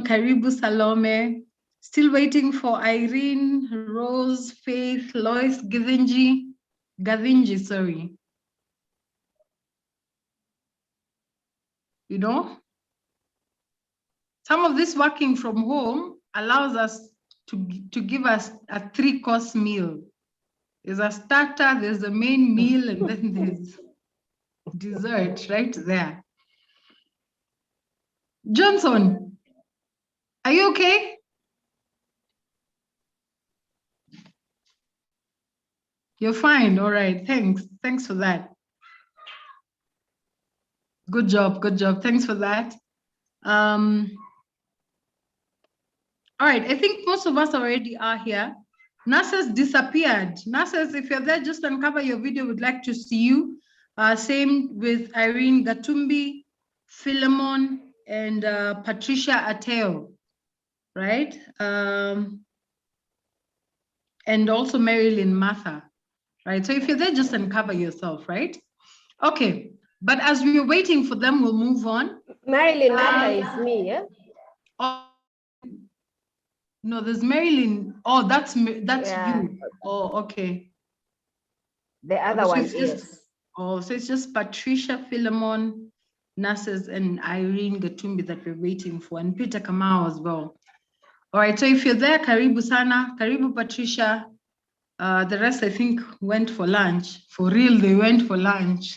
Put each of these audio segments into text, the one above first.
Karibu Salome. Still waiting for Irene, Rose, Faith, Lois, Gavinji, sorry. You know, some of this working from home allows us to give us a 3-course meal. There's a starter, there's a main meal, and then there's dessert right there. Johnson, are you okay? You're fine. All right. Thanks. Thanks for that. Good job. Good job. Thanks for that. All right. I think most of us already are here. Nurses disappeared. Nurses, if you're there, just uncover your video. We'd like to see you. Same with Irene Gatumbi, Philemon, and Patricia Ateo, right? And also Marilyn Martha, right? So if you're there, just uncover yourself, right? Okay, but as we're waiting for them, we'll move on. Marilyn Martha is me, yeah? Oh, no, there's Marilyn. Oh, that's yeah. You. Oh, okay. The other one is. Oh, so it's just Patricia, Philemon, Nurses, and Irene Gatumbi that we're waiting for, and Peter Kamau as well. All right, so if you're there, Karibu Sana, Karibu Patricia. The rest, I think, went for lunch. For real, they went for lunch.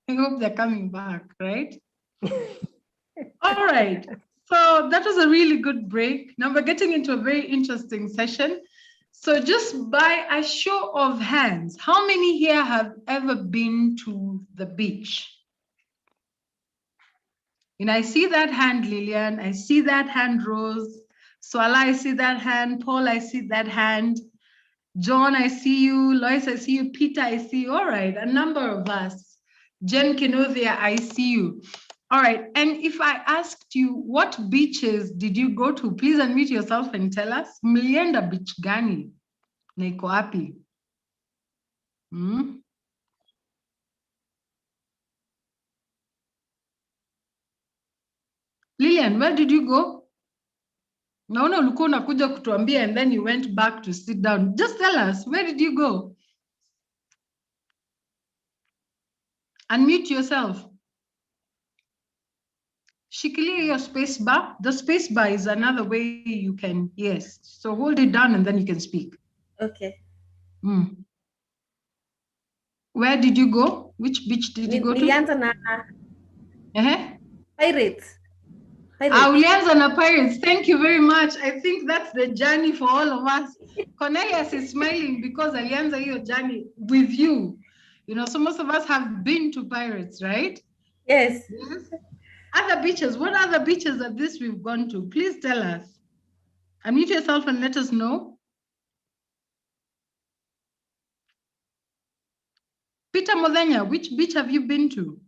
I hope they're coming back, right? All right, so that was a really good break. Now we're getting into a very interesting session. So just by a show of hands, how many here have ever been to the beach? And I see that hand, Lillian. I see that hand, Rose. Swala, I see that hand. Paul, I see that hand. John, I see you. Lois, I see you. Peter, I see you. All right, a number of us. Jen Kinovia, I see you. All right, and if I asked you, what beaches did you go to? Please unmute yourself and tell us. Mlienda beach gani? Na iko wapi? Lillian, where did you go? Naona ulikuwa unakuja kutuambia and then you went back to sit down. Just tell us, where did you go? Unmute yourself. Shikilia your space bar. The space bar is another way you can, yes. So hold it down and then you can speak. Okay. Where did you go? Which beach did you go to? Nilianza na Pirates. Ulianza na Pirates. Thank you very much. I think that's the journey for all of us. Cornelius is smiling because alianza hiyo journey with you. You know, so most of us have been to Pirates, right? Yes. Other beaches, what other beaches are this we've gone to? Please tell us. Unmute yourself and let us know. Peter Modenya, which beach have you been to?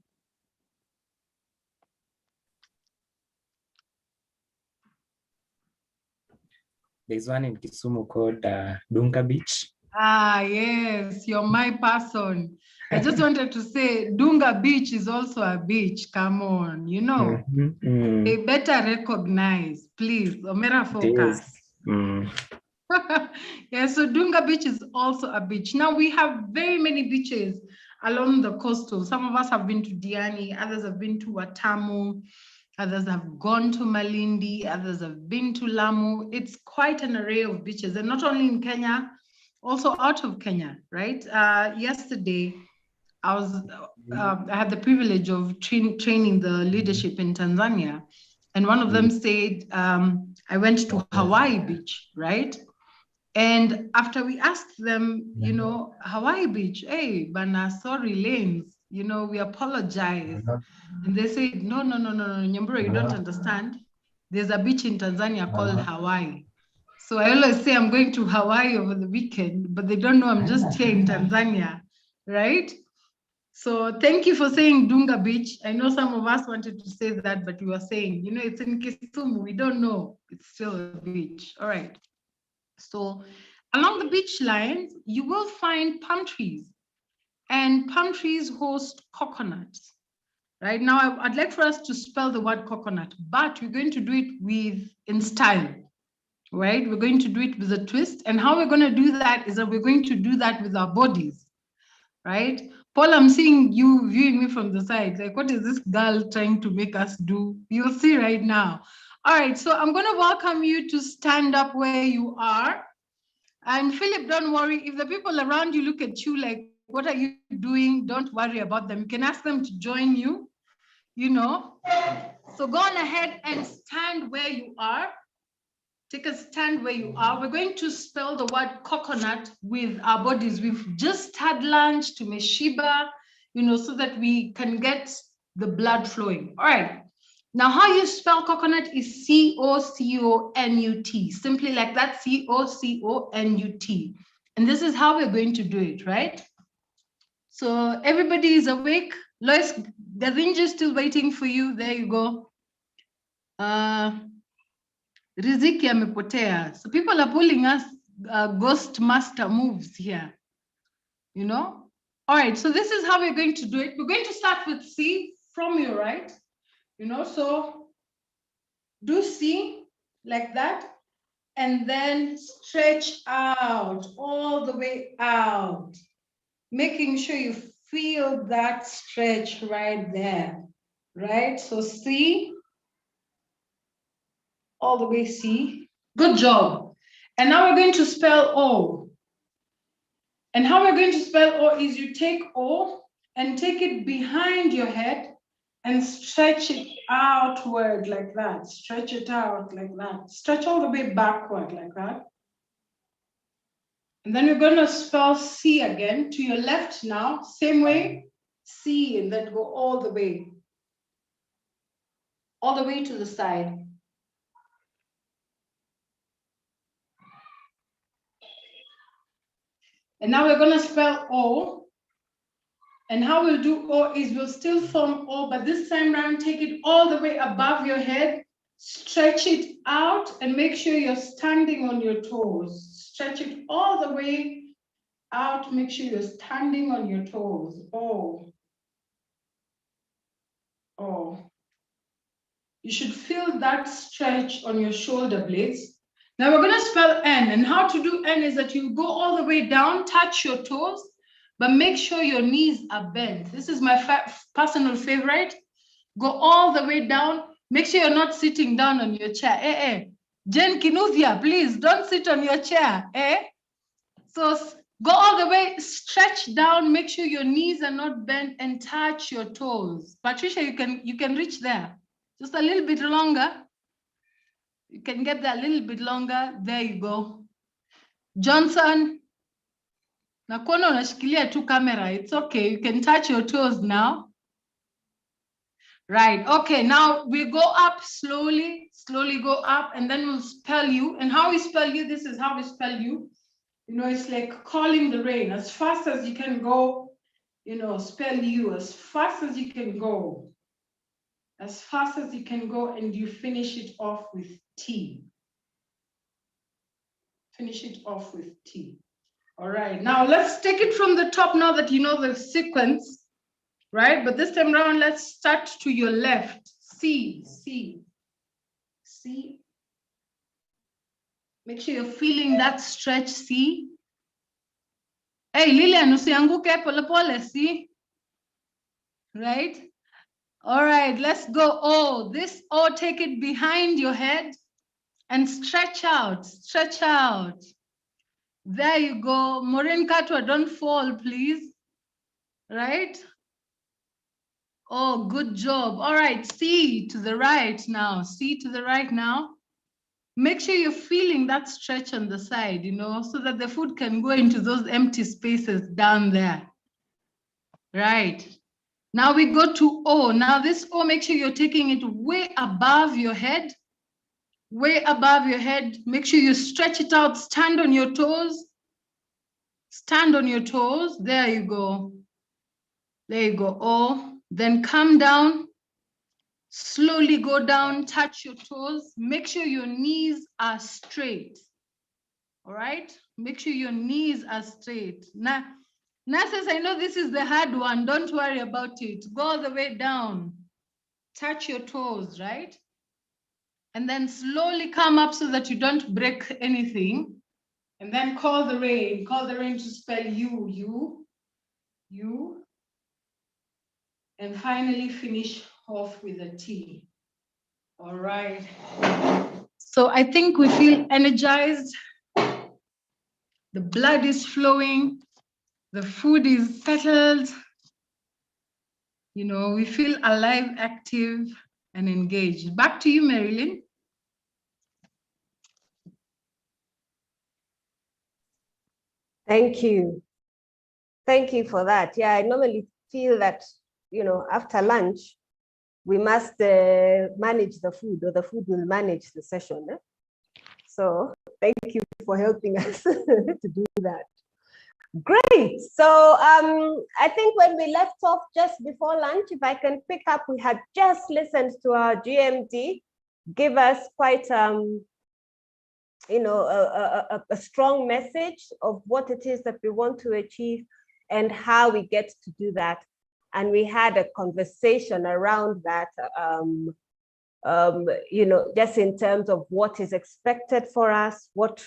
There's one in Kisumu called Dunga Beach. Ah, yes, you're my person. I just wanted to say Dunga Beach is also a beach. Come on, you know. They better recognize, please. Omera focus. Yeah, so Dunga Beach is also a beach. Now we have very many beaches along the coastal. Some of us have been to Diani, others have been to Watamu, others have gone to Malindi, others have been to Lamu. It's quite an array of beaches, and not only in Kenya, also out of Kenya, right? Yesterday, I had the privilege of training the leadership in Tanzania, and one of them said, I went to Hawaii Beach, right? And after we asked them, you know, Hawaii Beach, hey, bana, sorry, lanes, you know, we apologize. And they said, no, Nyambura, you don't understand. There's a beach in Tanzania called Hawaii. So I always say I'm going to Hawaii over the weekend, but they don't know I'm just here in Tanzania, right? So thank you for saying Dunga Beach. I know some of us wanted to say that, but you were saying, you know, it's in Kisumu. We don't know. It's still a beach. All right. So along the beach lines, you will find palm trees, and palm trees host coconuts. Right now, I'd like for us to spell the word coconut, but we're going to do it in style, right? We're going to do it with a twist. And how we're going to do that is that we're going to do that with our bodies, right? Paul, I'm seeing you viewing me from the side. Like, what is this girl trying to make us do? You'll see right now. All right, so I'm going to welcome you to stand up where you are. And Philip, don't worry. If the people around you look at you like, what are you doing? Don't worry about them. You can ask them to join you, you know. So go on ahead and stand where you are. Take a stand where you are. We're going to spell the word coconut with our bodies. We've just had lunch to Ncba, you know, so that we can get the blood flowing. All right. Now, how you spell coconut is C-O-C-O-N-U-T. Simply like that, C-O-C-O-N-U-T. And this is how we're going to do it, right? So everybody is awake. Lois, the Rinja is still waiting for you. There you go. Riziki amepotea. So people are pulling us ghost master moves here, you know? All right, so this is how we're going to do it. We're going to start with C from your right, you know, so do C like that, and then stretch out all the way out, making sure you feel that stretch right there, right? So C, all the way C. Good job. And now we're going to spell O. And how we're going to spell O is you take O and take it behind your head and stretch it outward like that. Stretch it out like that. Stretch all the way backward like that. And then we're going to spell C again to your left now. Same way, C, and then go all the way to the side. And now we're going to spell O. And how we'll do O is we'll still form O, but this time around, take it all the way above your head, stretch it out, and make sure you're standing on your toes. Stretch it all the way out, make sure you're standing on your toes. O. O. You should feel that stretch on your shoulder blades. Now we're going to spell N, and how to do N is that you go all the way down, touch your toes, but make sure your knees are bent. This is my personal favorite. Go all the way down. Make sure you're not sitting down on your chair. Jen Kinuthia, please don't sit on your chair. So go all the way, stretch down, make sure your knees are not bent, and touch your toes. Patricia, you can reach there. Just a little bit longer. You can get there a little bit longer. There you go. Johnson, nakuona unashikilia tu camera. It's okay. You can touch your toes now. Right. Okay. Now we go up slowly go up, and then we'll spell you. And how we spell you, this is how we spell you. You know, it's like calling the rain. As fast as you can go, you know, spell you as fast as you can go. As fast as you can go, and you finish it off with T. Finish it off with T. All right, now let's take it from the top now that you know the sequence, right? But this time around, let's start to your left. C, C, C. Make sure you're feeling that stretch, C. Hey, Lilian, usianguke pole pole, C. Right? All right, let's go O. This O, take it behind your head and stretch out, stretch out. There you go. Maureen Katwa, don't fall, please. Right? Oh, good job. All right, C to the right now. C to the right now. Make sure you're feeling that stretch on the side, you know, so that the food can go into those empty spaces down there. Right. Now we go to O. Now this O, make sure you're taking it way above your head. Way above your head. Make sure you stretch it out. Stand on your toes. Stand on your toes. There you go. There you go. O. Then come down. Slowly go down. Touch your toes. Make sure your knees are straight. All right? Make sure your knees are straight. Now, Nurses, I know this is the hard one. Don't worry about it. Go all the way down. Touch your toes, right? And then slowly come up so that you don't break anything. And then call the rain. Call the rain to spell you. And finally finish off with a T. All right. So I think we feel energized. The blood is flowing. The food is settled. You know, we feel alive, active, and engaged. Back to you, Marilyn. Thank you. Thank you for that. Yeah, I normally feel that, you know, after lunch, we must manage the food, or the food will manage the session. Eh? So thank you for helping us to do that. Great. So I think when we left off just before lunch, if I can pick up, we had just listened to our GMD give us quite, you know, a strong message of what it is that we want to achieve and how we get to do that. And we had a conversation around that, you know, just in terms of what is expected for us, what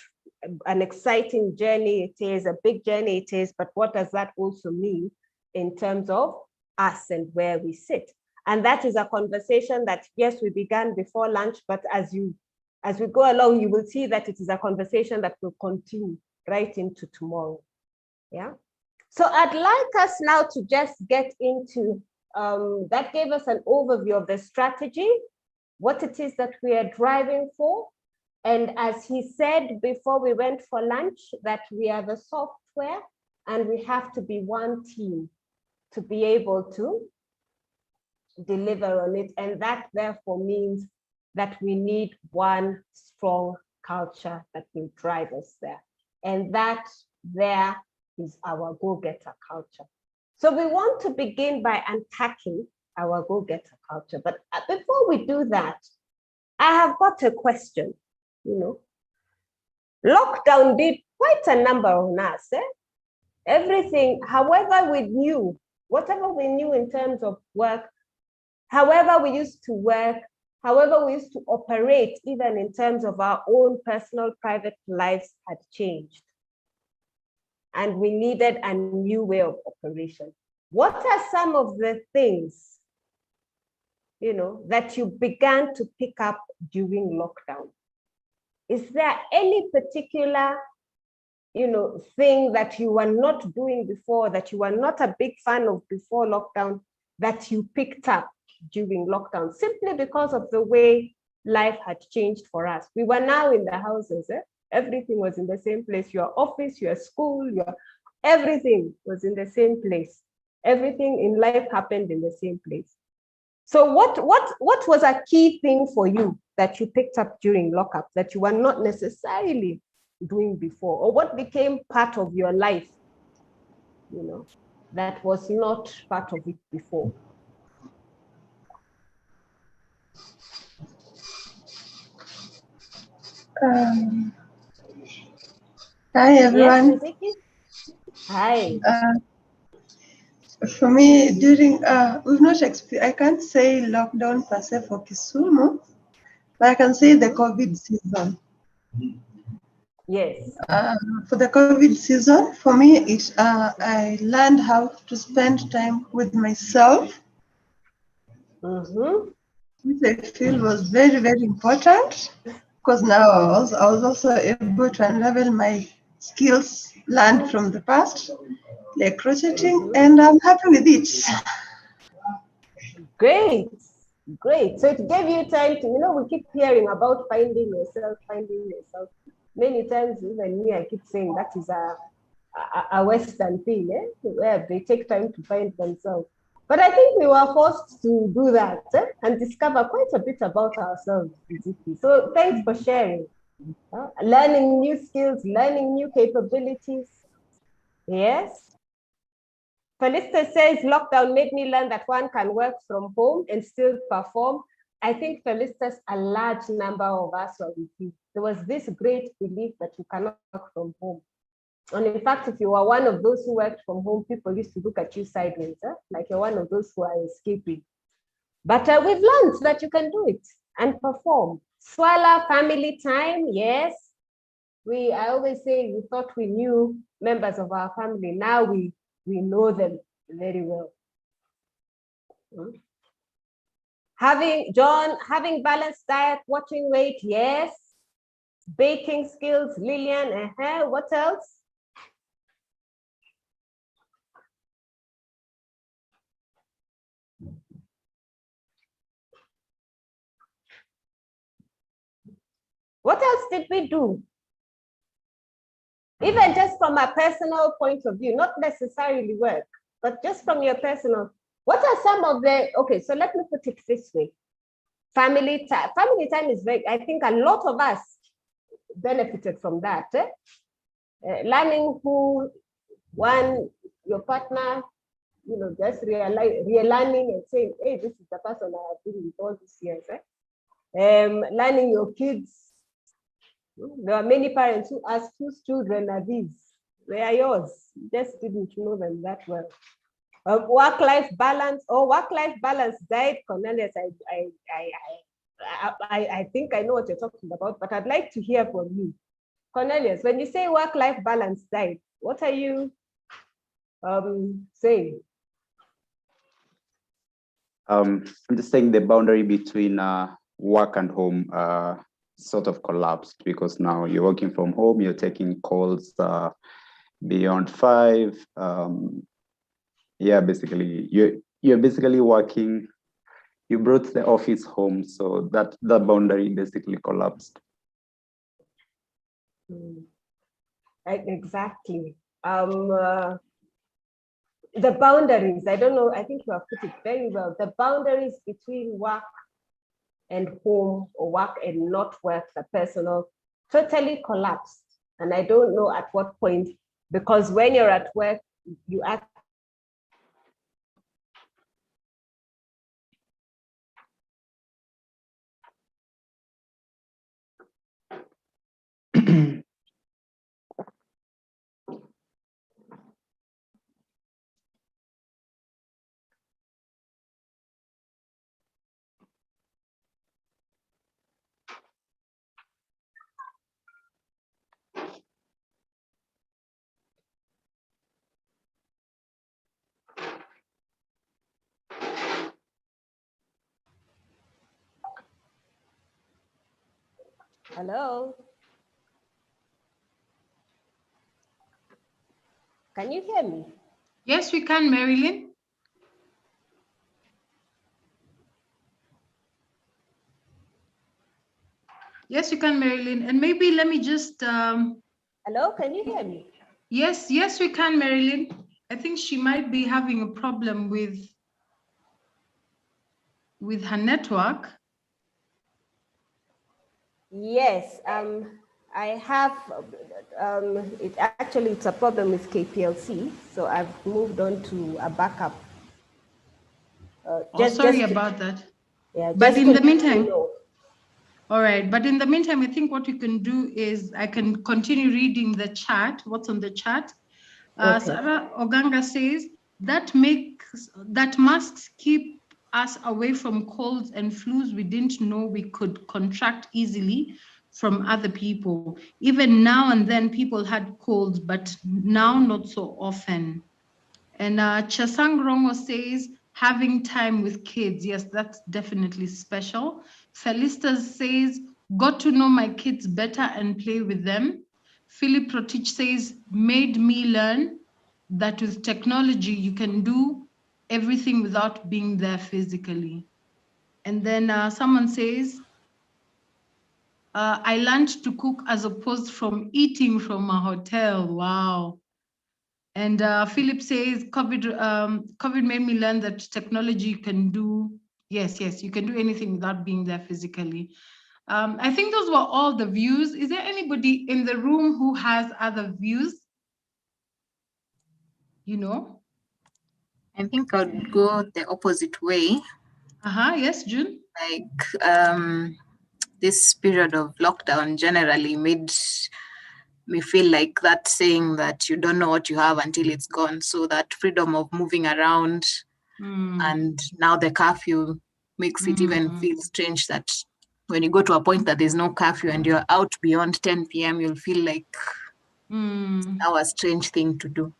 an exciting journey it is, a big journey it is, but what does that also mean in terms of us and where we sit? And that is a conversation that, yes, we began before lunch, but as we go along, you will see that it is a conversation that will continue right into tomorrow. Yeah. So I'd like us now to just get into, that gave us an overview of the strategy, what it is that we are driving for. And as he said before we went for lunch, that we are the software and we have to be one team to be able to deliver on it. And that therefore means that we need one strong culture that will drive us there. And that there is our go-getter culture. So we want to begin by unpacking our go-getter culture. But before we do that, I have got a question. You know, lockdown did quite a number on us. Eh? Everything, however we knew, whatever we knew in terms of work, however we used to work, however we used to operate, even in terms of our own personal private lives had changed. And we needed a new way of operation. What are some of the things, you know, that you began to pick up during lockdown? Is there any particular, you know, thing that you were not doing before, that you were not a big fan of before lockdown, that you picked up during lockdown, simply because of the way life had changed for us? We were now in the houses. Eh? Everything was in the same place. Your office, your school, everything was in the same place. Everything in life happened in the same place. So what was a key thing for you that you picked up during lockup that you were not necessarily doing before? Or what became part of your life, you know, that was not part of it before? Hi, everyone. Yes, hi. For me, during, I can't say lockdown per se for Kisumu, but I can say the COVID season. Yes. For the COVID season, for me, I learned how to spend time with myself, which I feel was very, very important, because now I was also able to unravel my skills learned from the past, like crocheting, and I'm happy with it. Great. So it gave you time to, you know, we keep hearing about finding yourself. Many times, even me, I keep saying that is a Western thing, eh? Where they take time to find themselves. But I think we were forced to do that and discover quite a bit about ourselves. So thanks for sharing. Learning new skills, learning new capabilities. Yes. Felista says lockdown made me learn that one can work from home and still perform. I think Felista, a large number of us were with you. There was this great belief that you cannot work from home. And in fact, if you are one of those who worked from home, people used to look at you sideways, like you're one of those who are escaping. But we've learned that you can do it and perform. Swala family time, yes. I always say we thought we knew members of our family. Now we know them very well. Having balanced diet, watching weight, yes. Baking skills, Lillian, what else? What else did we do? Even just from a personal point of view, not necessarily work, but just from your personal, what are some of the, okay, so let me put it this way. Family time is very, I think a lot of us benefited from that. Learning who, your partner, just relearning and saying, hey, this is the person I have been with all these years. Learning your kids. There are many parents who ask, whose children are these? They are yours. You just didn't know them that well. Work-life balance diet, Cornelius, I think I know what you're talking about, but I'd like to hear from you. Cornelius, when you say work-life balance diet, what are you saying? I'm just saying the boundary between work and home sort of collapsed, because now you're working from home, you're taking calls beyond 5. Yeah, basically you're basically working. You brought the office home, so that boundary basically collapsed. Exactly. The boundaries, I don't know, I think you have put it very well. The boundaries between work and home, or work and not work, the personal, totally collapsed. And I don't know at what point, because when you're at work, you act Hello? Can you hear me? Yes, we can, Marilyn. Yes, you can, Marilyn. And maybe let me just... Hello, can you hear me? Yes, we can, Marilyn. I think she might be having a problem with her network. Yes, I have, it's a problem with KPLC, so I've moved on to a backup. Sorry about that. Yeah, but in the meantime, know. All right, but in the meantime, I think what we can do is I can continue reading the chat, what's on the chat. Okay. Sarah Oganga says, that masks keep us away from colds and flus we didn't know we could contract easily from other people. Even now and then people had colds, but now not so often. And Chasang Rongo says, having time with kids. Yes, that's definitely special. Felista says, got to know my kids better and play with them. Philip Rotich says, made me learn that with technology, you can do everything without being there physically. And then someone says, I learned to cook as opposed from eating from a hotel. Wow. And Philip says, COVID made me learn that technology can do, yes, you can do anything without being there physically. I think those were all the views. Is there anybody in the room who has other views? I think I would go the opposite way. Yes, June. Like this period of lockdown generally made may feel like that saying that you don't know what you have until it's gone. So that freedom of moving around, and now the curfew makes it even feel strange that when you go to a point that there's no curfew and you're out beyond 10 p.m., you'll feel like now a strange thing to do.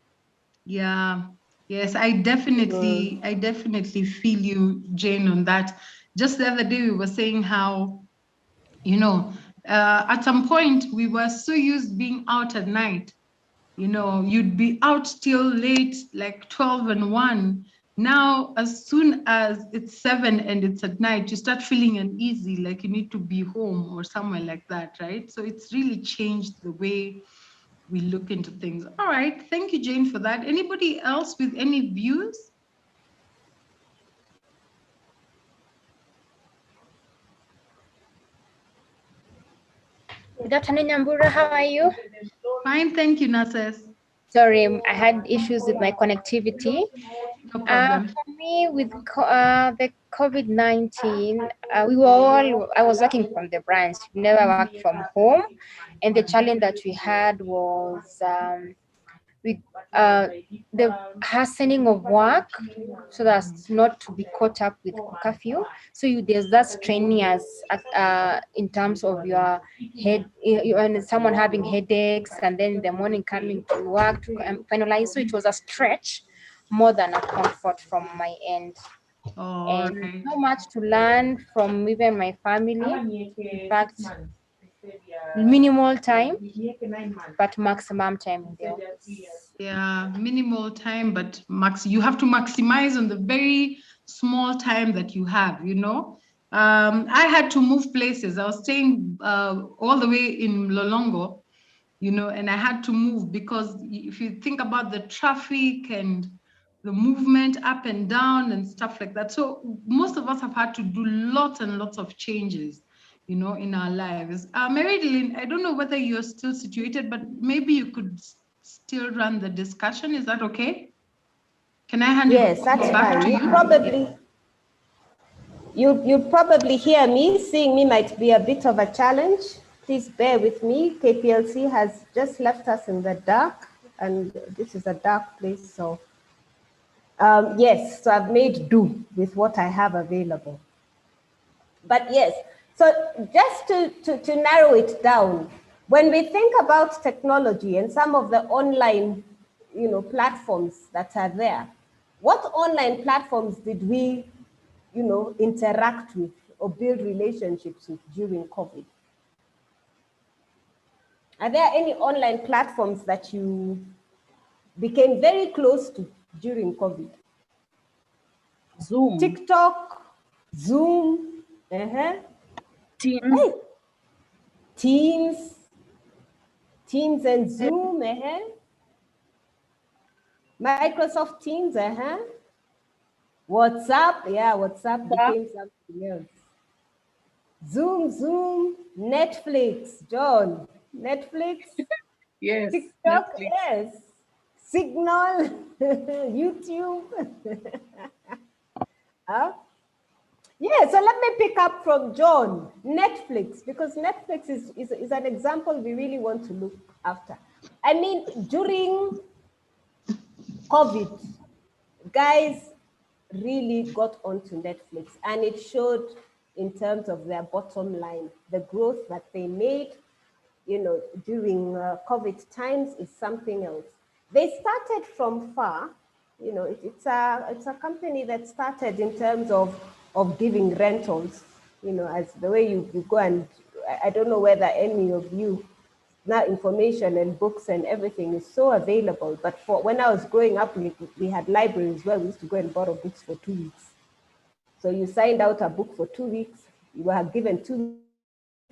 Yeah. Yes, I definitely feel you, Jane, on that. Just the other day we were saying how, at some point we were so used being out at night. You'd be out till late, like 12 and 1. Now, as soon as it's 7 and it's at night, you start feeling uneasy, like you need to be home or somewhere like that, right? So it's really changed the way we look into things. All right. Thank you, Jane, for that. Anybody else with any views? Good afternoon, Nyambura. How are you? Fine, thank you, Nases. Sorry, I had issues with my connectivity. No problem. For me, with the COVID-19, I was working from the branch, never worked from home. And the challenge that we had was the hastening of work so that's not to be caught up with curfew. So there's that strenuous in terms of your head, and someone having headaches, and then in the morning coming to work to finalize. So it was a stretch more than a comfort from my end. And right. so much to learn from even my family. In fact, minimal time, but maximum time in the office. Yeah, minimal time, but you have to maximize on the very small time that you have, I had to move places. I was staying all the way in Lolongo, and I had to move because if you think about the traffic and the movement up and down and stuff like that. So most of us have had to do lots and lots of changes, in our lives. Marilyn, I don't know whether you're still situated, but maybe you could still run the discussion. Is that okay? Can I hand Yes, it that's back fine. to you? You probably hear me. Seeing me might be a bit of a challenge. Please bear with me. KPLC has just left us in the dark, and this is a dark place. So yes, so I've made do with what I have available. But yes, so just to narrow it down, when we think about technology and some of the online, platforms that are there, what online platforms did we, interact with or build relationships with during COVID? Are there any online platforms that you became very close to during COVID? Zoom. TikTok, Zoom, Teams. Hey. Teams and Zoom, Microsoft Teams, WhatsApp, yeah, WhatsApp became something else. Zoom, Netflix, John, Netflix, Yes. TikTok, Netflix. yes, Signal, YouTube. Yeah, so let me pick up from John, Netflix, because Netflix is an example we really want to look after. I mean, during COVID, guys really got onto Netflix, and it showed in terms of their bottom line. The growth that they made, during COVID times is something else. They started from far. It's a company that started in terms of giving rentals, as the way you go, and I don't know whether any of you, now information and books and everything is so available. But when I was growing up, we had libraries where we used to go and borrow books for 2 weeks. So you signed out a book for 2 weeks, you were given 2 weeks,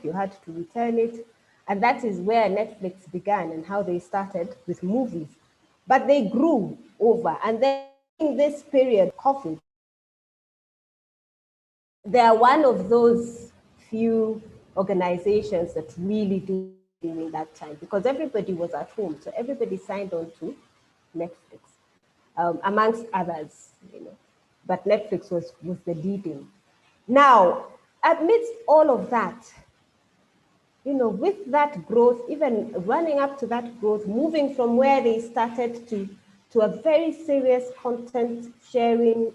you had to return it. And that is where Netflix began and how they started with movies. But they grew over. And then in this period, COVID, they are one of those few organizations that really did during that time, because everybody was at home. So everybody signed on to Netflix, amongst others, but Netflix was the leading. Now, amidst all of that, you know, with that growth, even running up to that growth, moving from where they started to a very serious content sharing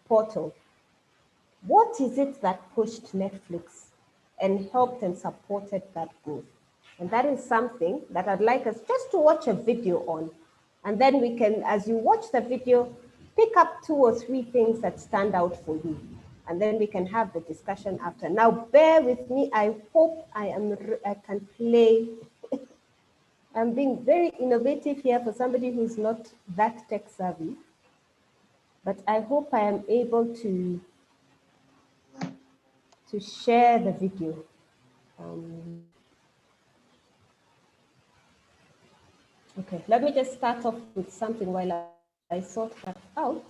portal, what is it that pushed Netflix and helped and supported that growth? And that is something that I'd like us just to watch a video on. And then we can, as you watch the video, pick up 2 or 3 things that stand out for you. And then we can have the discussion after. Now, bear with me. I hope I can play. I'm being very innovative here for somebody who's not that tech savvy. But I hope I am able to share the video. Okay, let me just start off with something while I sort that out.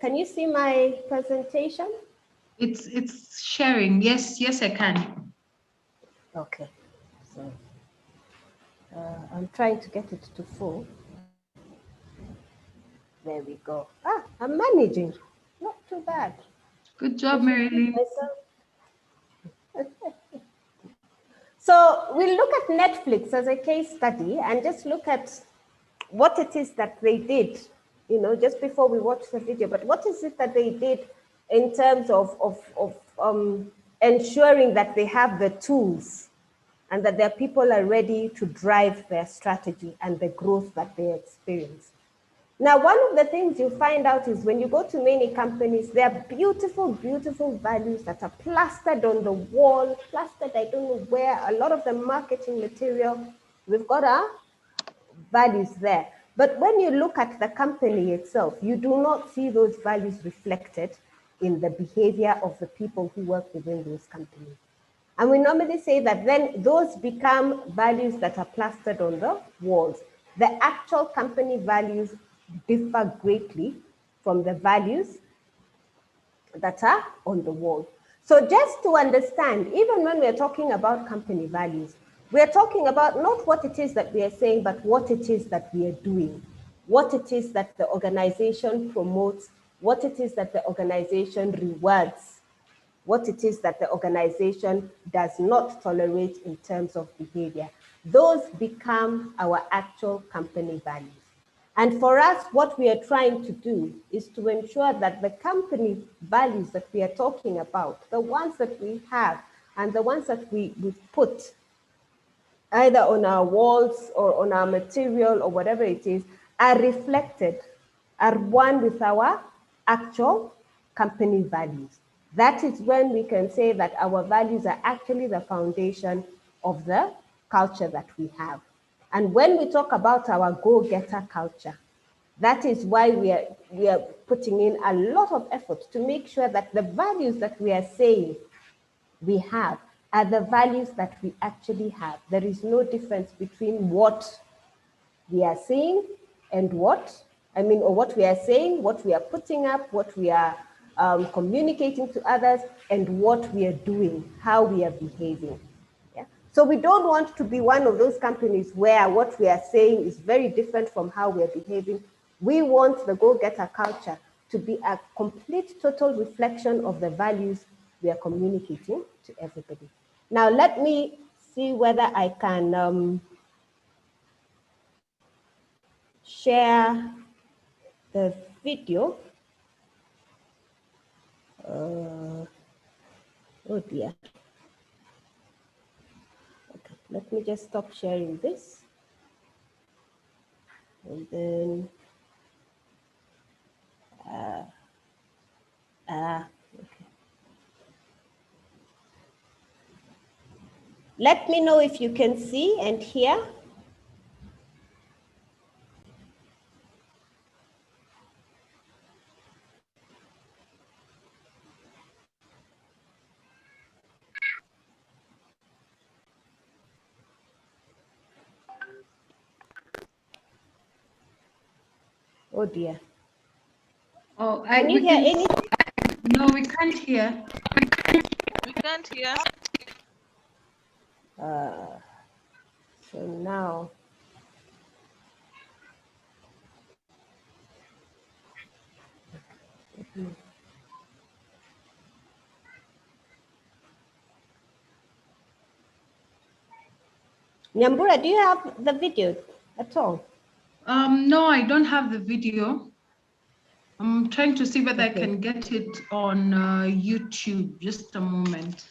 Can you see my presentation? It's sharing. Yes, I can. Okay, so I'm trying to get it to full. There we go. I'm managing. Not too bad. Good job, Marilyn. So we look at Netflix as a case study and just look at what it is that they did, you know, just before we watch the video, but what is it that they did in terms of ensuring that they have the tools and that their people are ready to drive their strategy and the growth that they experience. Now, one of the things you find out is when you go to many companies, there are beautiful, beautiful values that are plastered on the wall, plastered, I don't know where, a lot of the marketing material, we've got our values there. But when you look at the company itself, you do not see those values reflected in the behavior of the people who work within those companies. And we normally say that then those become values that are plastered on the walls. The actual company values differ greatly from the values that are on the wall. So just to understand, even when we're talking about company values, we're talking about not what it is that we are saying, but what it is that we are doing, what it is that the organization promotes, what it is that the organization rewards, what it is that the organization does not tolerate in terms of behavior. Those become our actual company values. And for us, what we are trying to do is to ensure that the company values that we are talking about, the ones that we have and the ones that we put either on our walls or on our material or whatever it is, are reflected, are one with our actual company values. That is when we can say that our values are actually the foundation of the culture that we have. And when we talk about our go-getter culture, that is why we are putting in a lot of effort to make sure that the values that we are saying we have are the values that we actually have. There is no difference between what we are saying and what we are saying, what we are putting up, what we are communicating to others, and what we are doing, how we are behaving. Yeah? So we don't want to be one of those companies where what we are saying is very different from how we are behaving. We want the go-getter culture to be a complete, total reflection of the values we are communicating to everybody. Now, let me see whether I can share the video. Oh dear. Okay, let me just stop sharing this. And then, okay. Let me know if you can see and hear. Oh dear. Oh, can you hear anything? No, we can't hear. We can't hear. So now. Nyambura, do you have the video at all? No, I don't have the video. I'm trying to see whether I Okay. can get it on YouTube. Just a moment.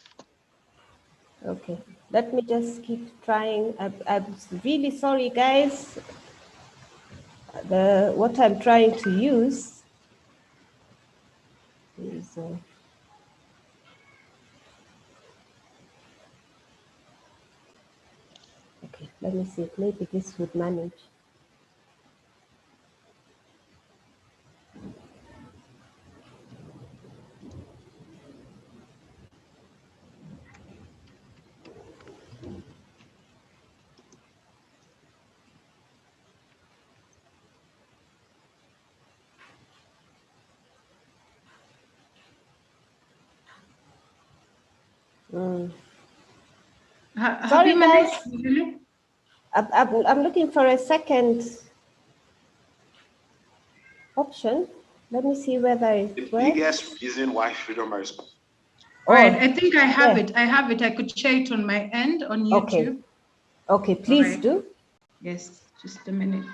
Okay, let me just keep trying. I'm really sorry, guys. What I'm trying to use is okay. Let me see. Maybe this would manage. Have Sorry, you managed guys. to really? I'm looking for a second option. Let me see whether it The works. biggest reason why freedom is All right, I think I have yeah. it. I have it. I could share it on my end on Okay. YouTube. Okay, please right. do. Yes, just a minute.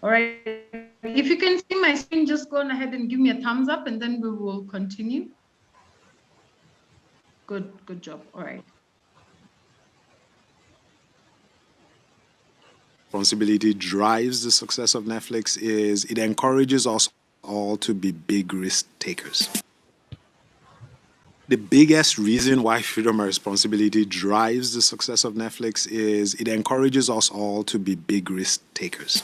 All right. If you can see my screen, just go on ahead and give me a thumbs up and then we will continue. Good job. All right. Responsibility drives the success of Netflix is it encourages us all to be big risk takers. The biggest reason why freedom and responsibility drives the success of Netflix is it encourages us all to be big risk takers.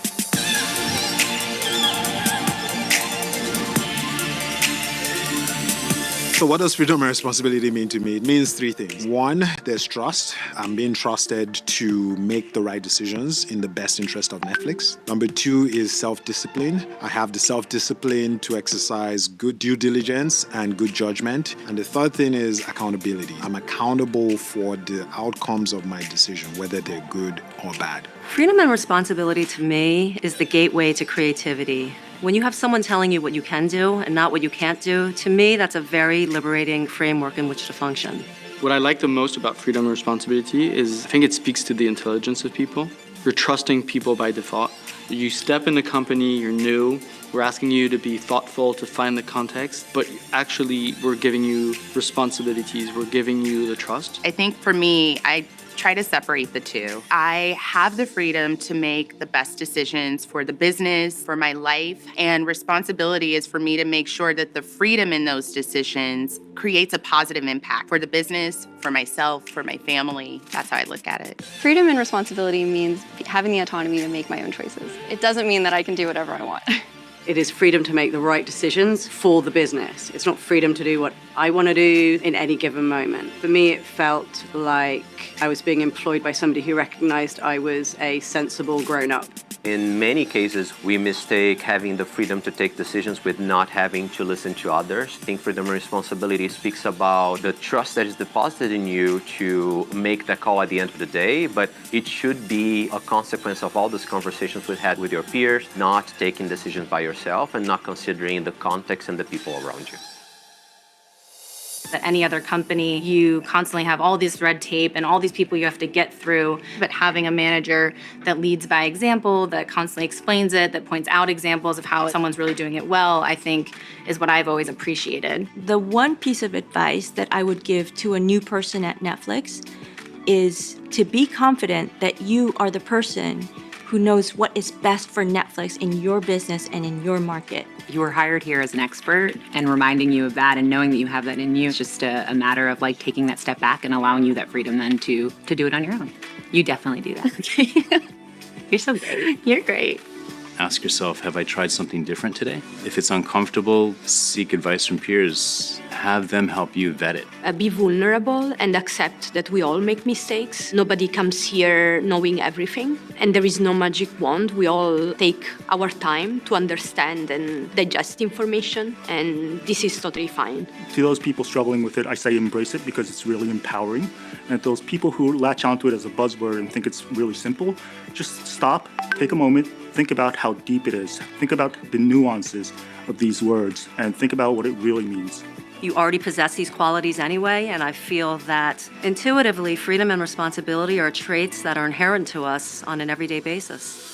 So what does freedom and responsibility mean to me? It means three things. One, there's trust. I'm being trusted to make the right decisions in the best interest of Netflix. Number two is self-discipline. I have the self-discipline to exercise good due diligence and good judgment. And the third thing is accountability. I'm accountable for the outcomes of my decision, whether they're good or bad. Freedom and responsibility to me is the gateway to creativity. When you have someone telling you what you can do and not what you can't do, to me, that's a very liberating framework in which to function. What I like the most about freedom and responsibility is I think it speaks to the intelligence of people. You're trusting people by default. You step in the company, you're new, we're asking you to be thoughtful, to find the context, but actually we're giving you responsibilities, we're giving you the trust. I think for me, I try to separate the two. I have the freedom to make the best decisions for the business, for my life, and responsibility is for me to make sure that the freedom in those decisions creates a positive impact for the business, for myself, for my family. That's how I look at it. Freedom and responsibility means having the autonomy to make my own choices. It doesn't mean that I can do whatever I want. It is freedom to make the right decisions for the business. It's not freedom to do what I want to do in any given moment. For me, it felt like I was being employed by somebody who recognized I was a sensible grown-up. In many cases, we mistake having the freedom to take decisions with not having to listen to others. I think freedom and responsibility speaks about the trust that is deposited in you to make that call at the end of the day, but it should be a consequence of all those conversations we've had with your peers, not taking decisions by yourself and not considering the context and the people around you. At any other company, you constantly have all this red tape and all these people you have to get through. But having a manager that leads by example, that constantly explains it, that points out examples of how someone's really doing it well, I think is what I've always appreciated. The one piece of advice that I would give to a new person at Netflix is to be confident that you are the person who knows what is best for Netflix in your business and in your market. You were hired here as an expert, and reminding you of that and knowing that you have that in you is just a matter of like taking that step back and allowing you that freedom then to do it on your own. You definitely do that. You're so great. You're great. ask yourself, have I tried something different today? If it's uncomfortable, seek advice from peers. Have them help you vet it. Be vulnerable and accept that we all make mistakes. Nobody comes here knowing everything, and there is no magic wand. We all take our time to understand and digest information, and this is totally fine. To those people struggling with it, I say embrace it because it's really empowering. And those people who latch onto it as a buzzword and think it's really simple, just stop, take a moment, think about how deep it is. Think about the nuances of these words and think about what it really means. You already possess these qualities anyway, and I feel that intuitively, freedom and responsibility are traits that are inherent to us on an everyday basis.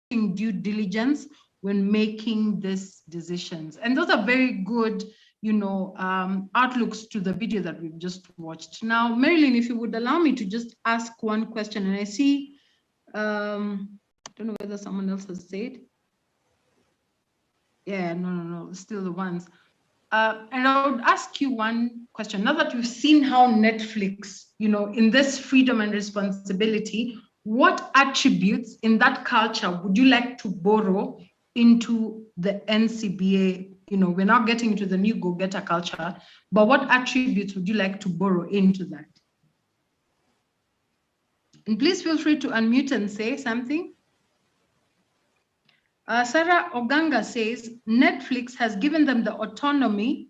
Due diligence when making these decisions. And those are very good, outlooks to the video that we've just watched. Now, Marilyn, if you would allow me to just ask one question, and I see, I don't know whether someone else has said. Yeah, no, still the ones. And I would ask you one question. Now that you've seen how Netflix, in this freedom and responsibility, what attributes in that culture would you like to borrow into the Ncba? We're now getting into the new go-getter culture, but what attributes would you like to borrow into that? And please feel free to unmute and say something. Sarah Oganga says, Netflix has given them the autonomy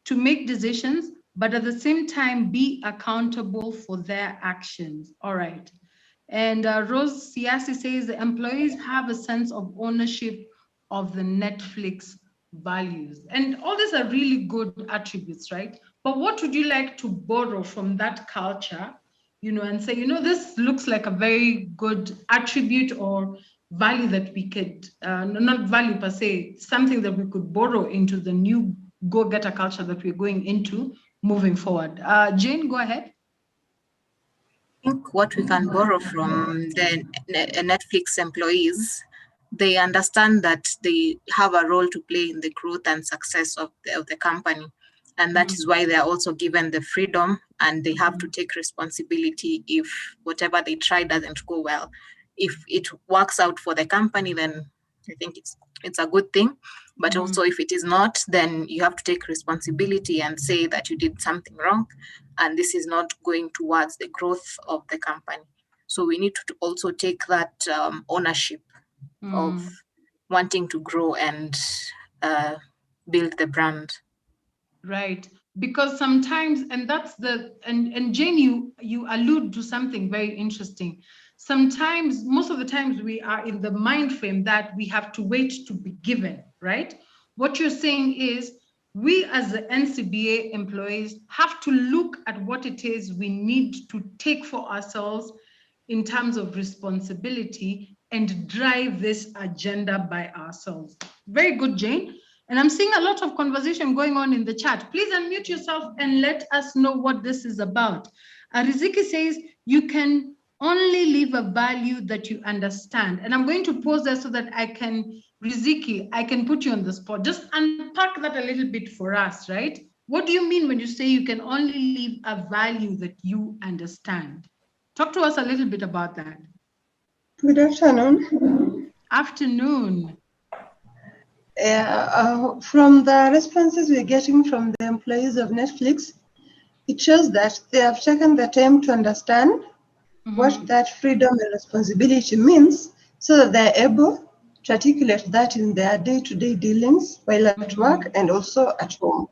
to make decisions, but at the same time be accountable for their actions. All right. And Rose Siasi says the employees have a sense of ownership of the Netflix values. And all these are really good attributes, right? But what would you like to borrow from that culture, and say, this looks like a very good attribute or value that we could, not value per se, something that we could borrow into the new go-getter culture that we're going into moving forward. Jane, go ahead. I think what we can borrow from the Netflix employees, they understand that they have a role to play in the growth and success of the company. And that is why they are also given the freedom, and they have to take responsibility if whatever they try doesn't go well. If it works out for the company, then I think it's a good thing. But also if it is not, then you have to take responsibility and say that you did something wrong, and this is not going towards the growth of the company. So we need to also take that ownership of wanting to grow and build the brand. Right, because sometimes, and that's and Jane, you allude to something very interesting. Sometimes, most of the times, we are in the mind frame that we have to wait to be given, right? What you're saying is, we as the Ncba employees have to look at what it is we need to take for ourselves in terms of responsibility and drive this agenda by ourselves. Very good, Jane. And I'm seeing a lot of conversation going on in the chat. Please unmute yourself and let us know what this is about. Riziki says, you can only leave a value that you understand. And I'm going to pause there so that Riziki, I can put you on the spot. Just unpack that a little bit for us, right? What do you mean when you say you can only leave a value that you understand? Talk to us a little bit about that. Good afternoon. Afternoon. From the responses we're getting from the employees of Netflix, it shows that they have taken the time to understand what that freedom and responsibility means, so that they're able to articulate that in their day-to-day dealings while at work and also at home.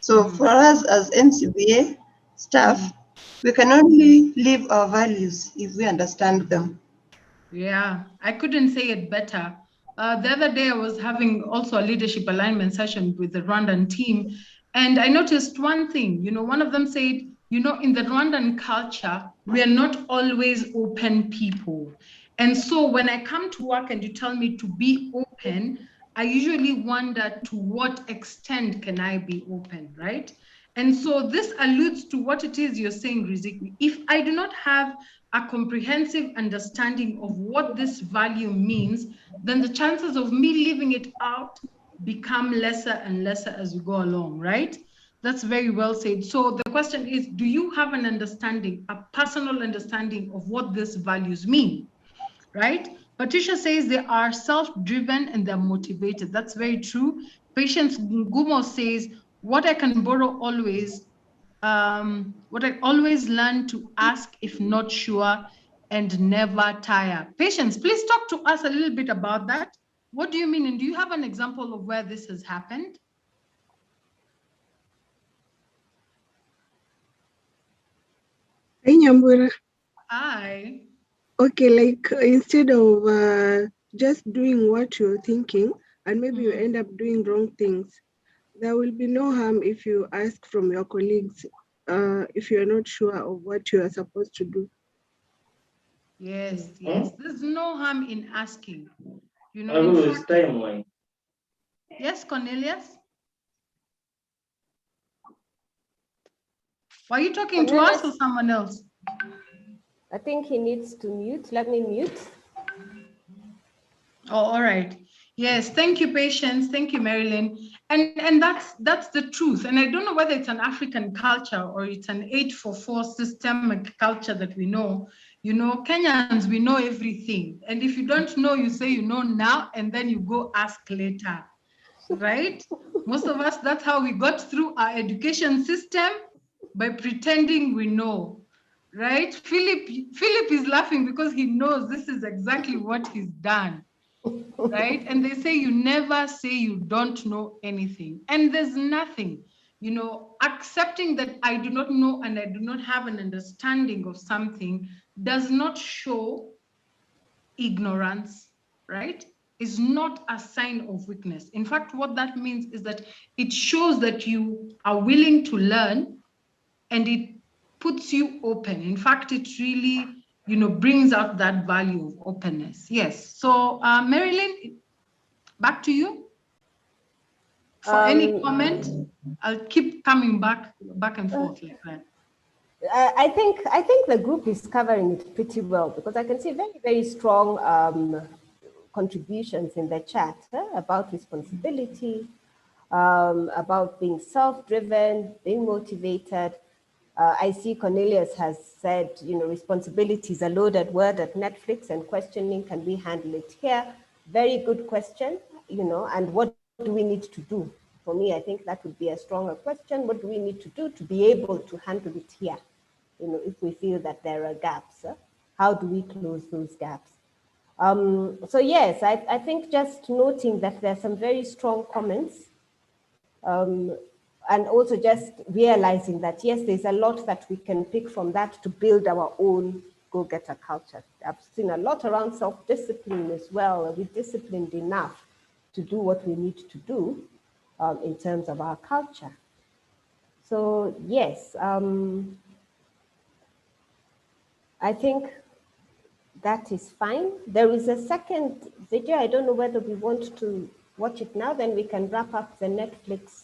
So for us as NCBA staff, we can only live our values if we understand them. Yeah, I couldn't say it better. The other day, I was having also a leadership alignment session with the Rwandan team, and I noticed one thing. One of them said, in the Rwandan culture, we are not always open people. And so when I come to work and you tell me to be open, I usually wonder to what extent can I be open, right? And so this alludes to what it is you're saying, Riziki. If I do not have a comprehensive understanding of what this value means, then the chances of me leaving it out become lesser and lesser as we go along, right? That's very well said. So the question is, do you have an understanding, a personal understanding of what these values mean, right? Patricia says they are self-driven and they're motivated. That's very true. Patience Gumo says, what I can borrow always, what I always learn to ask if not sure and never tire. Patience, please talk to us a little bit about that. What do you mean? And do you have an example of where this has happened? Hi, Nyambura. Hi. Okay, like instead of just doing what you're thinking and maybe you end up doing wrong things, there will be no harm if you ask from your colleagues if you're not sure of what you are supposed to do. Yes, yes. There's no harm in asking. In fact, yes, Cornelius? Were you talking to us or someone else? I think he needs to mute. Let me mute. Oh, all right. Yes, thank you, Patience. Thank you, Marilyn. And that's the truth. And I don't know whether it's an African culture or it's an 844 systemic culture that we know. Kenyans, we know everything. And if you don't know, you say you know now, and then you go ask later, right? Most of us, that's how we got through our education system, by pretending we know, right? Philip is laughing because he knows this is exactly what he's done. Right? And they say you never say you don't know anything. And there's nothing, accepting that I do not know and I do not have an understanding of something does not show ignorance, right? Is not a sign of weakness. In fact, what that means is that it shows that you are willing to learn and it puts you open. In fact, it really brings out that value of openness. Yes. So Marilyn, back to you. For any comment, I'll keep coming back and forth like that. I think the group is covering it pretty well because I can see very, very strong contributions in the chat about responsibility, about being self-driven, being motivated. I see Cornelius has said, responsibility is a loaded word at Netflix and questioning, can we handle it here? Very good question, and what do we need to do? For me, I think that would be a stronger question. What do we need to do to be able to handle it here? If we feel that there are gaps, how do we close those gaps? So yes, I think just noting that there's some very strong comments, and also just realizing that, yes, there's a lot that we can pick from that to build our own go-getter culture. I've seen a lot around self-discipline as well. Are we disciplined enough to do what we need to do in terms of our culture? So yes, I think that is fine. There is a second video. I don't know whether we want to watch it now, then we can wrap up the Netflix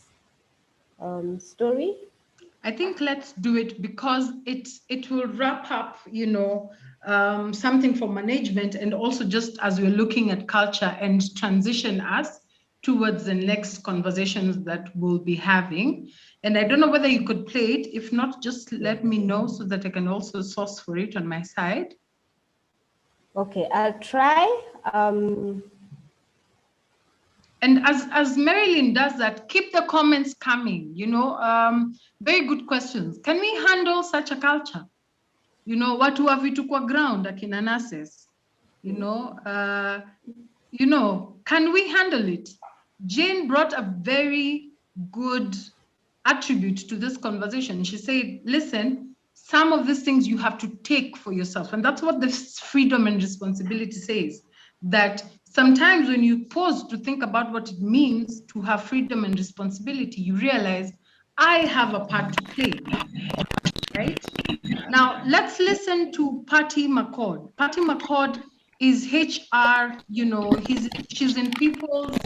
story. I think let's do it because it will wrap up, something for management, and also just as we're looking at culture and transition us towards the next conversations that we'll be having. And I don't know whether you could play it. If not, just let me know so that I can also source for it on my side. Okay, I'll try. And as Marilyn does that, keep the comments coming, very good questions. Can we handle such a culture? Watu wa vitu kwa ground, akina nurses, can we handle it? Jane brought a very good attribute to this conversation. She said, listen, some of these things you have to take for yourself. And that's what this freedom and responsibility says, that sometimes when you pause to think about what it means to have freedom and responsibility, you realize I have a part to play, right? Now, let's listen to Patty McCord. Patty McCord is HR, she's in people's,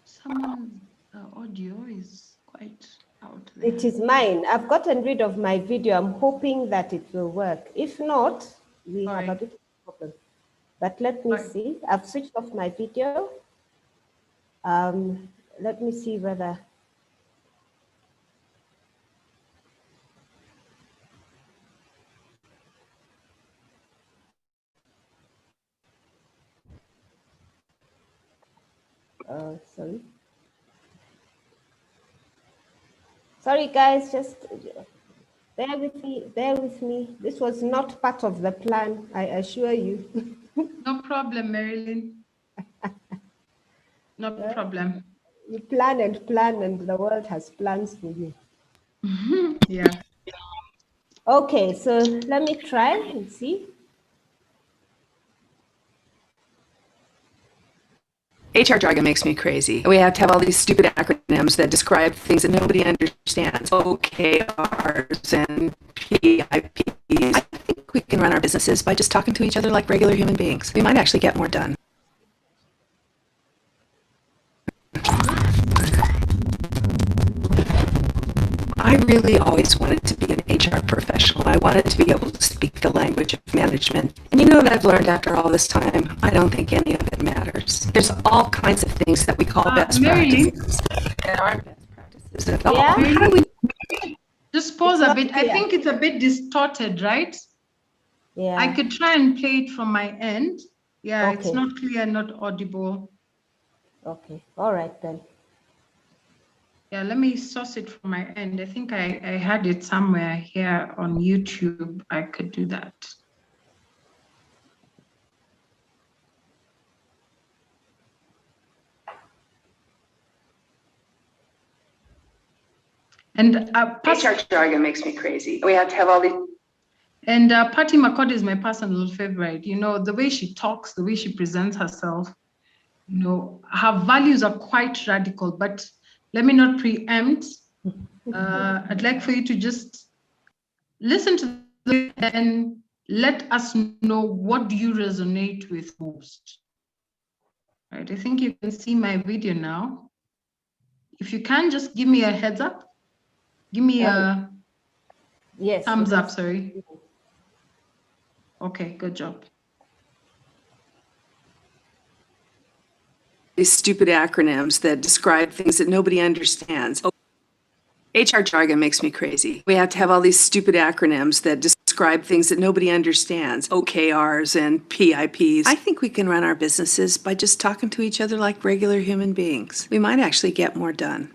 someone's audio is quite out there. It is mine. I've gotten rid of my video. I'm hoping that it will work. If not, we have a bit of a problem. But let me see. I've switched off my video. Let me see whether... sorry. Sorry, guys, just bear with me, bear with me. This was not part of the plan, I assure you. No problem, Marilyn. No problem. You plan, and the world has plans for you. Yeah. Okay, so let me try and see. HR jargon makes me crazy. We have to have all these stupid acronyms that describe things that nobody understands. OKRs and PIPs. I think we can run our businesses by just talking to each other like regular human beings. We might actually get more done. I really always wanted to be an HR professional. I wanted to be able to speak the language of management. And you know what I've learned after all this time? I don't think any of it matters. There's all kinds of things that we call best practices that aren't best practices at all. Yeah? How do we... Just pause a bit. I think it's a bit distorted, right? Yeah. I could try and play it from my end. Yeah, Okay. It's not clear, not audible. Okay, all right then. Yeah, let me source it from my end. I think I had it somewhere here on YouTube. I could do that. And HR jargon makes me crazy. We have to have all these. And Patty McCord is my personal favorite. The way she talks, the way she presents herself, her values are quite radical, but let me not preempt. I'd like for you to just listen to them and let us know what do you resonate with most. Right, I think you can see my video now. If you can, just give me a heads up. Give me a thumbs up, sorry. Okay, good job. These stupid acronyms that describe things that nobody understands. HR jargon makes me crazy. We have to have all these stupid acronyms that describe things that nobody understands. OKRs and PIPs. I think we can run our businesses by just talking to each other like regular human beings. We might actually get more done.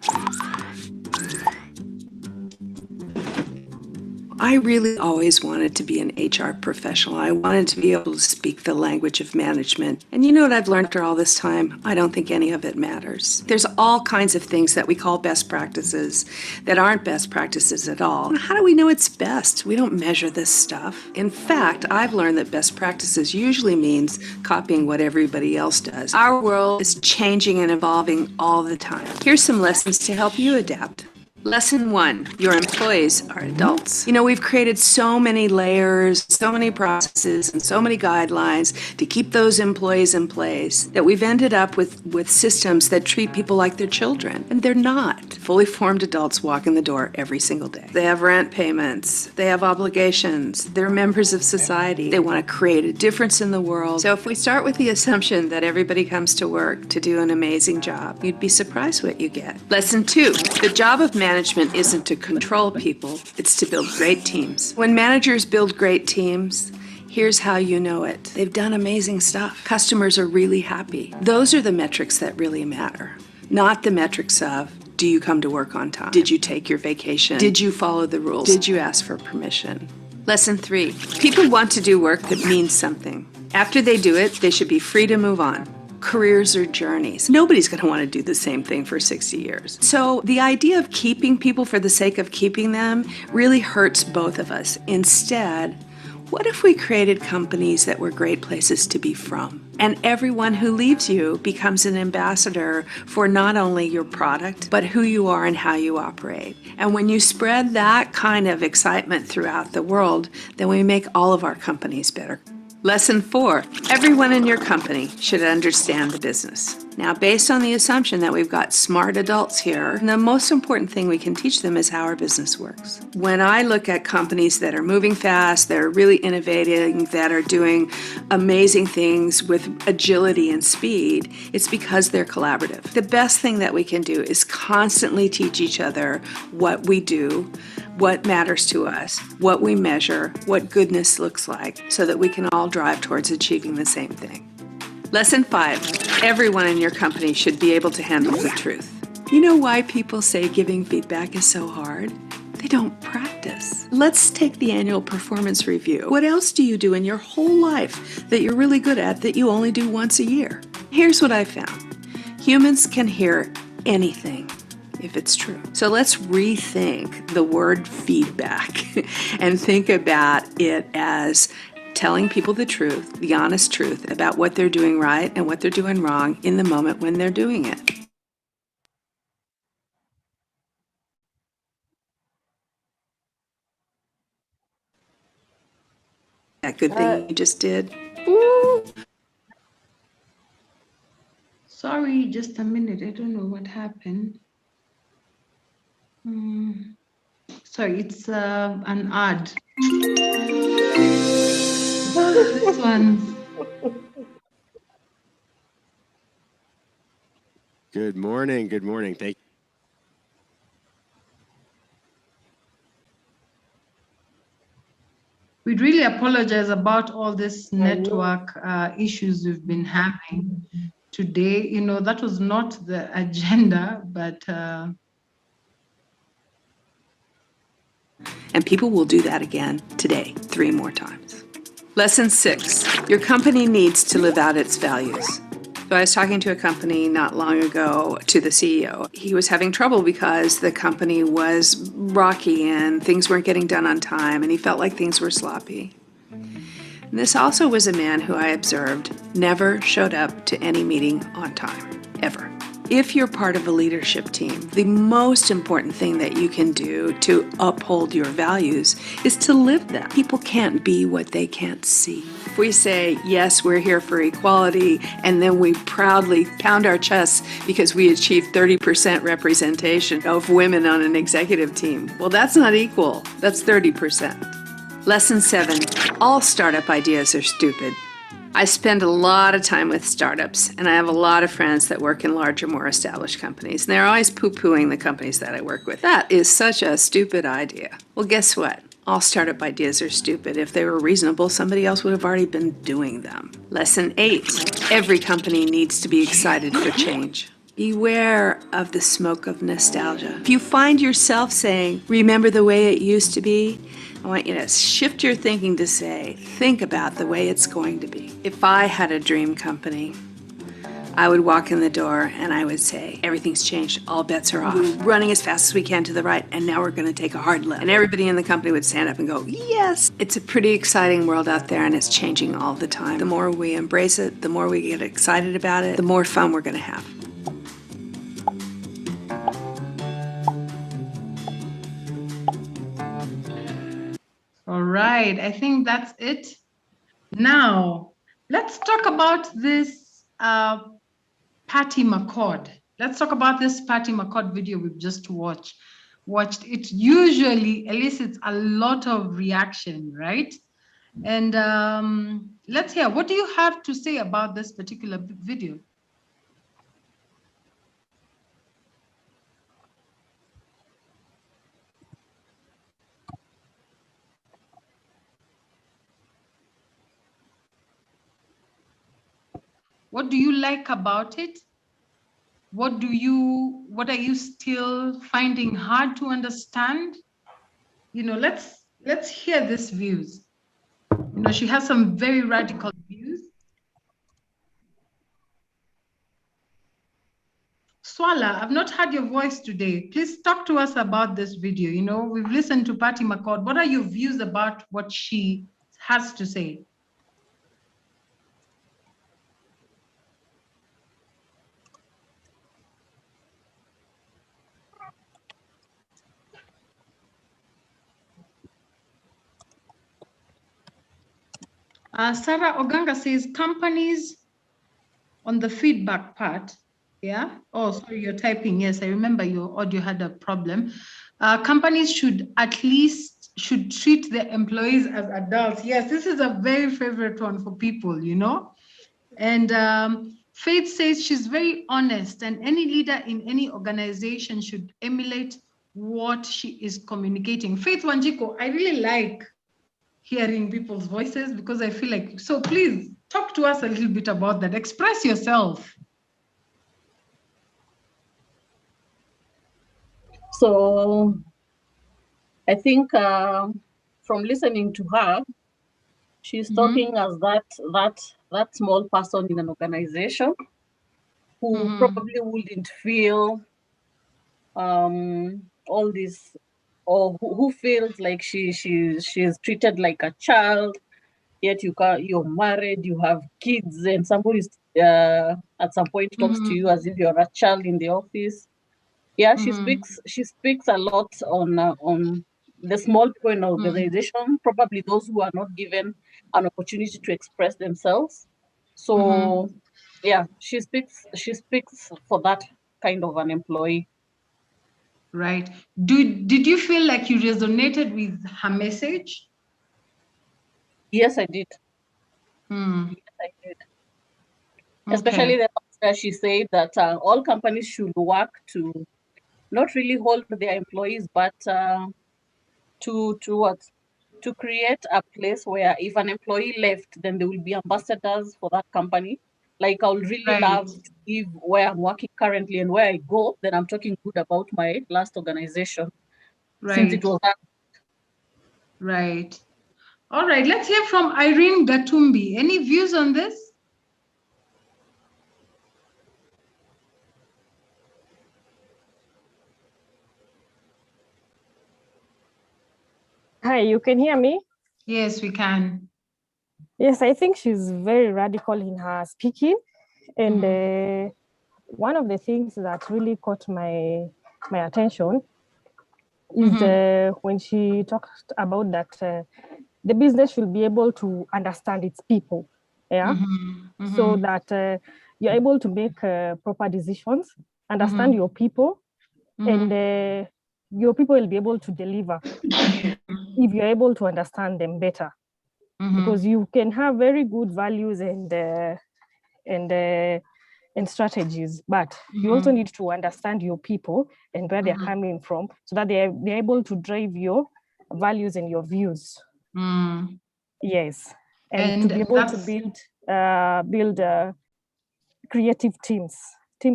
I really always wanted to be an HR professional. I wanted to be able to speak the language of management. And you know what I've learned after all this time? I don't think any of it matters. There's all kinds of things that we call best practices that aren't best practices at all. How do we know it's best? We don't measure this stuff. In fact, I've learned that best practices usually means copying what everybody else does. Our world is changing and evolving all the time. Here's some lessons to help you adapt. Lesson 1, your employees are adults. We've created so many layers, so many processes, and so many guidelines to keep those employees in place that we've ended up with systems that treat people like they're children. And they're not. Fully formed adults walk in the door every single day. They have rent payments. They have obligations. They're members of society. They want to create a difference in the world. So if we start with the assumption that everybody comes to work to do an amazing job, you'd be surprised what you get. Lesson 2, the job of management isn't to control people, it's to build great teams. When managers build great teams, here's how you know it. They've done amazing stuff. Customers are really happy. Those are the metrics that really matter, not the metrics of, do you come to work on time? Did you take your vacation? Did you follow the rules? Did you ask for permission? Lesson 3, people want to do work that means something. After they do it, they should be free to move on. Careers are journeys. Nobody's going to want to do the same thing for 60 years. So the idea of keeping people for the sake of keeping them really hurts both of us. Instead, what if we created companies that were great places to be from? And everyone who leaves you becomes an ambassador for not only your product, but who you are and how you operate. And when you spread that kind of excitement throughout the world, then we make all of our companies better. Lesson 4, everyone in your company should understand the business. Now, based on the assumption that we've got smart adults here, the most important thing we can teach them is how our business works. When I look at companies that are moving fast, that are really innovating, that are doing amazing things with agility and speed, it's because they're collaborative. The best thing that we can do is constantly teach each other what we do, what matters to us, what we measure, what goodness looks like, so that we can all drive towards achieving the same thing. Lesson 5, everyone in your company should be able to handle the truth. You know why people say giving feedback is so hard? They don't practice. Let's take the annual performance review. What else do you do in your whole life that you're really good at that you only do once a year? Here's what I found. Humans can hear anything if it's true. So let's rethink the word feedback and think about it as telling people the truth, the honest truth about what they're doing right and what they're doing wrong in the moment when they're doing it. That good thing you just did. Ooh. Sorry, just a minute. I don't know what happened. Sorry, it's an ad. This one. Good morning. Good morning. Thank you. We'd really apologize about all this network issues we've been having today. You know, that was not the agenda, but and people will do that again today, 3 more times. Lesson 6, your company needs to live out its values. So I was talking to a company not long ago, to the CEO. He was having trouble because the company was rocky and things weren't getting done on time, and he felt like things were sloppy. And this also was a man who I observed never showed up to any meeting on time, ever. If you're part of a leadership team, the most important thing that you can do to uphold your values is to live them. People can't be what they can't see. If we say, yes, we're here for equality, and then we proudly pound our chests because we achieved 30% representation of women on an executive team, well, that's not equal. That's 30%. Lesson 7, all startup ideas are stupid. I spend a lot of time with startups, and I have a lot of friends that work in larger, more established companies, and they're always poo-pooing the companies that I work with. That is such a stupid idea. Well, guess what? All startup ideas are stupid. If they were reasonable, somebody else would have already been doing them. Lesson 8, every company needs to be excited for change. Beware of the smoke of nostalgia. If you find yourself saying, remember the way it used to be, I want you to shift your thinking to say, think about the way it's going to be. If I had a dream company, I would walk in the door and I would say, everything's changed, all bets are off. Running as fast as we can to the right, and now we're gonna take a hard left. And everybody in the company would stand up and go, yes! It's a pretty exciting world out there, and it's changing all the time. The more we embrace it, the more we get excited about it, the more fun we're gonna have. all right, I think that's it. Now, let's talk about this Patty McCord. Let's talk about this Patty McCord video we've just watched. It usually elicits a lot of reaction, right? And let's hear, what do you have to say about this particular video? What do you like about it? What are you still finding hard to understand? You know, let's hear these views. You know, she has some very radical views. Swala, I've not heard your voice today. Please talk to us about this video. You know, we've listened to Patty McCord. What are your views about what she has to say? Sarah Oganga says companies on the feedback part. Yeah. Oh, sorry, you're typing. Yes, I remember your audio had a problem. Companies should treat their employees as adults. Yes, this is a very favorite one for people, you know. And Faith says she's very honest, and any leader in any organization should emulate what she is communicating. Faith Wanjiko, I really like hearing people's voices because I feel like, so please talk to us a little bit about that. Express yourself. So I think from listening to her, she's talking as that small person in an organization who probably wouldn't feel all this, or who feels like she's treated like a child, yet you're married, you have kids, and somebody at some point talks to you as if you're a child in the office. Yeah, she speaks a lot on the small people in the organization, probably those who are not given an opportunity to express themselves. So yeah, she speaks for that kind of an employee. Right. Did you feel like you resonated with her message? Yes, I did. Yes, I did. Especially the part that she said that all companies should work to not really hold their employees, but to create a place where if an employee left, then there will be ambassadors for that company. Like I would really love to give where I'm working currently, and where I go, then I'm talking good about my last organization. Since it was that. Right. All right, let's hear from Irene Gatumbi. Any views on this? Hi, you can hear me? Yes, we can. Yes, I think she's very radical in her speaking. And one of the things that really caught my attention is when she talked about that the business should be able to understand its people, yeah? So that you're able to make proper decisions, understand your people, and your people will be able to deliver if you're able to understand them better. Because you can have very good values and strategies, but you also need to understand your people and where they're coming from, so that they're able to drive your values and your views. Yes, and to be able to build creative teams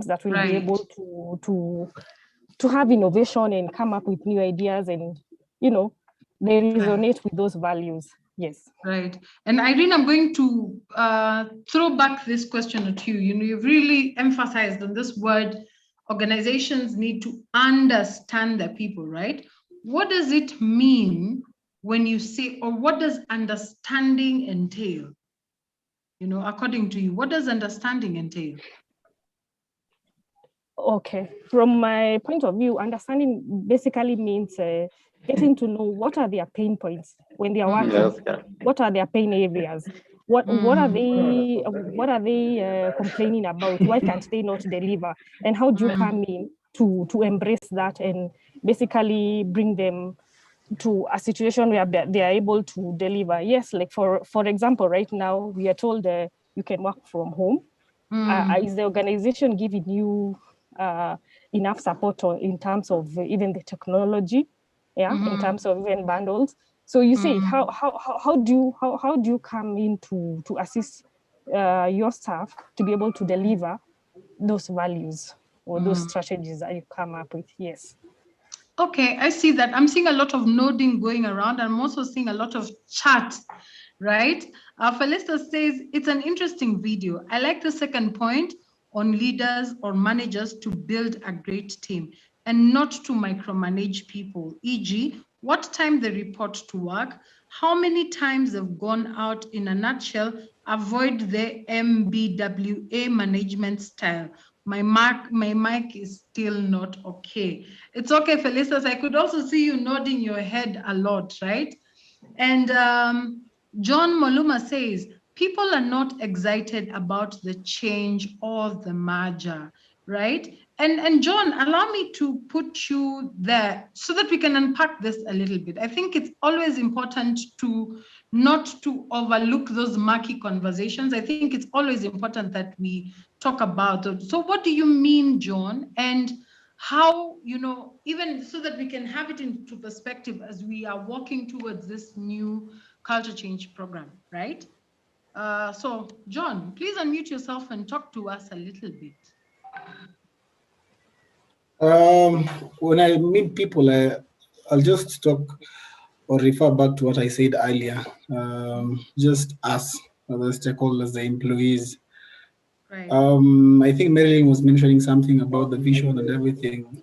that will be able to have innovation and come up with new ideas, and they resonate with those values. Yes. Right. And Irene, I'm going to throw back this question at you. You've really emphasized on this word, organizations need to understand their people, right? What does it mean when you say, or what does understanding entail? According to you, what does understanding entail? Okay, from my point of view, understanding basically means getting to know what are their pain points when they are working. What are their pain areas? What are they complaining about? Why can't they not deliver? And how do you come in to embrace that and basically bring them to a situation where they are able to deliver? Yes, like for example, right now we are told you can work from home. Is the organization giving you enough support in terms of even the technology, in terms of even bundles? So you say, how do you come in to assist your staff to be able to deliver those values or those strategies that you come up with? Yes. Okay, I see that. I'm seeing a lot of nodding going around. I'm also seeing a lot of chat, right? Felista says, it's an interesting video. I like the second point. on leaders or managers to build a great team and not to micromanage people, e.g., what time they report to work, how many times they've gone out. In a nutshell, avoid the MBWA management style. My mic is still not okay. It's okay, Felicitas. I could also see you nodding your head a lot, right? And John Moluma says, people are not excited about the change or the merger, right? And John, allow me to put you there so that we can unpack this a little bit. I think it's always important to not to overlook those murky conversations. I think it's always important that we talk about it. So what do you mean, John? And how, even so that we can have it into perspective as we are walking towards this new culture change program, right? So John, please unmute yourself and talk to us a little bit. When I meet people, I'll just talk or refer back to what I said earlier. Just us, the stakeholders, the employees. Right. I think Marilyn was mentioning something about the vision and everything.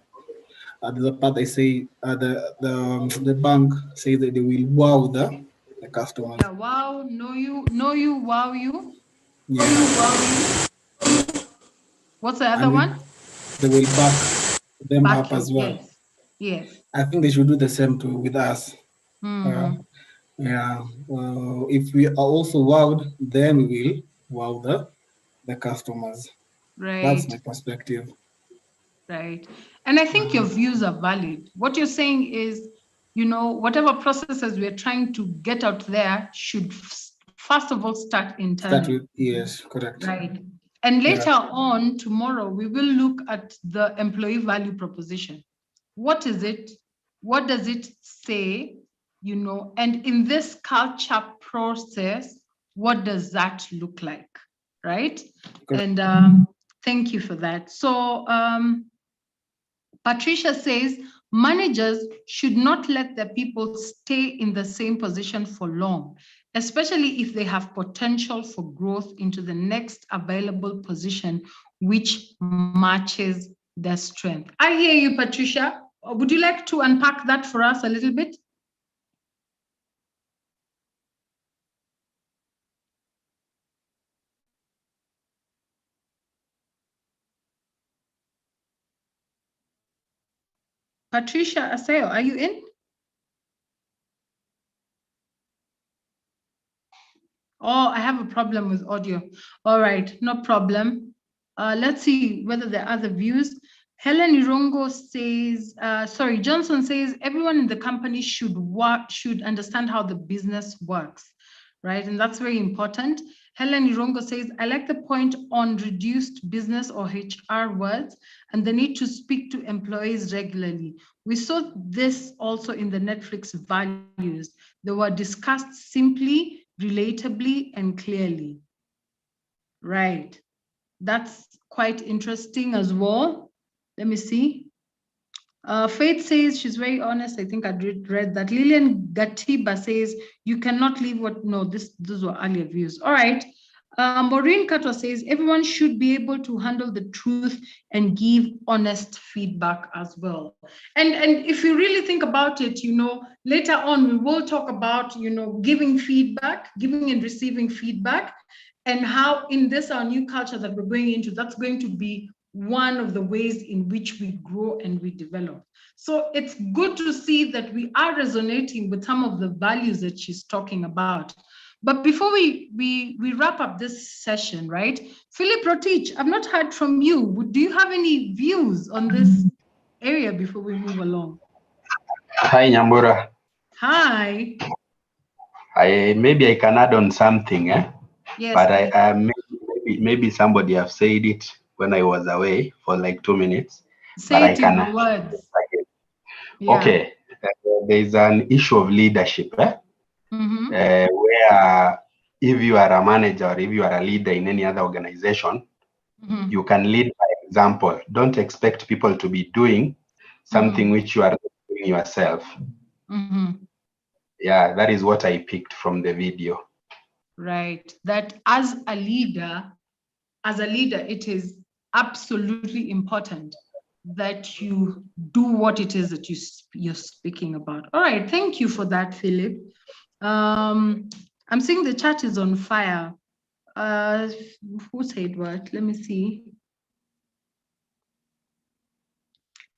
There's a part they say the bank says that they will wow the customers. Yeah, wow, know you, wow you. Yeah. Wow you. What's the other one? They will back them up as well. Yes. Yes. I think they should do the same with us. Mm-hmm. If we are also wowed, then we will wow the customers. Right. That's my perspective. Right. And I think your views are valid. What you're saying is, whatever processes we're trying to get out there should first of all start internally. Yes, correct. Right. And later on, tomorrow, we will look at the employee value proposition. What is it? What does it say? And in this culture process, what does that look like? Right. Correct. And thank you for that. So Patricia says, managers should not let their people stay in the same position for long, especially if they have potential for growth into the next available position, which matches their strength. I hear you, Patricia. Would you like to unpack that for us a little bit? Patricia Aseo, are you in? Oh, I have a problem with audio. All right, no problem. Let's see whether there are other views. Helen Irongo says, Johnson says, everyone in the company should understand how the business works, right? And that's very important. Helen Irongo says, I like the point on reduced business or HR words and the need to speak to employees regularly. We saw this also in the Netflix values. They were discussed simply, relatably, and clearly. Right. That's quite interesting as well. Let me see. Faith says she's very honest. I think I read that. Lillian Gatiba says you cannot leave what, no, those were earlier views. All right. Maureen Kato says everyone should be able to handle the truth and give honest feedback as well. And if you really think about it, later on we will talk about, giving feedback, giving and receiving feedback, and how in this our new culture that we're going into, that's going to be one of the ways in which we grow and we develop. So it's good to see that we are resonating with some of the values that she's talking about. But before we wrap up this session, right? Philip Rotich, I've not heard from you. Do you have any views on this area before we move along? Hi, Nyambura. Hi. Maybe I can add on something, Yes. But maybe somebody have said it when I was away for like 2 minutes. Say but it in the words. Yeah. Okay. There's an issue of leadership, where if you are a manager or if you are a leader in any other organization, you can lead by example. Don't expect people to be doing something which you are doing yourself. Yeah, that is what I picked from the video. Right. That as a leader, it is absolutely important that you do what it is that you're speaking about. All right, thank you for that, Philip. I'm seeing the chat is on fire. Who said what? Let me see.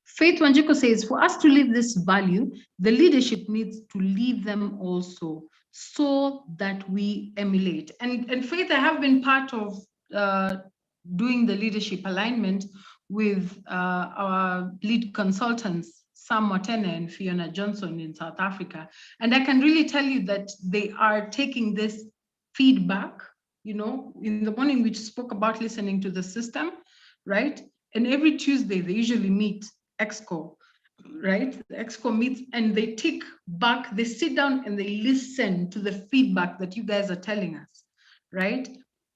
Faith Wanjiko says, for us to live this value, the leadership needs to lead them also so that we emulate. And Faith, I have been part of doing the leadership alignment with our lead consultants, Sam Watene and Fiona Johnson in South Africa. And I can really tell you that they are taking this feedback, you know, in the morning we spoke about listening to the system, right? And every Tuesday they usually meet EXCO, right? The EXCO meets and they take back, they sit down and they listen to the feedback that you guys are telling us, right?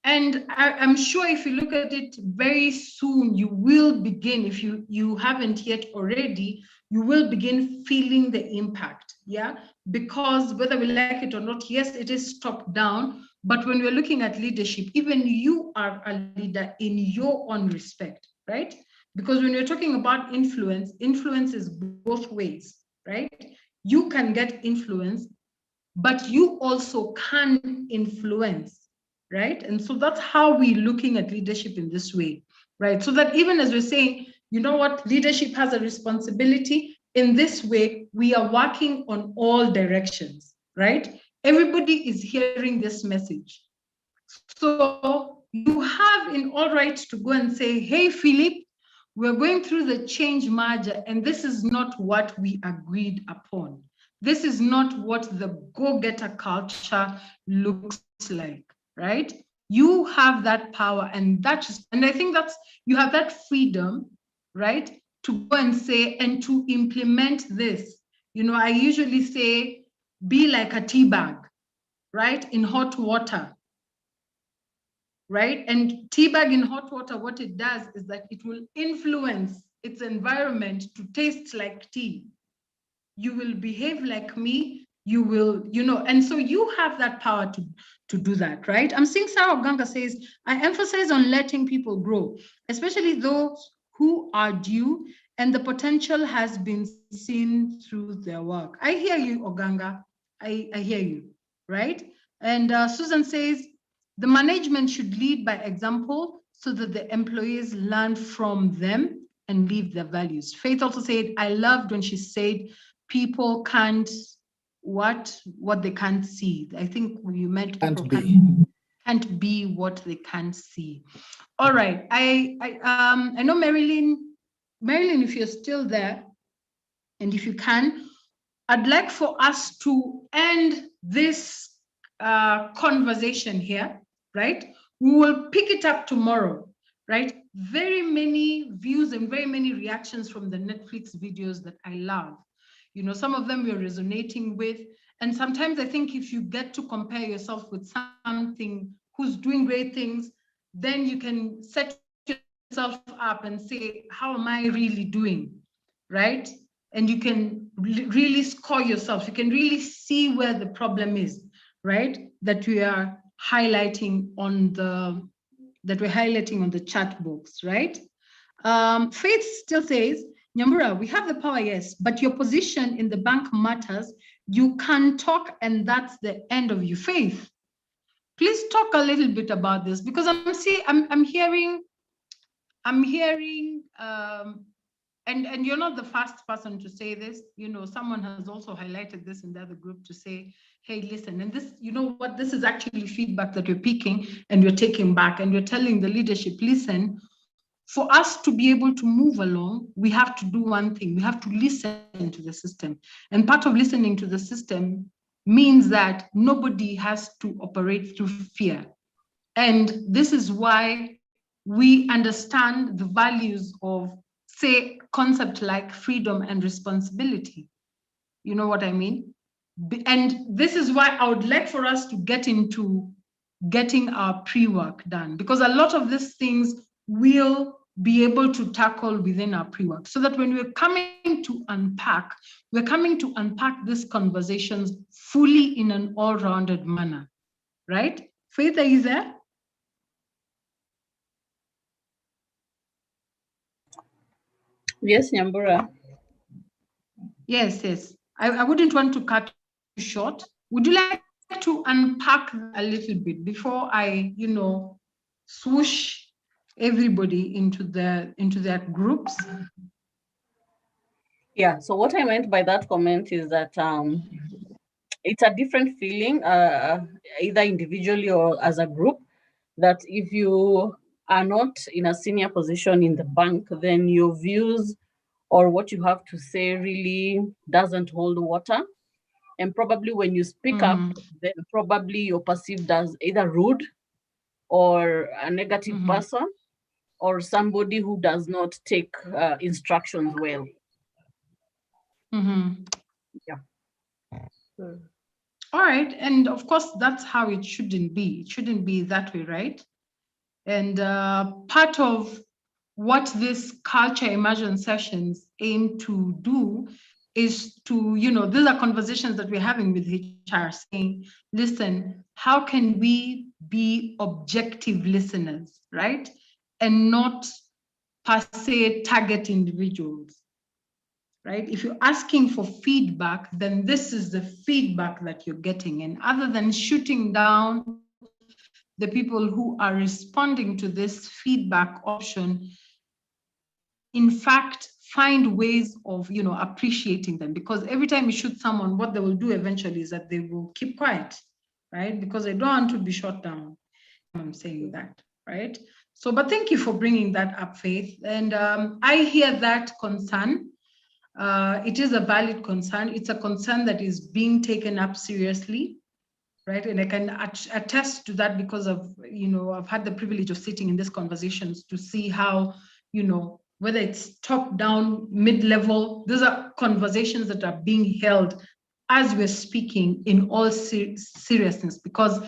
And I'm sure if you look at it very soon, you will begin, if you haven't yet already, you will begin feeling the impact, yeah? Because whether we like it or not, yes, it is top down, but when we're looking at leadership, even you are a leader in your own respect, right? Because when you're talking about influence, influence is both ways, right? You can get influence, but you also can influence, right? And so that's how we're looking at leadership in this way, right? So that even as we're saying, you know what, leadership has a responsibility, in this way, we are working on all directions, right? Everybody is hearing this message. So you have in all right to go and say, hey, Philip, we're going through the change merger, and this is not what we agreed upon. This is not what the go-getter culture looks like, right? You have that power, and I think that's, you have that freedom, right, to go and say, and to implement this. You know, I usually say, be like a tea bag, right, in hot water. Right? And tea bag in hot water, what it does is that it will influence its environment to taste like tea. You will behave like me, you will, you know, and so you have that power to do that, right? I'm seeing Sarah Oganga says, I emphasize on letting people grow, especially those who are due and the potential has been seen through their work. I hear you, Oganga. I hear you, right? And Susan says, the management should lead by example so that the employees learn from them and live their values. Faith also said, I loved when she said, people can't, what they can't see. I think you meant people can't be what they can't see. All right, I know Marilyn, if you're still there, and if you can, I'd like for us to end this conversation here, right? We will pick it up tomorrow, right? Very many views and very many reactions from the Netflix videos that I love. You know, some of them we're resonating with. And sometimes I think if you get to compare yourself with something who's doing great things, then you can set yourself up and say, how am I really doing, right? And you can really score yourself. You can really see where the problem is, right? That we are highlighting on the chat box, right? Faith still says, Nyambura, we have the power, yes, but your position in the bank matters. You can talk and that's the end of you. Faith, please talk a little bit about this, because I'm hearing, and you're not the first person to say this. You know, someone has also highlighted this in the other group to say, hey, listen, and this, you know what, this is actually feedback that you're picking and you're taking back and you're telling the leadership, listen, for us to be able to move along, we have to do one thing. We have to listen to the system. And part of listening to the system means that nobody has to operate through fear. And this is why we understand the values of, say, concept like freedom and responsibility. You know what I mean? And this is why I would like for us to get into getting our pre-work done, because a lot of these things will be able to tackle within our pre-work, so that when we're coming to unpack these conversations fully in an all-rounded manner, right? Faith, are you there? Yes, Nyambura. Yes, yes. I wouldn't want to cut you short. Would you like to unpack a little bit before I, swoosh everybody into their groups? Yeah, so what I meant by that comment is that it's a different feeling, either individually or as a group, that if you are not in a senior position in the bank, then your views or what you have to say really doesn't hold water. And probably when you speak up, then probably you're perceived as either rude or a negative person or somebody who does not take instructions well. Yeah. All right. And of course, that's how it shouldn't be. It shouldn't be that way, right? And part of what this culture immersion sessions aim to do is to, these are conversations that we're having with HR saying, listen, how can we be objective listeners, right? And not per se target individuals, right? If you're asking for feedback, then this is the feedback that you're getting. And other than shooting down the people who are responding to this feedback option, in fact, find ways of, appreciating them, because every time you shoot someone, what they will do eventually is that they will keep quiet, right? Because they don't want to be shot down. I'm saying that, right? So, but thank you for bringing that up, Faith. And I hear that concern. It is a valid concern. It's a concern that is being taken up seriously, right? And I can attest to that because of, I've had the privilege of sitting in these conversations to see how, whether it's top down, mid-level, those are conversations that are being held as we're speaking in all seriousness, because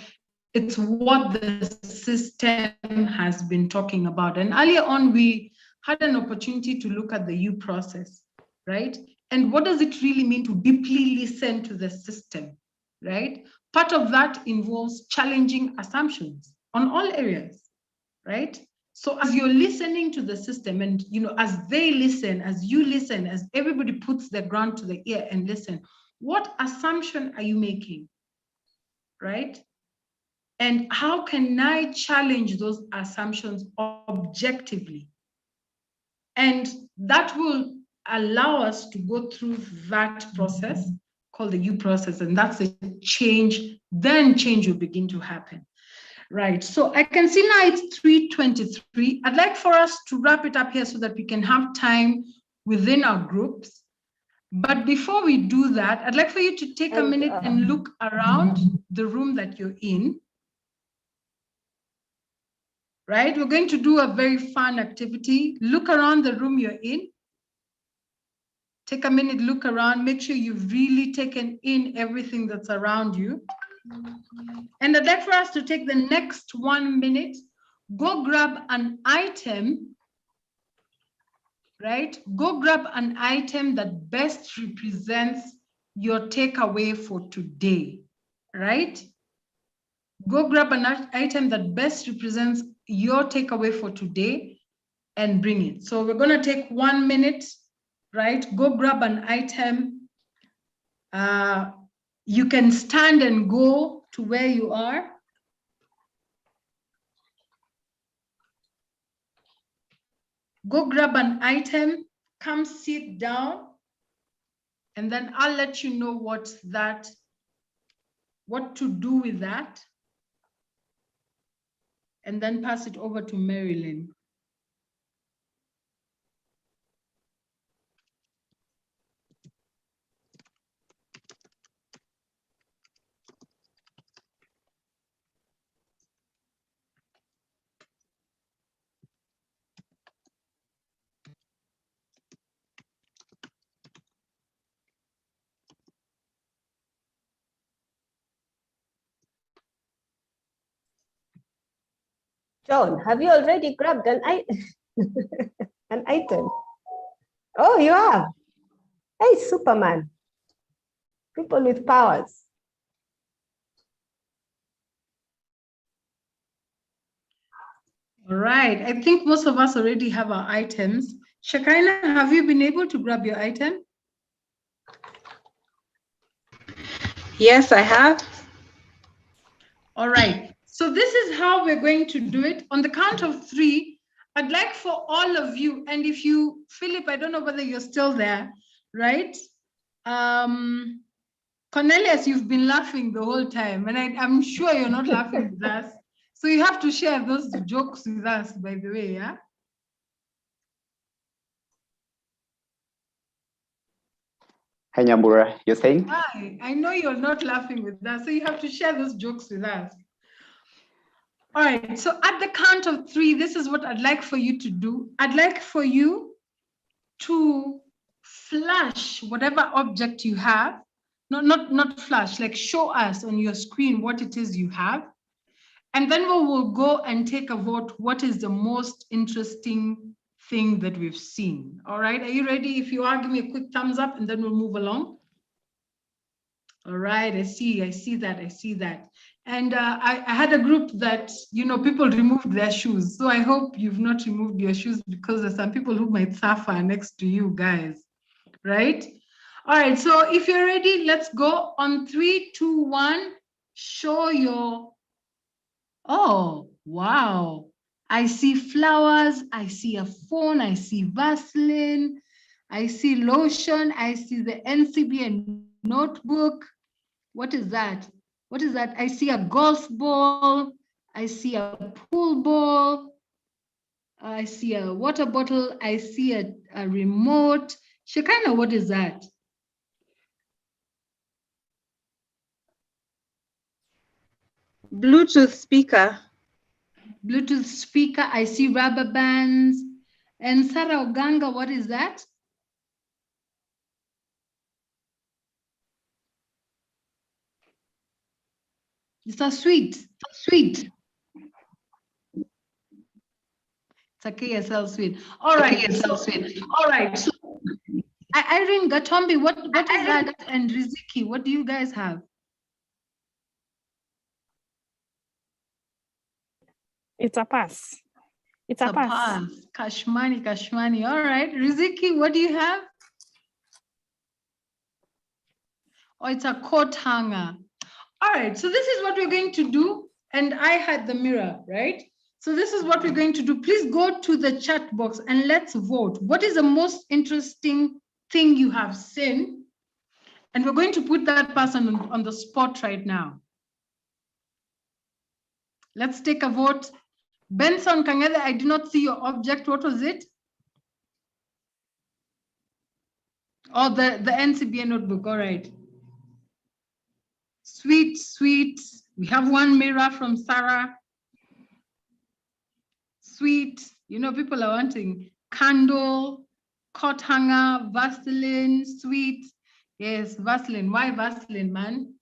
it's what the system has been talking about. And earlier on, we had an opportunity to look at the U process, right? And what does it really mean to deeply listen to the system, right? Part of that involves challenging assumptions on all areas, right? So as you're listening to the system and, as they listen, as you listen, as everybody puts their ground to the ear and listen, what assumption are you making, right? And how can I challenge those assumptions objectively? And that will allow us to go through that process called the U process. And that's a change, then change will begin to happen. Right, so I can see now it's 3:23. I'd like for us to wrap it up here so that we can have time within our groups. But before we do that, I'd like for you to take a minute and look around the room that you're in. Right, we're going to do a very fun activity. Look around the room you're in. Take a minute, look around, make sure you've really taken in everything that's around you. And I'd like for us to take the next 1 minute, go grab an item, right? Go grab an item that best represents your takeaway for today, right? Go grab an item that best represents your takeaway for today and bring it. So we're gonna take 1 minute, right? Go grab an item. You can stand and go to where you are. Go grab an item, come sit down, and then I'll let you know what to do with that, and then pass it over to Marilyn. John, have you already grabbed an item? Oh, you have. Hey, Superman. People with powers. All right, I think most of us already have our items. Shekinah, have you been able to grab your item? Yes, I have. All right. So this is how we're going to do it. On the count of 3, I'd like for all of you, and if you, Philip, I don't know whether you're still there, right? Cornelius, you've been laughing the whole time, and I'm sure you're not laughing with us. So you have to share those jokes with us, by the way, yeah? Hey, Nyambura, you think? Hi, I know you're not laughing with us, so you have to share those jokes with us. All right, so at the count of 3, this is what I'd like for you to do. I'd like for you to flash whatever object you have. Not flash, like show us on your screen what it is you have. And then we will go and take a vote. What is the most interesting thing that we've seen? All right, are you ready? If you are, give me a quick thumbs up and then we'll move along. All right, I see that. And I had a group that, people removed their shoes. So I hope you've not removed your shoes, because there's some people who might suffer next to you guys, right? All right, so if you're ready, let's go on 3, 2, 1. Show your, oh, wow. I see flowers, I see a phone, I see Vaseline, I see lotion, I see the Ncba notebook. What is that? What is that? I see a golf ball. I see a pool ball. I see a water bottle. I see a remote. Shekinah, what is that? Bluetooth speaker. Bluetooth speaker. I see rubber bands. And Sarah Oganga, what is that? It's a sweet. Sweet. It's a KSL sweet. All right. KSL sweet. All right. So, Irene Gatombi, what is that? And Riziki, what do you guys have? It's a pass. It's a pass. Kashmani. All right. Riziki, what do you have? Oh, it's a coat hanger. All right. So this is what we're going to do. And I had the mirror, right? So this is what we're going to do. Please go to the chat box and let's vote. What is the most interesting thing you have seen? And we're going to put that person on the spot right now. Let's take a vote. Benson Kangele, I did not see your object. What was it? Oh, the Ncba notebook. All right. Sweet. We have one mirror from Sarah. Sweet. People are wanting candle, coat hanger, Vaseline, sweet. Yes, Vaseline. Why Vaseline, man?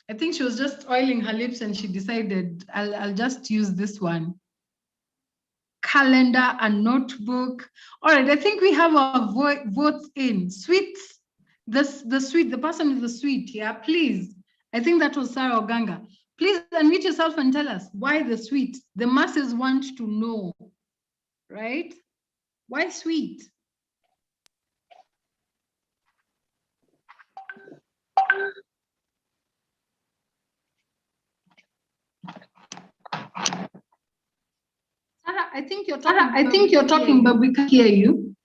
I think she was just oiling her lips and she decided, I'll just use this one. Calendar and notebook. All right, I think we have our votes in. Sweets, the sweet, the person with the sweet, yeah, please. I think that was Sarah Oganga. Please unmute yourself and tell us why the sweet. The masses want to know, right? Why sweet? Sarah, I think you're talking, but we can't hear you.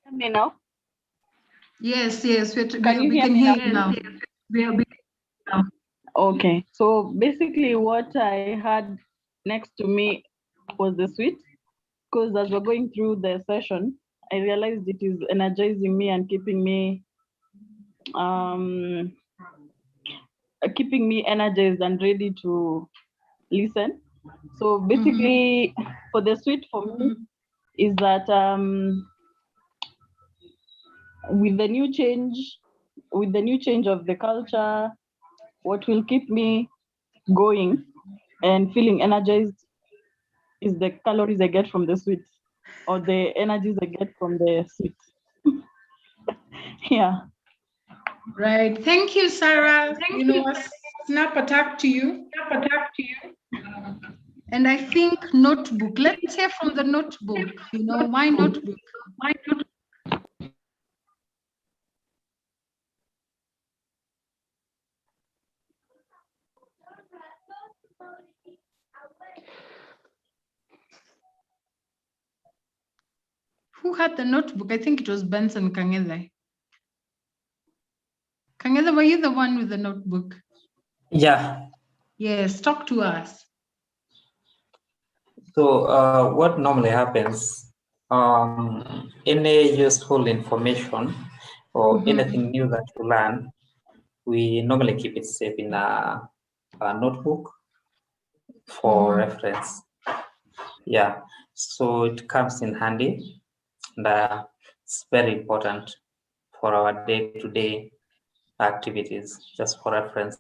Hear me now? Yes, we Can can you hear hear you now. Okay, so basically what I had next to me was the sweet, because as we're going through the session, I realized it is energizing me and keeping me energized and ready to listen. So basically, for the sweet for me is that with the new change of the culture, what will keep me going and feeling energized is the calories they get from the sweet, or the energies they get from the sweet. Yeah. Right. Thank you, Sarah. You know, a snap attack to you. And I think notebook. Let's hear from the notebook. You know, why notebook? Who had the notebook? I think it was Benson Kangele. Kangele, were you the one with the notebook? Yeah. Yes, talk to us. So what normally happens, any useful information or anything new that you learn, we normally keep it safe in a notebook for reference. Yeah, so it comes in handy, and it's very important for our day-to-day activities, just for reference.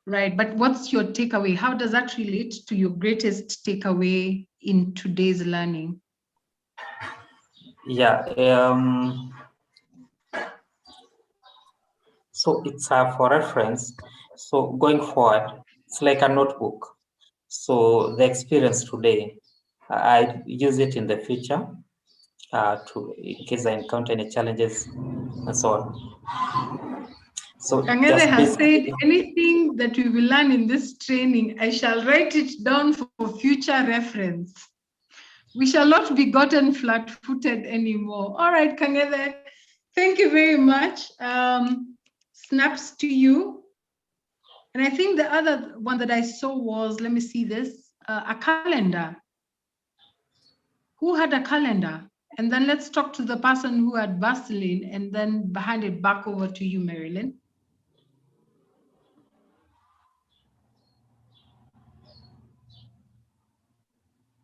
Right, but what's your takeaway? How does that relate to your greatest takeaway in today's learning? Yeah, so it's for reference. So going forward, it's like a notebook. So the experience today, I use it in the future in case I encounter any challenges and so on. So Kangele has said, anything that we will learn in this training, I shall write it down for future reference. We shall not be gotten flat-footed anymore. All right, Kangele, thank you very much. Snaps to you. And I think the other one that I saw was, let me see this, a calendar. Who had a calendar? And then let's talk to the person who had Vaseline, and then hand it back over to you, Marilyn.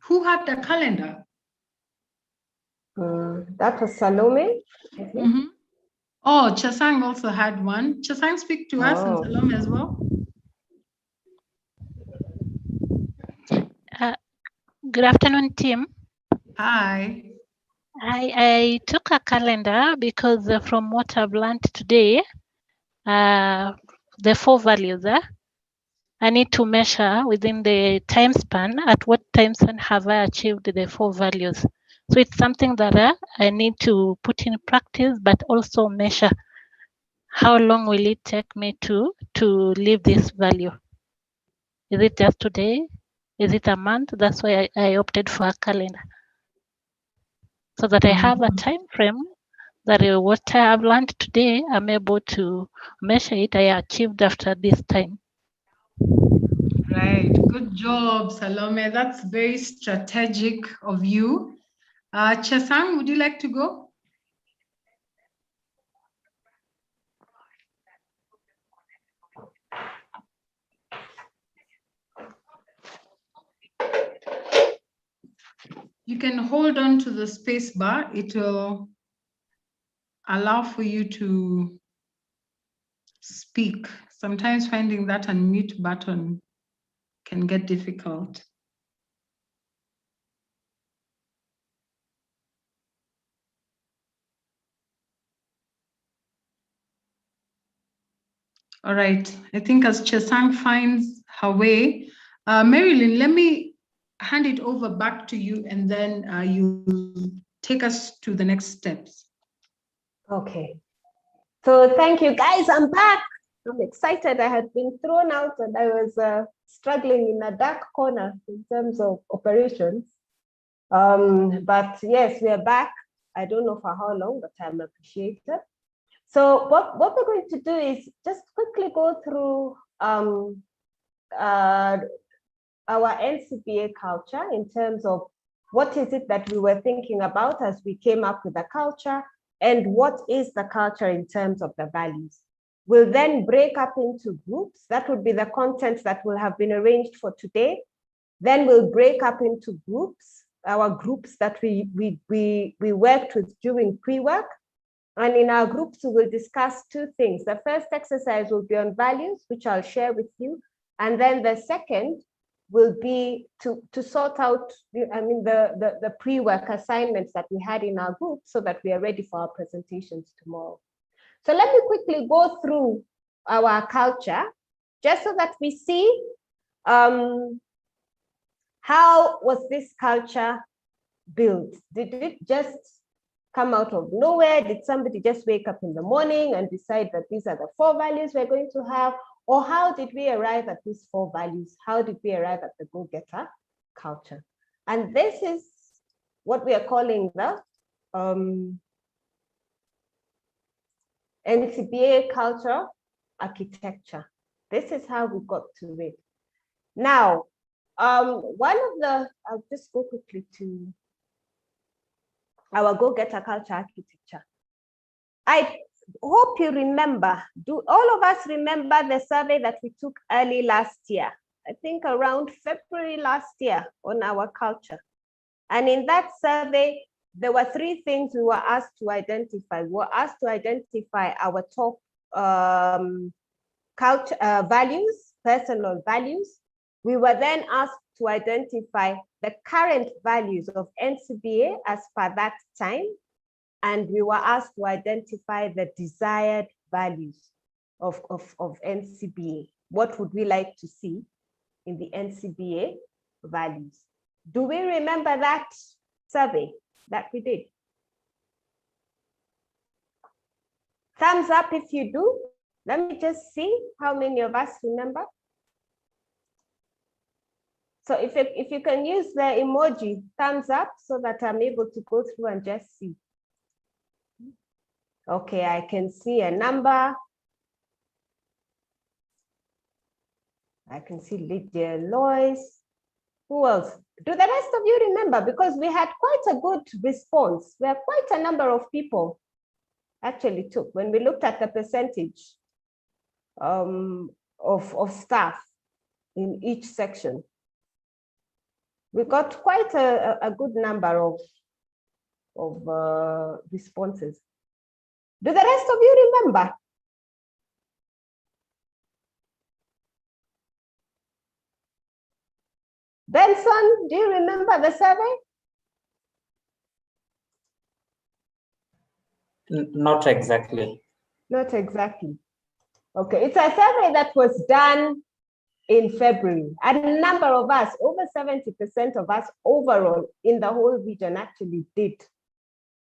Who had the calendar? That was Salome. Oh, Chasang also had one. Chasang, speak to us, and Salome as well. Good afternoon, team. Hi. I took a calendar because from what I've learned today, the 4 values, I need to measure within the time span, at what time span have I achieved the 4 values. So it's something that I need to put in practice, but also measure how long will it take me to live this value. Is it just today? Is it a month? That's why I opted for a calendar, so that I have a time frame that what I have learned today, I'm able to measure it, I achieved after this time. Right, good job, Salome. That's very strategic of you. Chasang, would you like to go? You can hold on to the space bar. It will allow for you to speak. Sometimes finding that unmute button can get difficult. All right, I think as Chesang finds her way, Marilyn, let me hand it over back to you, and then you take us to the next steps. Okay. So thank you, guys. I'm back. I'm excited. I had been thrown out and I was struggling in a dark corner in terms of operations. But yes, we are back. I don't know for how long, but I'm appreciated. So what we're going to do is just quickly go through our Ncba culture in terms of what is it that we were thinking about as we came up with the culture, and what is the culture in terms of the values. We'll then break up into groups. That would be the content that will have been arranged for today. Then we'll break up into groups, our groups that we worked with during pre-work. And in our groups, we will discuss 2 things. The first exercise will be on values, which I'll share with you. And then the second will be to sort out, the pre-work assignments that we had in our group so that we are ready for our presentations tomorrow. So let me quickly go through our culture just so that we see how was this culture built. Did it just come out of nowhere? Did somebody just wake up in the morning and decide that these are the 4 values we're going to have? Or how did we arrive at these 4 values? How did we arrive at the go-getter culture? And this is what we are calling the Ncba culture architecture. This is how we got to it. Now, one of the, I'll just go quickly to our go-getter culture architecture. I hope you remember, do all of us remember the survey that we took early last year? I think around February last year on our culture. And in that survey, there were 3 things we were asked to identify. We were asked to identify our top culture values, personal values. We were then asked to identify the current values of Ncba as per that time. And we were asked to identify the desired values of Ncba. What would we like to see in the Ncba values? Do we remember that survey that we did? Thumbs up if you do. Let me just see how many of us remember. So if you can use the emoji thumbs up so that I'm able to go through and just see. Okay, I can see a number. I can see Lydia Lois. Who else? Do the rest of you remember? Because we had quite a good response. We have quite a number of people actually took when we looked at the percentage of staff in each section. We got quite a good number of responses. Do the rest of you remember? Benson, do you remember the survey? Not exactly. Not exactly. Okay, it's a survey that was done in February. And a number of us, over 70% of us overall in the whole region actually did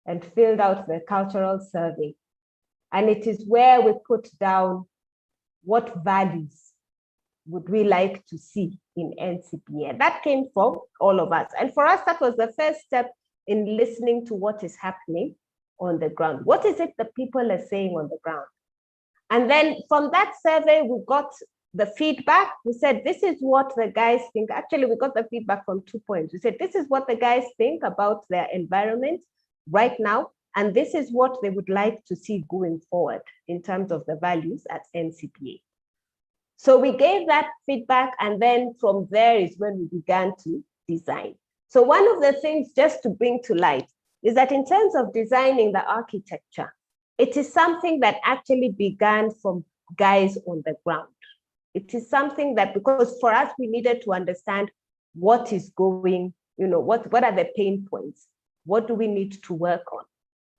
and filled out the cultural survey. And it is where we put down what values would we like to see in Ncba. And that came from all of us. And for us, that was the first step in listening to what is happening on the ground. What is it that people are saying on the ground? And then from that survey, we got the feedback. We said, this is what the guys think. Actually, we got the feedback from 2 points. We said, this is what the guys think about their environment right now. And this is what they would like to see going forward in terms of the values at Ncba. So we gave that feedback, and then from there is when we began to design. So one of the things just to bring to light is that in terms of designing the architecture, it is something that actually began from guys on the ground. It is something that, because for us, we needed to understand what is going, what are the pain points? What do we need to work on?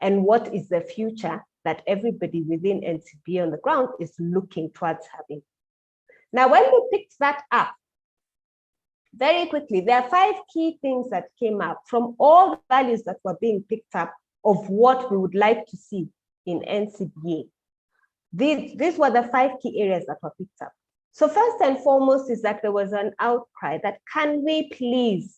And what is the future that everybody within Ncba on the ground is looking towards having? Now, when we picked that up, very quickly, there are 5 key things that came up from all the values that were being picked up of what we would like to see in Ncba. These were the 5 key areas that were picked up. So first and foremost is that there was an outcry that, can we please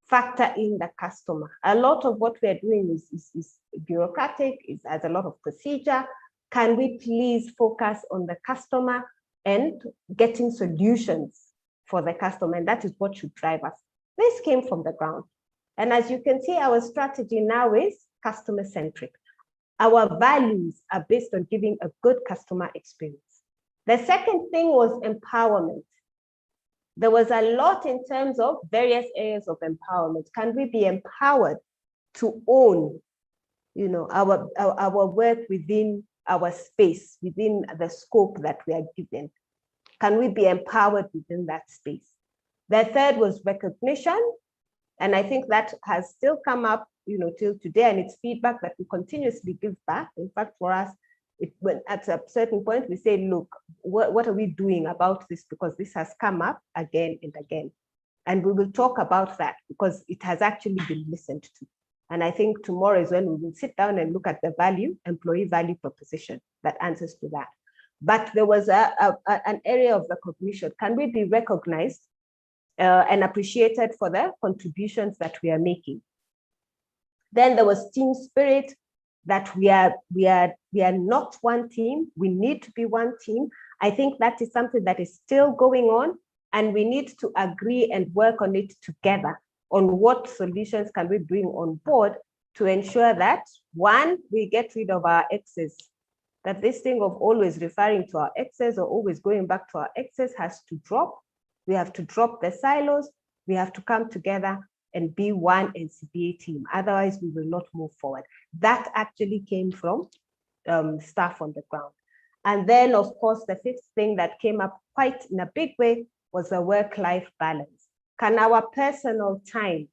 factor in the customer? A lot of what we are doing is bureaucratic, has a lot of procedure. Can we please focus on the customer and getting solutions for the customer? And that is what should drive us. This came from the ground. And as you can see, our strategy now is customer-centric. Our values are based on giving a good customer experience. The second thing was empowerment. There was a lot in terms of various areas of empowerment. Can we be empowered to own, our work within our space, within the scope that we are given? Can we be empowered within that space? The third was recognition. And I think that has still come up, till today, and it's feedback that we continuously give back. In fact, for us, when at a certain point, we say, look, what are we doing about this? Because this has come up again and again. And we will talk about that because it has actually been listened to. And I think tomorrow is when we will sit down and look at the employee value proposition that answers to that. But there was an area of recognition. Can we be recognized and appreciated for the contributions that we are making? Then there was team spirit, that we are not one team. We need to be one team. I think that is something that is still going on, and we need to agree and work on it together on what solutions can we bring on board to ensure that, one, we get rid of our exes, that this thing of always referring to our exes or always going back to our exes has to drop. We have to drop the silos. We have to come together and be one Ncba team. Otherwise, we will not move forward. That actually came from staff on the ground. And then, of course, the fifth thing that came up quite in a big way was the work-life balance. Can our personal time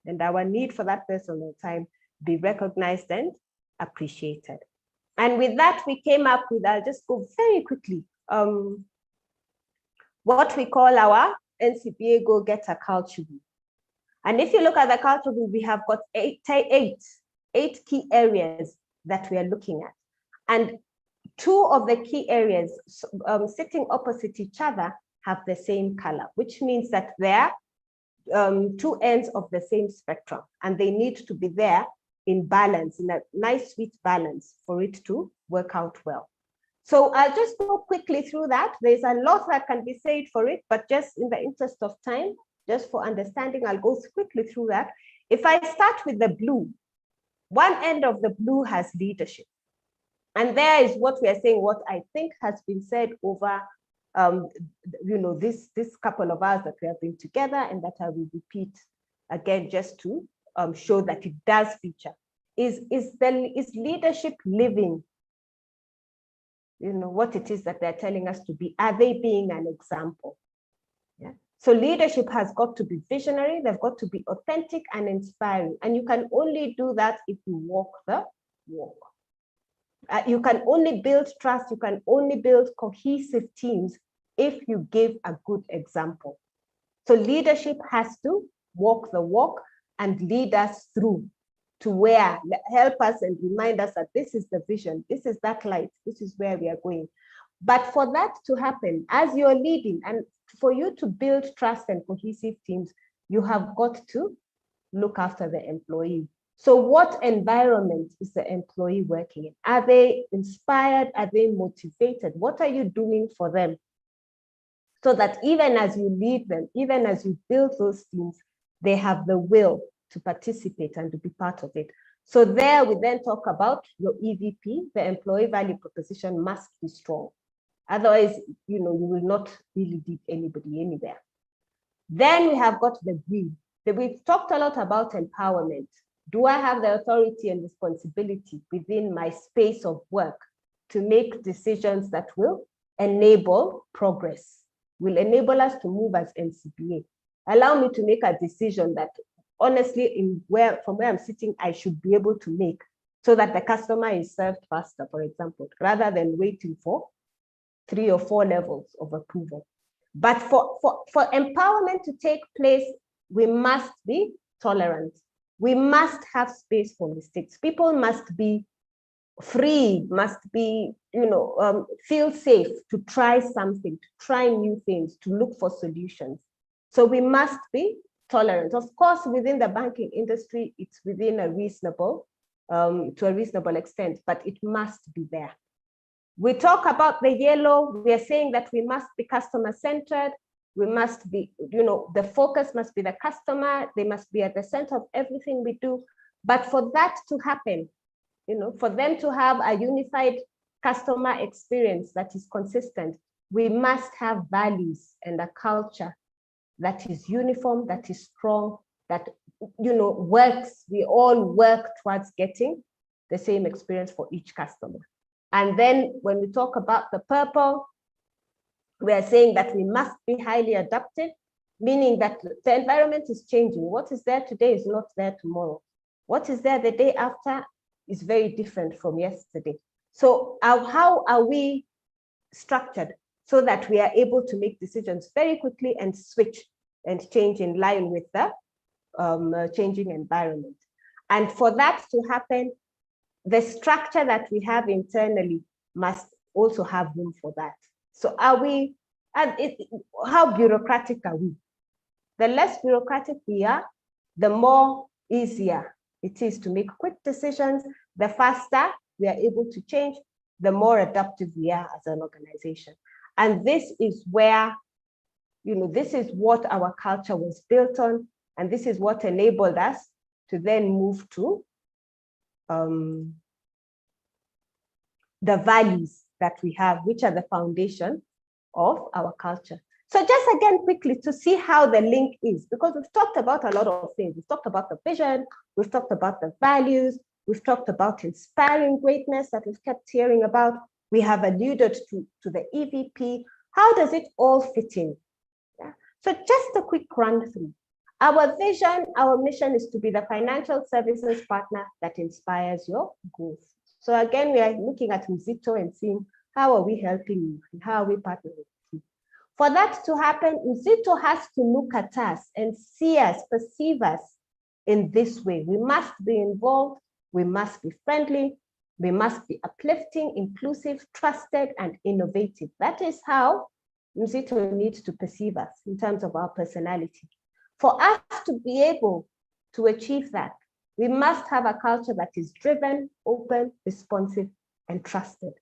and our need for that personal time be recognized and appreciated? And with that, we came up with, I'll just go very quickly, what we call our Ncba Go-Getter Culture Group. And if you look at the culture group, we have got eight key areas that we are looking at. And two of the key areas sitting opposite each other have the same color, which means that they're two ends of the same spectrum, and they need to be there in balance, in a nice sweet balance for it to work out well. So I'll just go quickly through that. There's a lot that can be said for it, but just in the interest of time, just for understanding, I'll go quickly through that. If I start with the blue, one end of the blue has leadership. And there is what we are saying, what I think has been said over this couple of hours that we have been together, and that I will repeat again just to show that it does feature. Is leadership living what it is that they're telling us to be? Are they being an example? Yeah. So leadership has got to be visionary, they've got to be authentic and inspiring. And you can only do that if you walk the walk. You can only build trust, you can only build cohesive teams if you give a good example. So leadership has to walk the walk and lead us through to where, help us and remind us that this is the vision, this is that light, this is where we are going. But for that to happen, as you're leading, and for you to build trust and cohesive teams, you have got to look after the employee. So what environment is the employee working in? Are they inspired? Are they motivated? What are you doing for them? So that even as you lead them, even as you build those teams, they have the will to participate and to be part of it. So there we then talk about your EVP, the employee value proposition must be strong. Otherwise, you will not really lead anybody anywhere. Then we have got the green. We've talked a lot about empowerment. Do I have the authority and responsibility within my space of work to make decisions that will enable progress, will enable us to move as Ncba? Allow me to make a decision that honestly, from where I'm sitting, I should be able to make, so that the customer is served faster, for example, rather than waiting for 3 or 4 levels of approval. But for empowerment to take place, we must be tolerant. We must have space for mistakes. People must be free, must be, feel safe to try something, to try new things, to look for solutions. So we must be tolerant. Of course, within the banking industry, it's within a reasonable, to a reasonable extent, but it must be there. We talk about the yellow, we are saying that we must be customer-centered. We must be, the focus must be the customer. They must be at the center of everything we do. But for that to happen, for them to have a unified customer experience that is consistent, we must have values and a culture that is uniform, that is strong, that, works. We all work towards getting the same experience for each customer. And then when we talk about the purple, we are saying that we must be highly adaptive. meaning that the environment is changing. What is there today is not there tomorrow. What is there the day after is very different from yesterday. So how are we structured so that we are able to make decisions very quickly and switch and change in line with the changing environment? And for that to happen, the structure that we have internally must also have room for that. So how bureaucratic are we? The less bureaucratic we are, the more easier it is to make quick decisions. The faster we are able to change, the more adaptive we are as an organization. And this is where, this is what our culture was built on, and this is what enabled us to then move to the values that we have, which are the foundation of our culture. So just again, quickly to see how the link is, because we've talked about a lot of things. We've talked about the vision, we've talked about the values, we've talked about inspiring greatness that we've kept hearing about. We have alluded to the EVP. How does it all fit in? Yeah. So just a quick run through. Our vision, our mission is to be the financial services partner that inspires your growth. So again, we are looking at Mzito and seeing how are we helping you and how are we partnering with you. For that to happen, Mzito has to look at us and see us, perceive us in this way. We must be involved, we must be friendly, we must be uplifting, inclusive, trusted, and innovative. That is how Mzito needs to perceive us in terms of our personality. For us to be able to achieve that, we must have a culture that is driven, open, responsive, and trusted.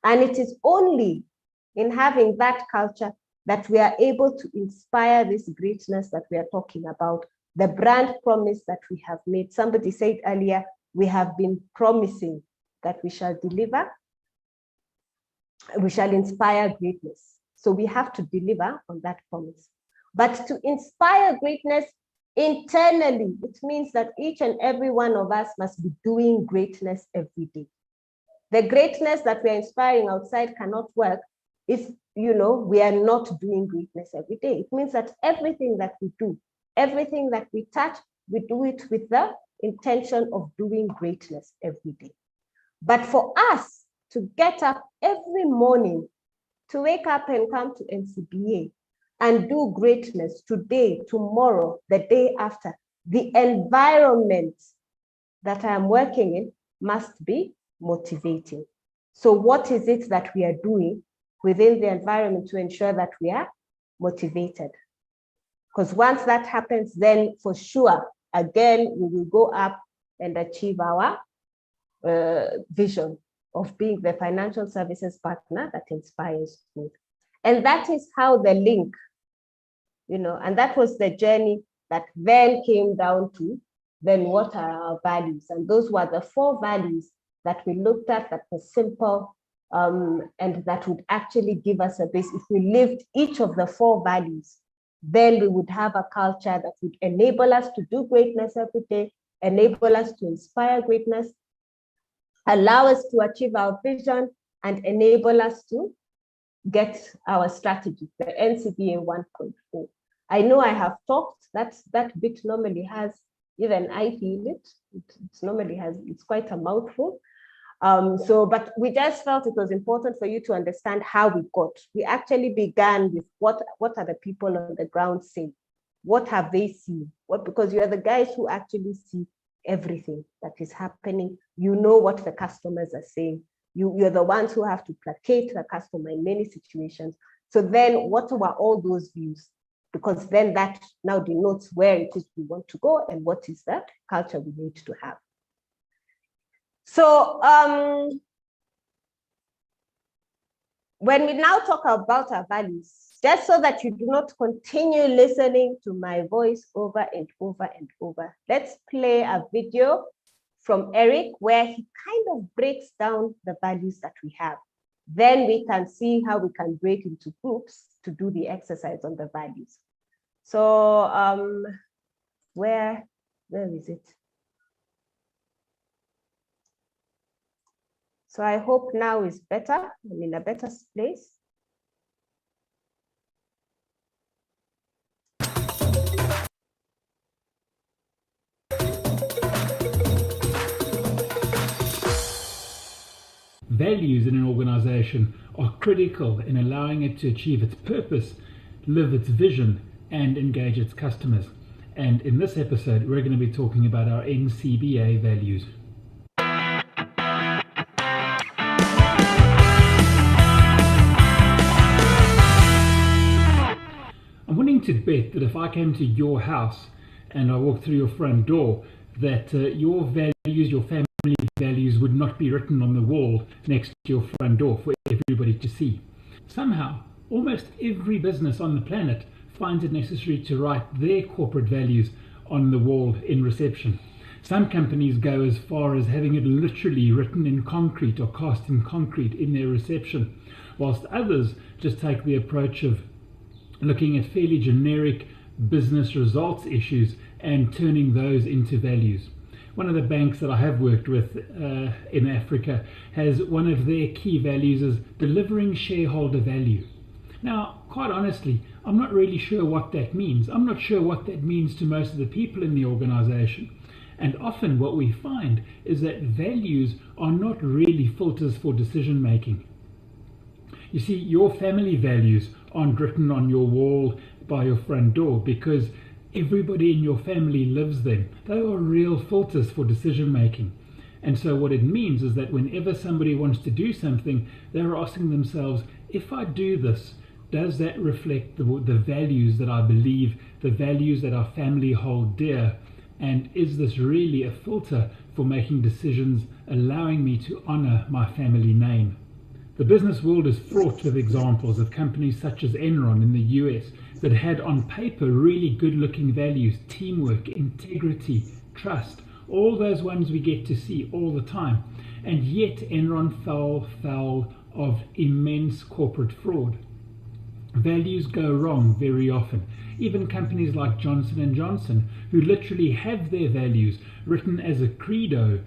And it is only in having that culture that we are able to inspire this greatness that we are talking about, the brand promise that we have made. Somebody said earlier, we have been promising that we shall deliver, we shall inspire greatness. So we have to deliver on that promise. But to inspire greatness internally, it means that each and every one of us must be doing greatness every day. The greatness that we are inspiring outside cannot work if, we are not doing greatness every day. It means that everything that we do, everything that we touch, we do it with the intention of doing greatness every day. But for us to get up every morning, to wake up and come to Ncba and do greatness today, tomorrow, the day after, the environment that I'm working in must be motivating. So what is it that we are doing within the environment to ensure that we are motivated? Because once that happens, then for sure, again, we will go up and achieve our vision of being the financial services partner that inspires growth. And that is how the link, and that was the journey that then came down to, then what are our values? And those were the 4 values that we looked at that were simple and that would actually give us a base. If we lived each of the 4 values, then we would have a culture that would enable us to do greatness every day, enable us to inspire greatness, allow us to achieve our vision, and enable us to get our strategy, the Ncba 1.4. I know I have talked, that bit normally has, even I feel it, it's quite a mouthful. But we just felt it was important for you to understand how we got. We actually began with what are the people on the ground saying? What have they seen? Because you are the guys who actually see everything that is happening. You know what the customers are saying. You're the ones who have to placate the customer in many situations. So then what were all those views? Because then that now denotes where it is we want to go and what is the culture we need to have. So when we now talk about our values, just so that you do not continue listening to my voice over and over and over, let's play a video from Eric where he kind of breaks down the values that we have. Then we can see how we can break into groups to do the exercise on the values. So where is it? So I hope now is better. I'm in a better place. Values in an organization are critical in allowing it to achieve its purpose, live its vision, and engage its customers. And in this episode, we're going to be talking about our Ncba values. I'm willing to bet that if I came to your house and I walked through your front door, that your values, your family values would not be written on the wall next to your front door for everybody to see. Somehow, almost every business on the planet finds it necessary to write their corporate values on the wall in reception. Some companies go as far as having it literally written in concrete or cast in concrete in their reception, whilst others just take the approach of looking at fairly generic business results issues and turning those into values. One of the banks that I have worked with in Africa has one of their key values as delivering shareholder value. Now, quite honestly, I'm not really sure what that means. I'm not sure what that means to most of the people in the organization. And often what we find is that values are not really filters for decision making. You see, your family values aren't written on your wall by your front door because everybody in your family lives them. They are real filters for decision making. And so what it means is that whenever somebody wants to do something, they're asking themselves, if I do this, does that reflect the values that I believe, the values that our family hold dear? And is this really a filter for making decisions allowing me to honor my family name? The business world is fraught with examples of companies such as Enron in the US that had on paper really good-looking values, teamwork, integrity, trust, all those ones we get to see all the time. And yet Enron fell foul of immense corporate fraud. Values go wrong very often. Even companies like Johnson & Johnson, who literally have their values written as a credo,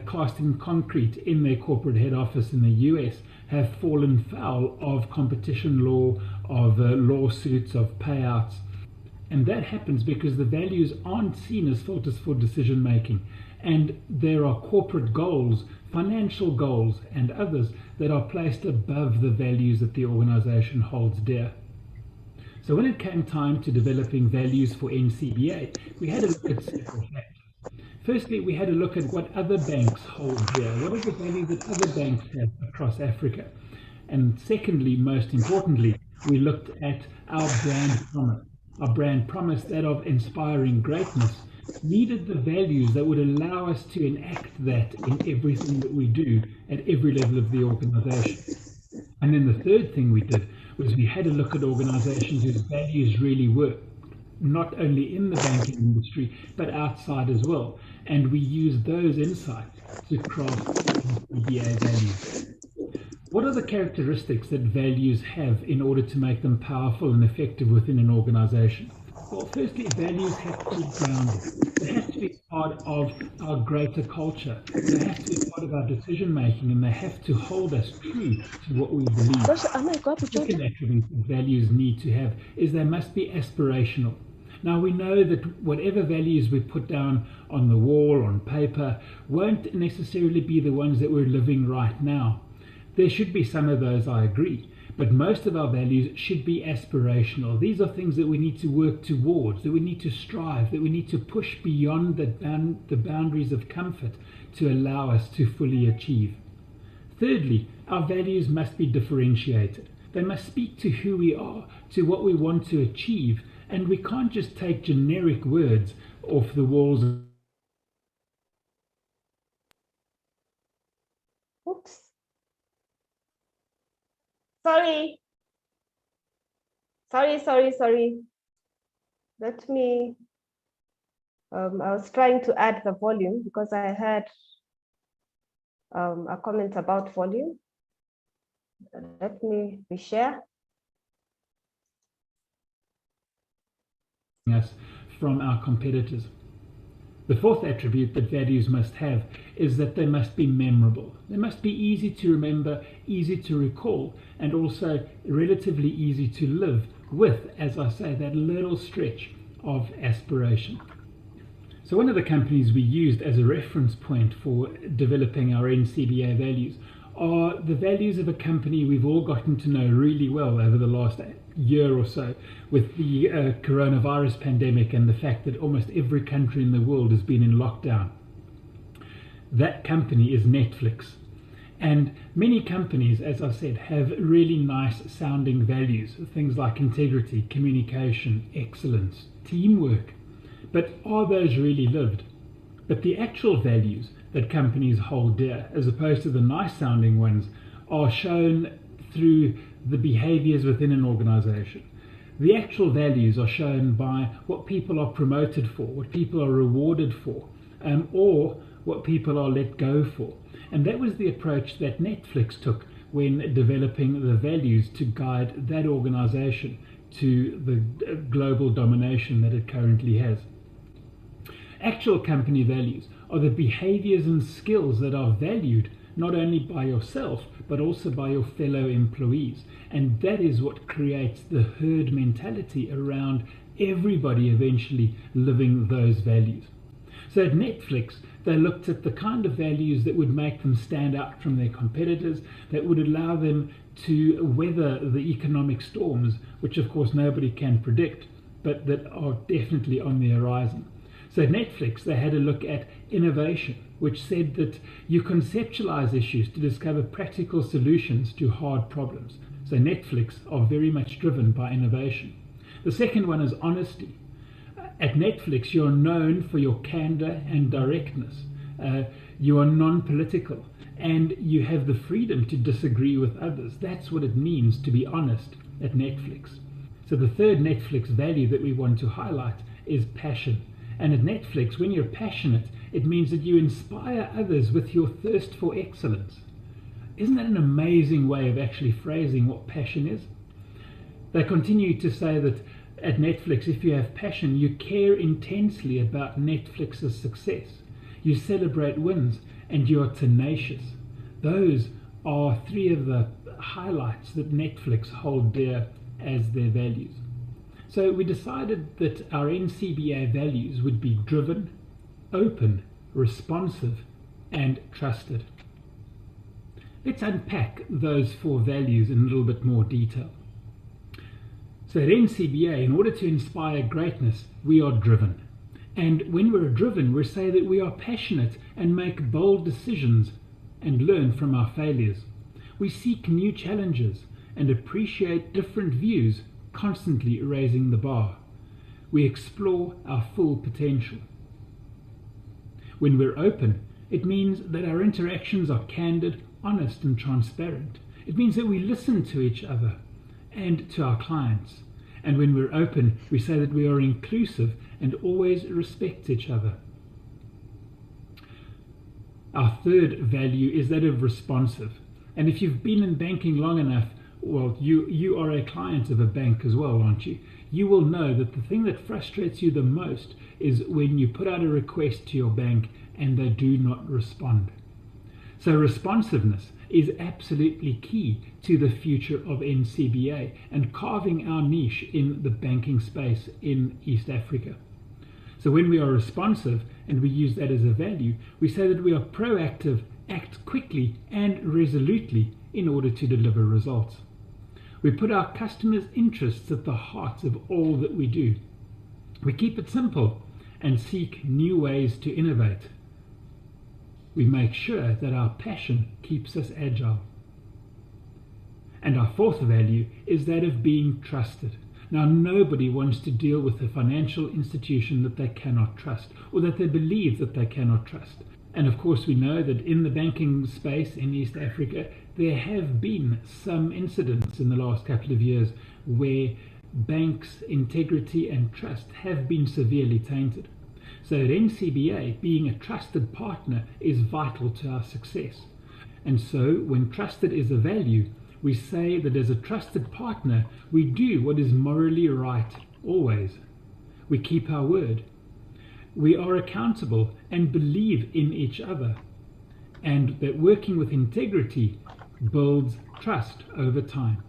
cast in concrete in their corporate head office in the US, have fallen foul of competition law, of lawsuits, of payouts. And that happens because the values aren't seen as filters for decision making. And there are corporate goals, financial goals, and others that are placed above the values that the organization holds dear. So when it came time to developing values for Ncba, we had a look at several factors. Firstly, we had a look at what other banks hold dear. What are the values that other banks have across Africa? And secondly, most importantly, we looked at our brand promise. Our brand promise, that of inspiring greatness, needed the values that would allow us to enact that in everything that we do at every level of the organization. And then the third thing we did was we had a look at organizations whose values really work, not only in the banking industry, but outside as well. And we used those insights to craft Ncba values. What are the characteristics that values have in order to make them powerful and effective within an organization? Well, firstly, values have to be grounded. They have to be part of our greater culture. They have to be part of our decision making, and they have to hold us true to what we believe. The second attribute that values need to have is they must be aspirational. Now, we know that whatever values we put down on the wall, on paper, won't necessarily be the ones that we're living right now. There should be some of those, I agree, but most of our values should be aspirational. These are things that we need to work towards, that we need to strive, that we need to push beyond the boundaries of comfort to allow us to fully achieve. Thirdly, our values must be differentiated. They must speak to who we are, to what we want to achieve, and we can't just take generic words off the walls. Oops. Sorry. Let me, I was trying to add the volume because I had a comment about volume. Let me reshare. Us from our competitors. The fourth attribute that values must have is that they must be memorable. They must be easy to remember, easy to recall, and also relatively easy to live with, as I say, that little stretch of aspiration. So one of the companies we used as a reference point for developing our Ncba values are the values of a company we've all gotten to know really well over the last year or so with the coronavirus pandemic and the fact that almost every country in the world has been in lockdown. That company is Netflix. And many companies, as I said, have really nice sounding values, things like integrity, communication, excellence, teamwork. But are those really lived? But the actual values that companies hold dear, as opposed to the nice sounding ones, are shown through the behaviors within an organization. The actual values are shown by what people are promoted for, what people are rewarded for, or what people are let go for. And that was the approach that Netflix took when developing the values to guide that organization to the global domination that it currently has. Actual company values are the behaviors and skills that are valued not only by yourself but also by your fellow employees, and that is what creates the herd mentality around everybody eventually living those values. So at Netflix, they looked at the kind of values that would make them stand out from their competitors, that would allow them to weather the economic storms, which of course nobody can predict, but that are definitely on the horizon. So at Netflix, they had a look at innovation, which said that you conceptualize issues to discover practical solutions to hard problems. So Netflix are very much driven by innovation. The second one is honesty. At Netflix, you're known for your candor and directness. You are non-political, and you have the freedom to disagree with others. That's what it means to be honest at Netflix. So the third Netflix value that we want to highlight is passion. And at Netflix, when you're passionate, it means that you inspire others with your thirst for excellence. Isn't that an amazing way of actually phrasing what passion is? They continue to say that at Netflix, if you have passion, you care intensely about Netflix's success. You celebrate wins and you are tenacious. Those are three of the highlights that Netflix hold dear as their values. So we decided that our Ncba values would be driven, open, responsive, and trusted. Let's unpack those four values in a little bit more detail. So at Ncba, in order to inspire greatness, we are driven. And when we're driven, we say that we are passionate and make bold decisions and learn from our failures. We seek new challenges and appreciate different views, constantly raising the bar. We explore our full potential. When we're open, it means that our interactions are candid, honest, and transparent. It means that we listen to each other and to our clients. And when we're open, we say that we are inclusive and always respect each other. Our third value is that of responsive. And if you've been in banking long enough, well, you are a client of a bank as well, aren't you? You will know that the thing that frustrates you the most is when you put out a request to your bank and they do not respond. So responsiveness is absolutely key to the future of Ncba and carving our niche in the banking space in East Africa. So when we are responsive, and we use that as a value, we say that we are proactive, act quickly and resolutely in order to deliver results. We put our customers' interests at the heart of all that we do. We keep it simple and seek new ways to innovate. We make sure that our passion keeps us agile. And our fourth value is that of being trusted. Now, nobody wants to deal with a financial institution that they cannot trust, or that they believe that they cannot trust. And of course, we know that in the banking space in East Africa, there have been some incidents in the last couple of years where banks' integrity and trust have been severely tainted. So at Ncba, being a trusted partner is vital to our success. And so when trusted is a value, we say that as a trusted partner, we do what is morally right always. We keep our word. We are accountable and believe in each other. And that working with integrity builds trust over time.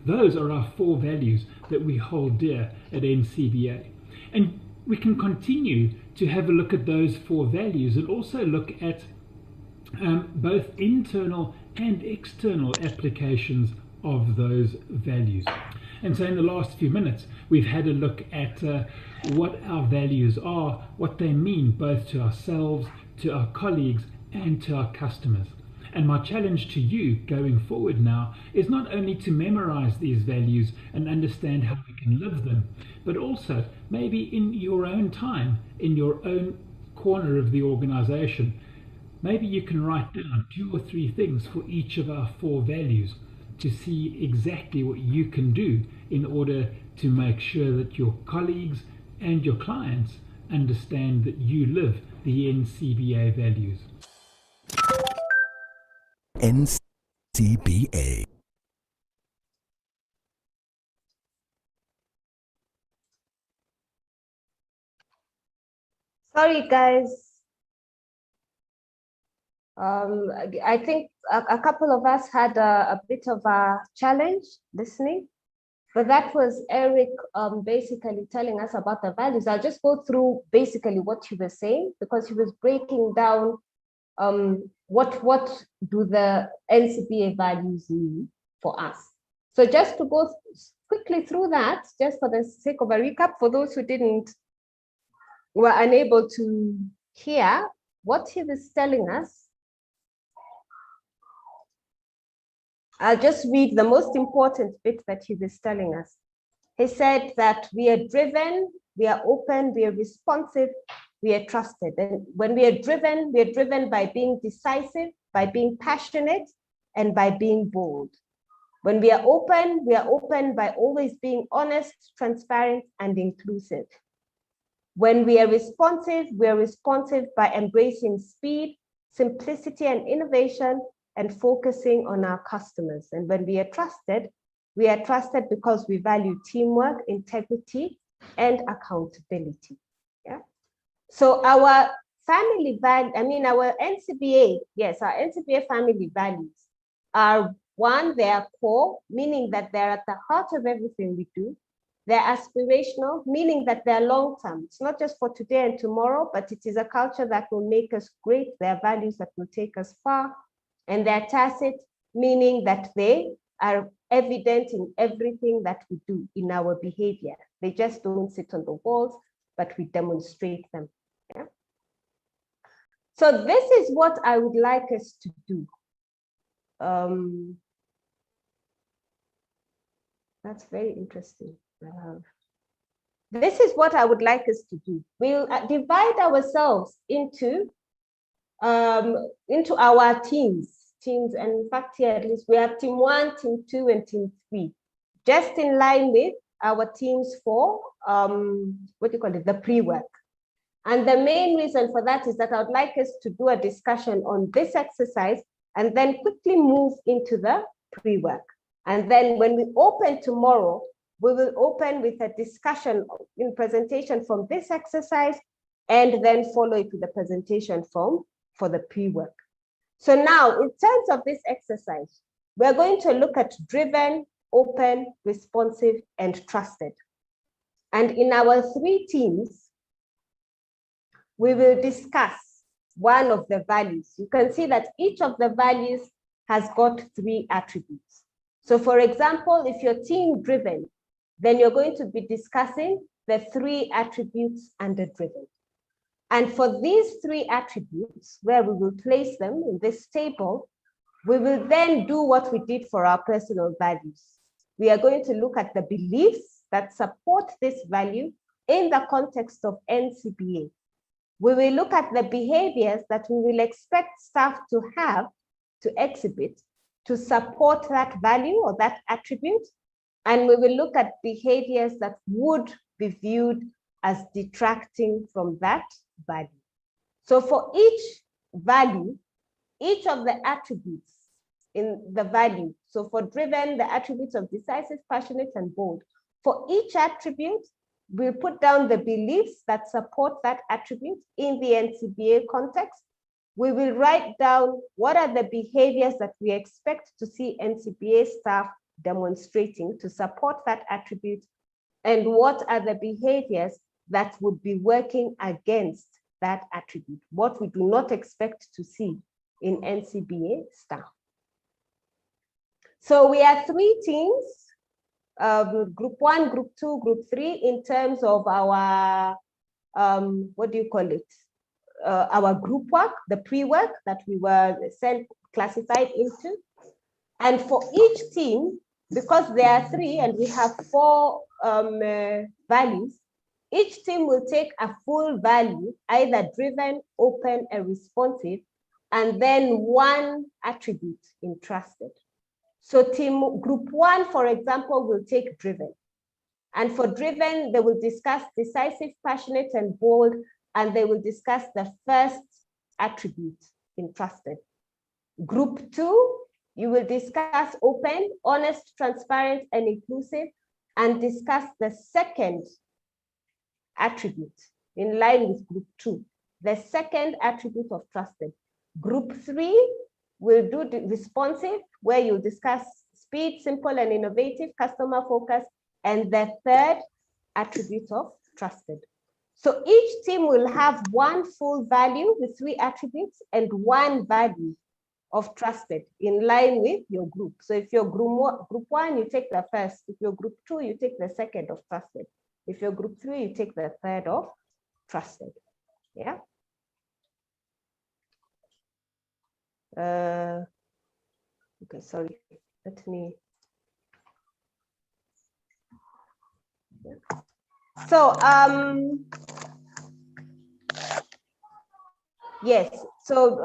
Those are our four values that we hold dear at Ncba. And we can continue to have a look at those four values and also look at both internal and external applications of those values. And so in the last few minutes, we've had a look at what our values are, what they mean both to ourselves, to our colleagues, and to our customers. And my challenge to you going forward now is not only to memorize these values and understand how we can live them, but also maybe in your own time, in your own corner of the organization, maybe you can write down 2 or 3 things for each of our 4 values to see exactly what you can do in order to make sure that your colleagues and your clients understand that you live the NCBA values. NCBA. Sorry, guys. I think a couple of us had a bit of a challenge listening, but that was Eric basically telling us about the values. I'll just go through basically what he was saying, because he was breaking down what do the NCBA values mean for us. So just to go quickly through that, just for the sake of a recap, for those who were unable to hear what he was telling us, I'll just read the most important bit that he was telling us. He said that we are driven, we are open, we are responsive, we are trusted. And when we are driven by being decisive, by being passionate, and by being bold. When we are open by always being honest, transparent, and inclusive. When we are responsive by embracing speed, simplicity, and innovation, and focusing on our customers. And when we are trusted because we value teamwork, integrity, and accountability. Yeah. So our family value, our NCBA, yes, our NCBA family values are: 1, they are core, meaning that they're at the heart of everything we do. They're aspirational, meaning that they're long-term. It's not just for today and tomorrow, but it is a culture that will make us great. They're values that will take us far. And they're tacit, meaning that they are evident in everything that we do, in our behavior. They just don't sit on the walls, but we demonstrate them. Yeah? So this is what I would like us to do. That's very interesting. This is what I would like us to do. We'll divide ourselves into our teams, and in fact here at least we have team 1, team 2, and team 3, just in line with our teams for the pre-work. And the main reason for that is that I would like us to do a discussion on this exercise and then quickly move into the pre-work. And then when we open tomorrow, we will open with a discussion in presentation from this exercise, and then follow it with the presentation for the pre-work. So now, in terms of this exercise, we're going to look at driven, open, responsive, and trusted. And in our 3 teams, we will discuss one of the values. You can see that each of the values has got 3 attributes. So for example, if you're team driven, then you're going to be discussing the 3 attributes under driven. And for these 3 attributes, where we will place them in this table, we will then do what we did for our personal values. We are going to look at the beliefs that support this value in the context of NCBA. We will look at the behaviors that we will expect staff to have, to exhibit, to support that value or that attribute. And we will look at behaviors that would be viewed as detracting from that value. So for each value, each of the attributes in the value, so for driven, the attributes of decisive, passionate, and bold, for each attribute, we'll put down the beliefs that support that attribute in the NCBA context. We will write down what are the behaviors that we expect to see NCBA staff demonstrating to support that attribute, and what are the behaviors that would be working against that attribute, what we do not expect to see in Ncba staff. So we are 3 teams, group 1, group 2, group 3, in terms of our, what do you call it? Our group work, the pre-work that we were classified into. And for each team, because there are 3 and we have 4 values, each team will take a full value, either driven, open, and responsive, and then 1 attribute in trusted. So group 1, for example, will take driven. And for driven, they will discuss decisive, passionate, and bold, and they will discuss the first attribute in trusted. Group 2, you will discuss open, honest, transparent, and inclusive, and discuss the second attribute in line with group 2, the second attribute of trusted. Group 3 will do the responsive, where you discuss speed, simple and innovative, customer focus, and the third attribute of trusted. So each team will have 1 full value with 3 attributes and 1 value of trusted in line with your group. So if you're group 1, you take the first. If you're group 2, you take the second of trusted. If you're group 3, you take the third of trusted. Yeah. Okay, sorry. Let me. So yes. So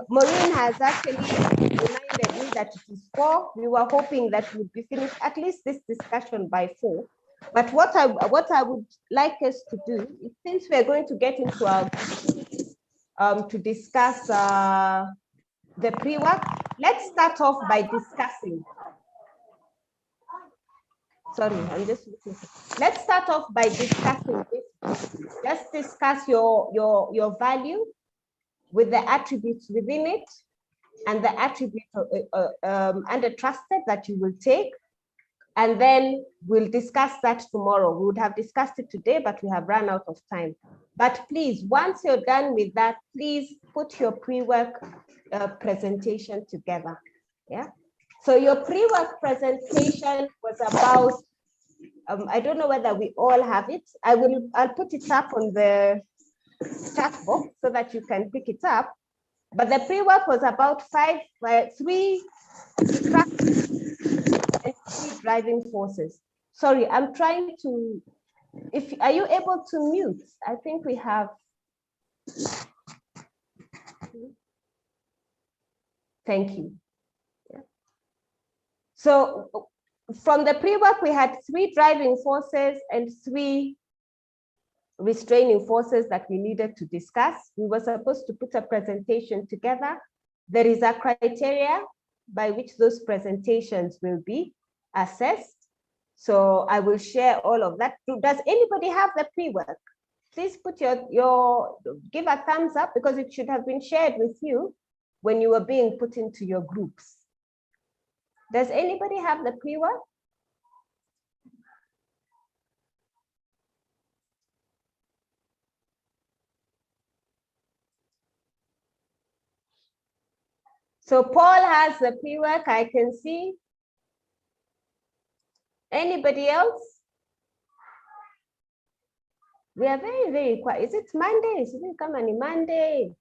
Maureen has actually reminded me that it is 4. We were hoping that we'd be finished at least this discussion by 4. But what I would like us to do is, since we're going to get into our to discuss the pre-work, let's start off by discussing. Sorry, I'm just looking. Let's start off by discussing this. Just discuss your value with the attributes within it and the attribute under trusted that you will take. And then we'll discuss that tomorrow. We would have discussed it today, but we have run out of time. But please, once you're done with that, please put your pre-work presentation together. Yeah. So your pre-work presentation was about, I don't know whether we all have it. I'll put it up on the chat box so that you can pick it up. But the pre-work was about 3 and 3 driving forces. Sorry, I'm trying to, are you able to mute? I think we have. Thank you. Yeah. So from the pre-work, we had 3 driving forces and 3 restraining forces that we needed to discuss. We were supposed to put a presentation together. There is a criteria by which those presentations will be assessed. So I will share all of that. Does anybody have the pre-work? Please put give a thumbs up, because it should have been shared with you when you were being put into your groups. Does anybody have the pre-work? So Paul has the pre-work, I can see. Anybody else? We are very, very quiet. Is it Monday? Is it come on Monday?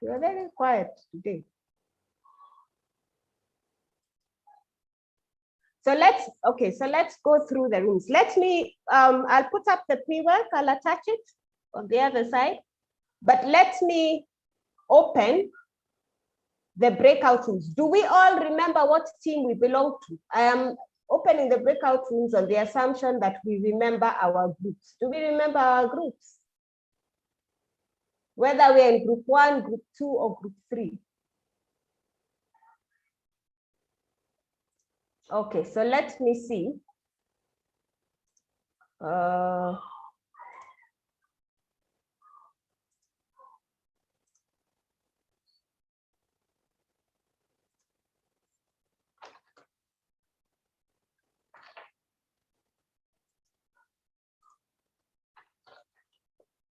We are very quiet today. So let's go through the rooms. Let me, I'll put up the pre-work, I'll attach it on the other side, but let me open the breakout rooms. Do we all remember what team we belong to? I am opening the breakout rooms on the assumption that we remember our groups. Do we remember our groups? Whether we're in group 1, group 2, or group 3. Okay, so let me see.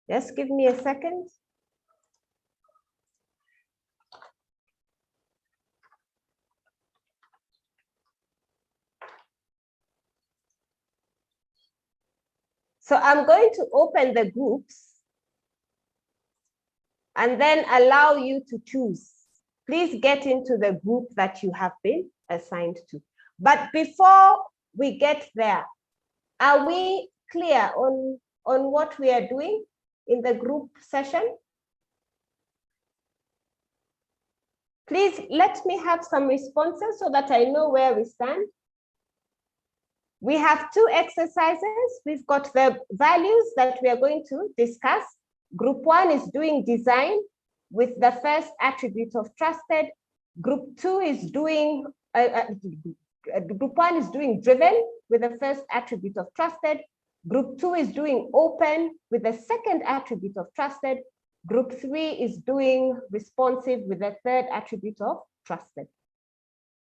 Just give me a second. So I'm going to open the groups and then allow you to choose. Please get into the group that you have been assigned to. But before we get there, are we clear on what we are doing in the group session? Please let me have some responses so that I know where we stand. We have two exercises. We've got the values that we are going to discuss. Group 1 is doing design with the first attribute of trusted. Group 2 is doing, Group 1 is doing driven with the first attribute of trusted. Group 2 is doing open with the second attribute of trusted. Group 3 is doing responsive with the third attribute of trusted.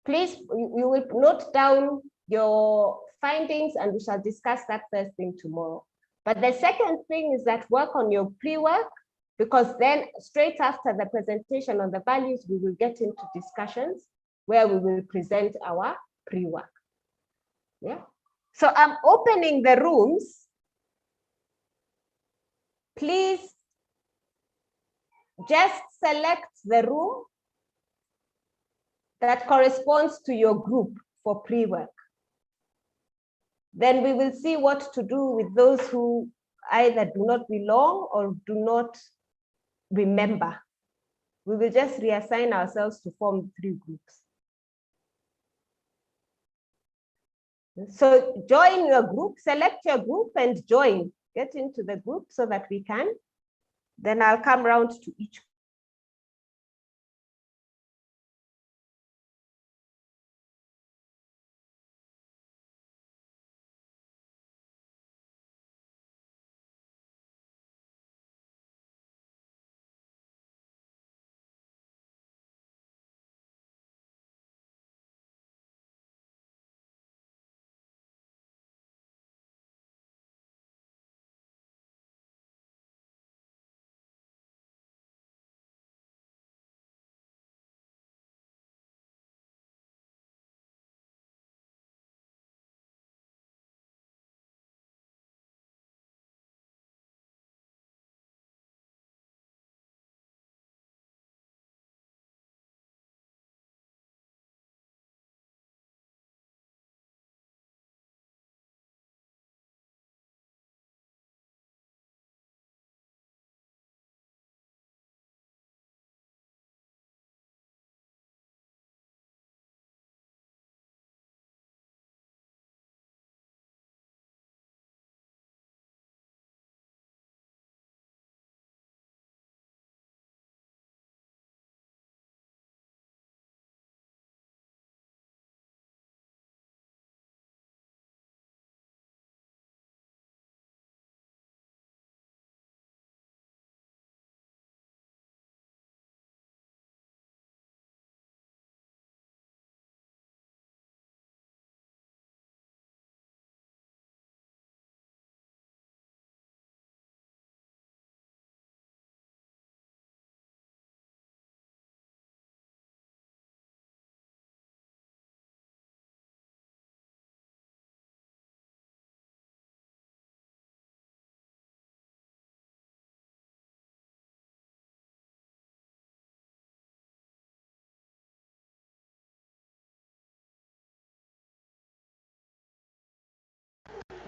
Please, you will note down your findings and we shall discuss that first thing tomorrow. But the second thing is that work on your pre-work, because then straight after the presentation on the values, we will get into discussions where we will present our pre-work. Yeah. So I'm opening the rooms. Please just select the room that corresponds to your group for pre-work. Then we will see what to do with those who either do not belong or do not remember. We will just reassign ourselves to form 3 groups. So join your group, select your group and join. Get into the group so that we can. Then I'll come round to each.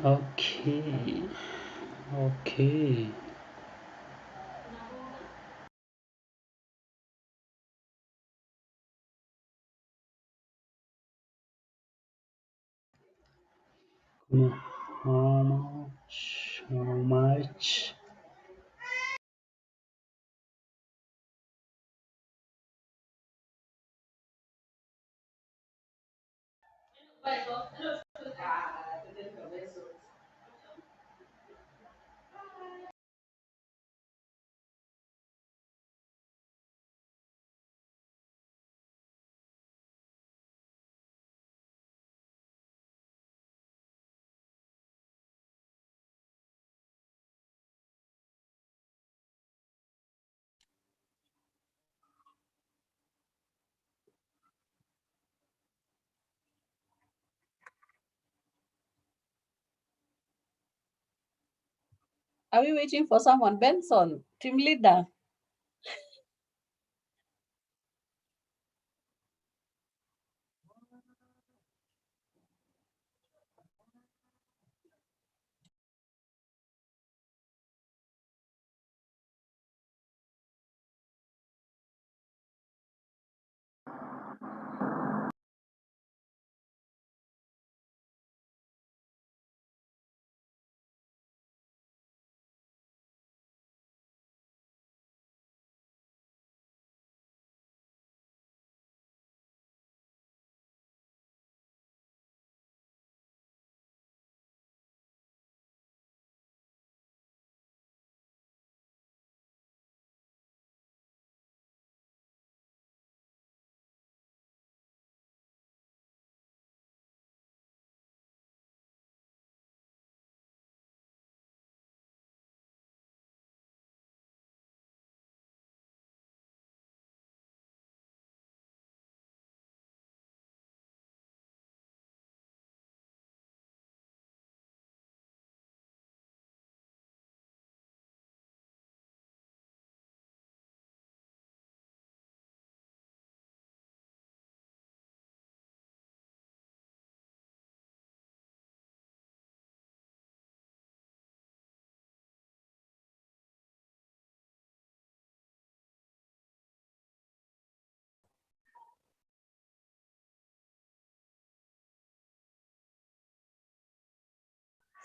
Okay. Okay. How much? How much? Are we waiting for someone? Benson, team leader.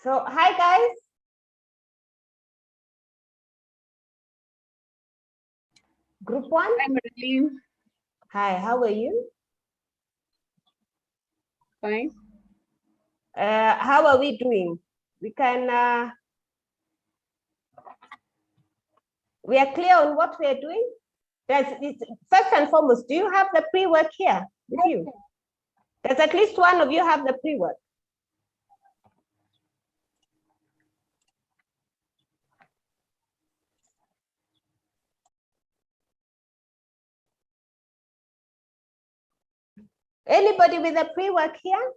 So, hi guys. Group 1. Hi, Madeline. Hi, how are you? Fine. How are we doing? We can, we are clear on what we are doing? First and foremost, do you have the pre-work here with you? Does at least one of you have the pre-work? Anybody with a pre-work here?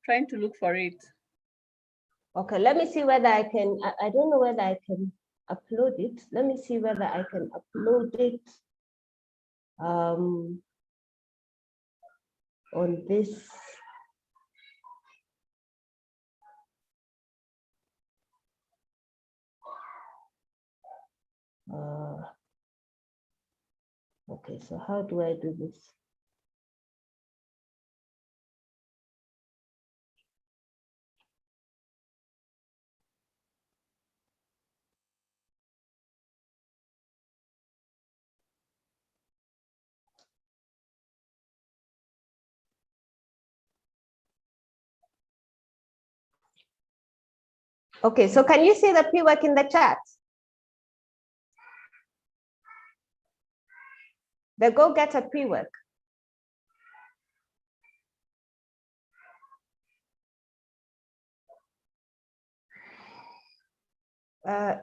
Trying to look for it. Okay, let me see whether I can, I don't know whether I can upload it. Let me see whether I can upload it on this. Okay, so how do I do this? Okay, so can you see the pre-work in the chat? The go-getter pre-work.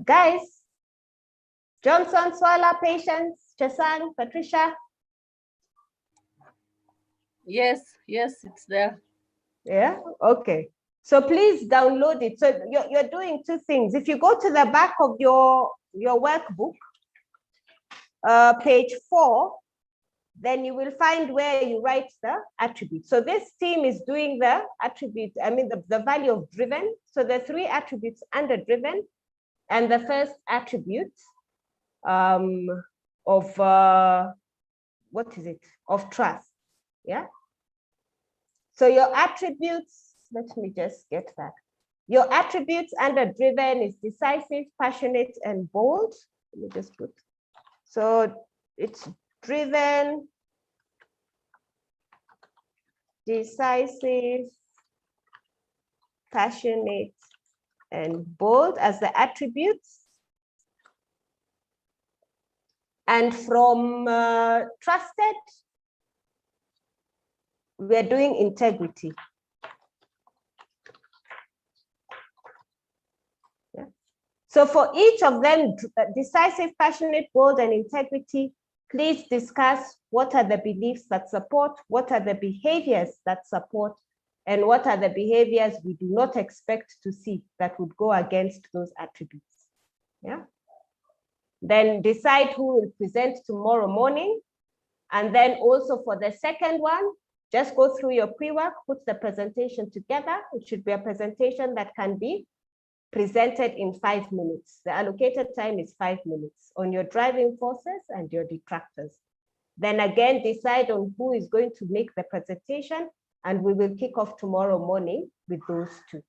Guys, Johnson, Swala, Patience, Chesang, Patricia. Yes, it's there. Yeah, okay. So please download it. So you're doing two things. If you go to the back of your workbook, page 4, then you will find where you write the attributes. So this team is doing the attribute, I mean the value of driven. So the 3 attributes under driven, and the first attribute of what is it? Of trust. Yeah. So your attributes, let me just get that. Your attributes under driven is decisive, passionate, and bold. Let me just put. So it's driven, decisive, passionate, and bold as the attributes. And from trusted, we're doing integrity. Yeah. So for each of them, decisive, passionate, bold, and integrity, please discuss what are the beliefs that support, what are the behaviors that support, And what are the behaviors we do not expect to see that would go against those attributes? Yeah. Then decide who will present tomorrow morning. And then also for the second one, just go through your pre-work, put the presentation together. It should be a presentation that can be presented in 5 minutes. The allocated time is 5 minutes on your driving forces and your detractors. Then again, decide on who is going to make the presentation, and we will kick off tomorrow morning with those two.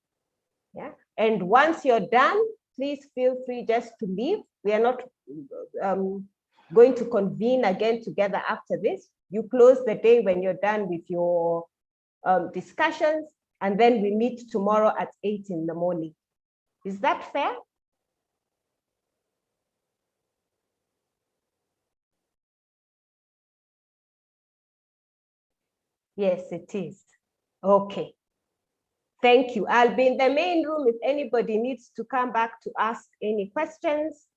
Yeah. And once you're done, please feel free just to leave. We are not going to convene again together after this. You close the day when you're done with your discussions, and then we meet tomorrow at 8 in the morning. Is that fair? Yes, it is. Okay. Thank you. I'll be in the main room if anybody needs to come back to ask any questions.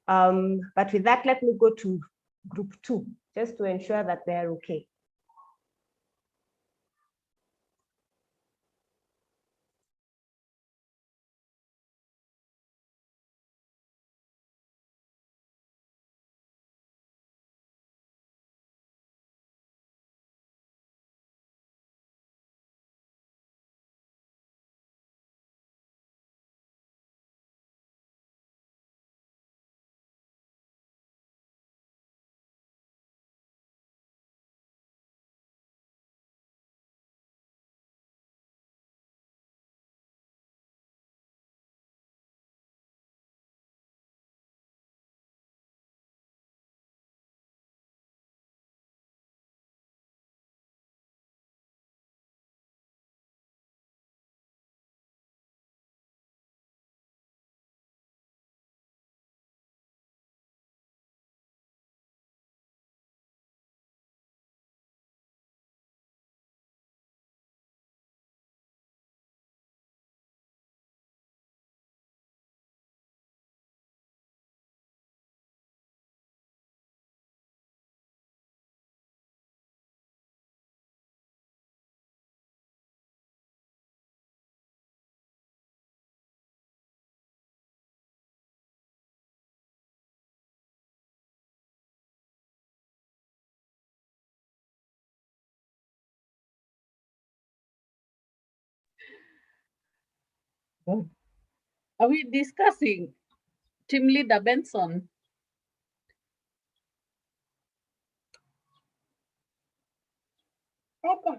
But with that, let me go to group 2, just to ensure that they're okay. Are we discussing Team Leader Benson? Okay.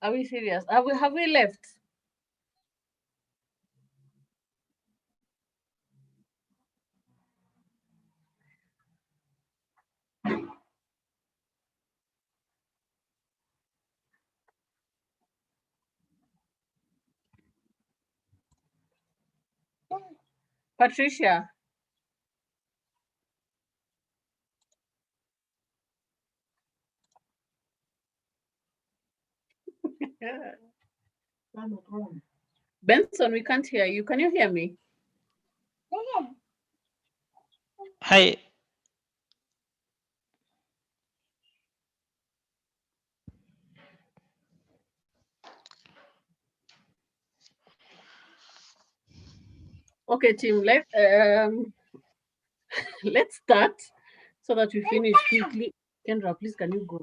Are we serious? Have we left? Patricia. Benson, we can't hear you. Can you hear me? Hi. Okay, team, let's start so that we finish quickly. Kendra, please, can you go?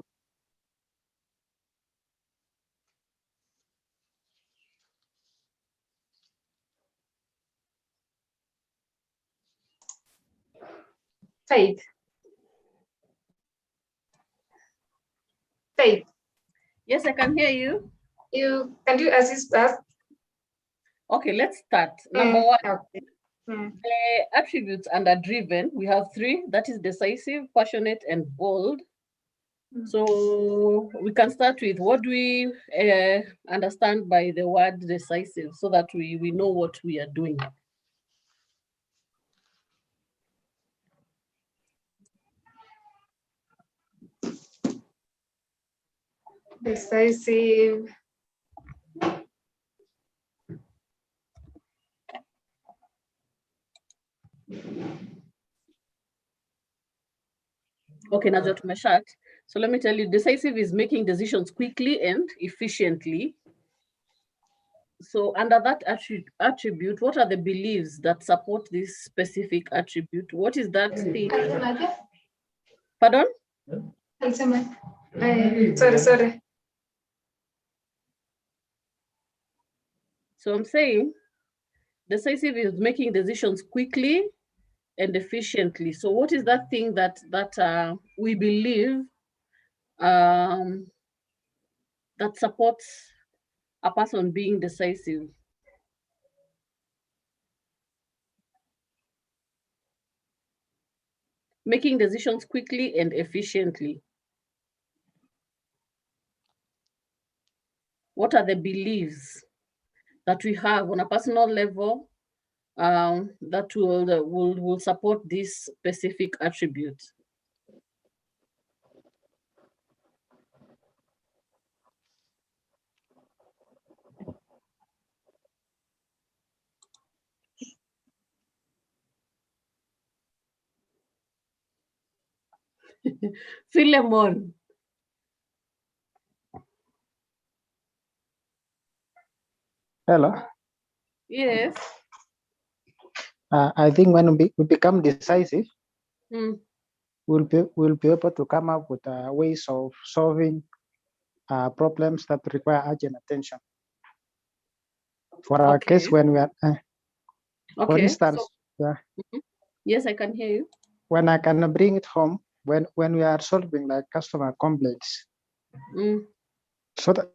Faith. Faith. Yes, I can hear you. Can you assist us? Okay, let's start. Number one, okay. Attributes under driven. We have 3. That is decisive, passionate, and bold. So we can start with what do we understand by the word decisive, so that we know what we are doing. Decisive. Okay, now that Meshat. So let me tell you, decisive is making decisions quickly and efficiently. So under that attribute, what are the beliefs that support this specific attribute? What is that thing? Pardon? Sorry. So I'm saying decisive is making decisions quickly and efficiently. So what is that thing that we believe that supports a person being decisive? Making decisions quickly and efficiently. What are the beliefs that we have on a personal level that will support this specific attribute? Philemon. Hello. Yes. I think when we become decisive, Mm. we'll be able to come up with ways of solving problems that require urgent attention. For our case, when we are, for instance, Yes, I can hear you. When I can bring it home, when we are solving like customer complaints, so that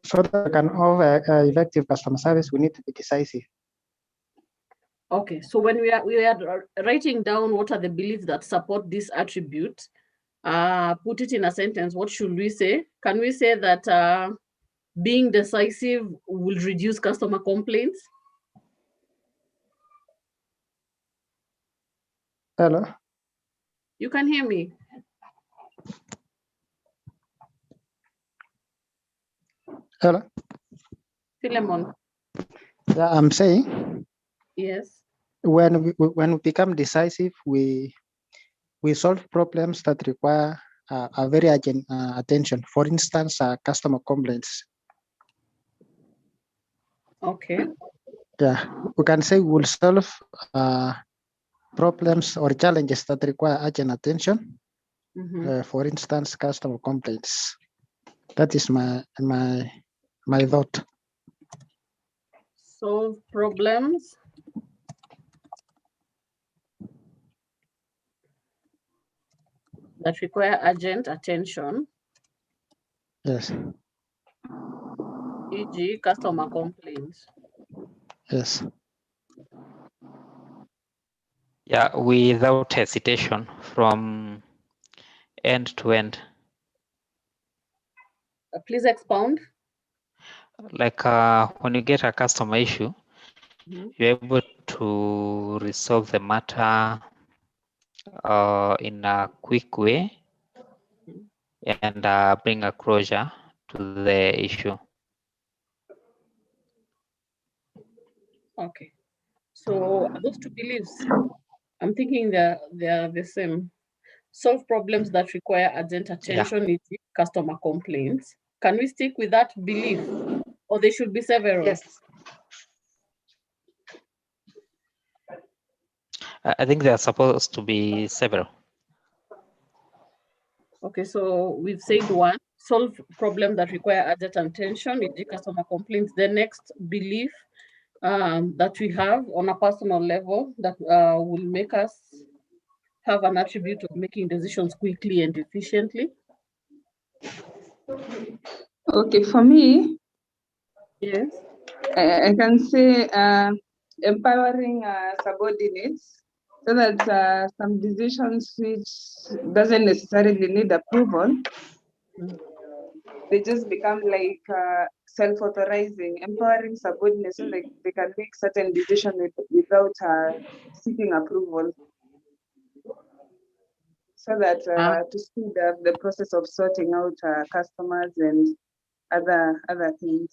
we can offer effective customer service, we need to be decisive. Okay, so when we are writing down what are the beliefs that support this attribute, put it in a sentence. What should we say? Can we say that being decisive will reduce customer complaints? Hello. You can hear me? Hello. Philemon. Yeah, I'm saying. Yes. When we become decisive, we solve problems that require a very urgent attention. For instance, customer complaints. Okay. Yeah, we can say we'll solve problems or challenges that require urgent attention. For instance, customer complaints. That is my thought. Solve problems that require urgent attention. Yes. E.g., customer complaints. Yes. Yeah, without hesitation from end to end. Please expound. Like when you get a customer issue, you're able to resolve the matter in a quick way and bring a closure to the issue. Okay. So those two beliefs, I'm thinking they are the same. Solve problems that require urgent attention, is customer complaints. Can we stick with that belief, or there should be several? Yes. I think there are supposed to be several. Okay, so we've said one, solve problems that require urgent attention, e.g. customer complaints. The next, belief that we have on a personal level that will make us have an attribute of making decisions quickly and efficiently. Okay, for me, yes, I can say empowering subordinates so that some decisions which doesn't necessarily need approval, they just become like self-authorizing, empowering subordinates so they can make certain decisions without seeking approval. So that to speed up the process of sorting out customers and other things.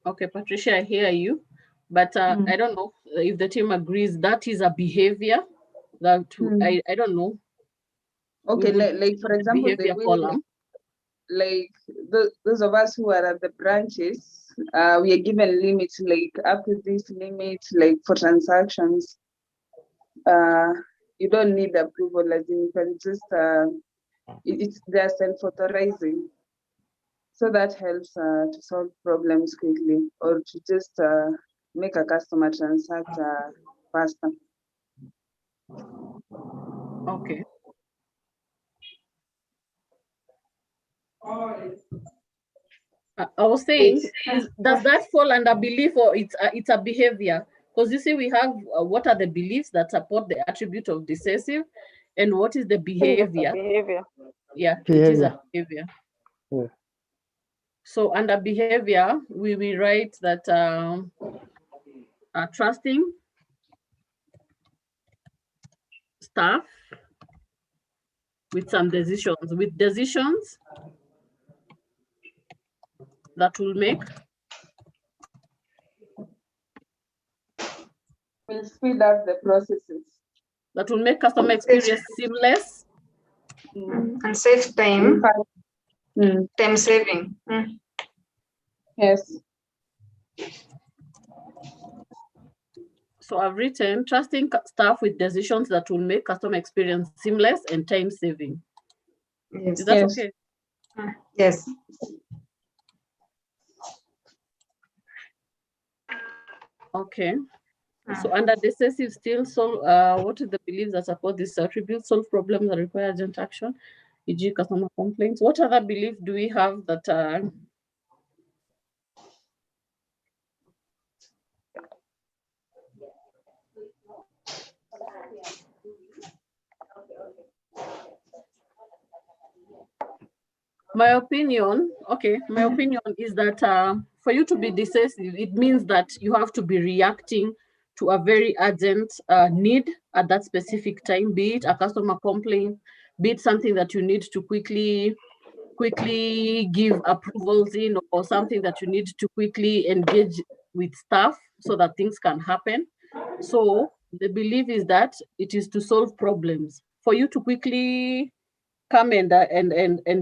Okay, Patricia, I hear you, but I don't know if the team agrees that is a behavior that I don't know. Okay, like for example, behavior column. Like those of us who are at the branches, we are given limits, like up to this limit, like for transactions, you don't need approval, as in you can just, they're self-authorizing. So that helps to solve problems quickly or to just make a customer transact faster. Okay. I was saying, does that fall under belief or it's a behavior? Because you see, we have what are the beliefs that support the attribute of decisive, and what is the behavior? Yeah, it is a behavior. Yeah. So under behavior, we will write that trusting staff with some decisions, that will make. Will speed up the processes. That will make customer experience seamless. And save time. Time saving. Yes. So I've written trusting staff with decisions that will make customer experience seamless and time saving. Yes. Is that okay? Yes. Okay. So under decisive still, what is the beliefs that support this attribute? Solve problems that require urgent action, e.g. customer complaints. What other belief do we have that my opinion is that for you to be decisive, it means that you have to be reacting to a very urgent need at that specific time, be it a customer complaint, be it something that you need to quickly give approvals in, or something that you need to quickly engage with staff so that things can happen. So the belief is that it is to solve problems. For you to quickly come and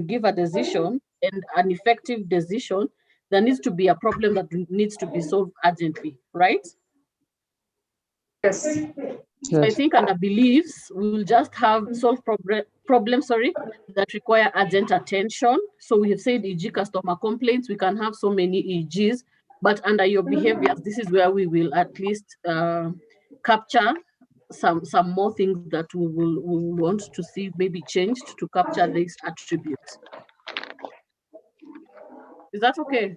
give a decision, and an effective decision, there needs to be a problem that needs to be solved urgently, right? Yes. So I think under beliefs, we will just have solve problems that require urgent attention. So we have said, e.g. customer complaints, we can have so many e.g.s, but under your behaviors, this is where we will at least capture some more things that we will want to see maybe changed to capture these attributes. Is that okay?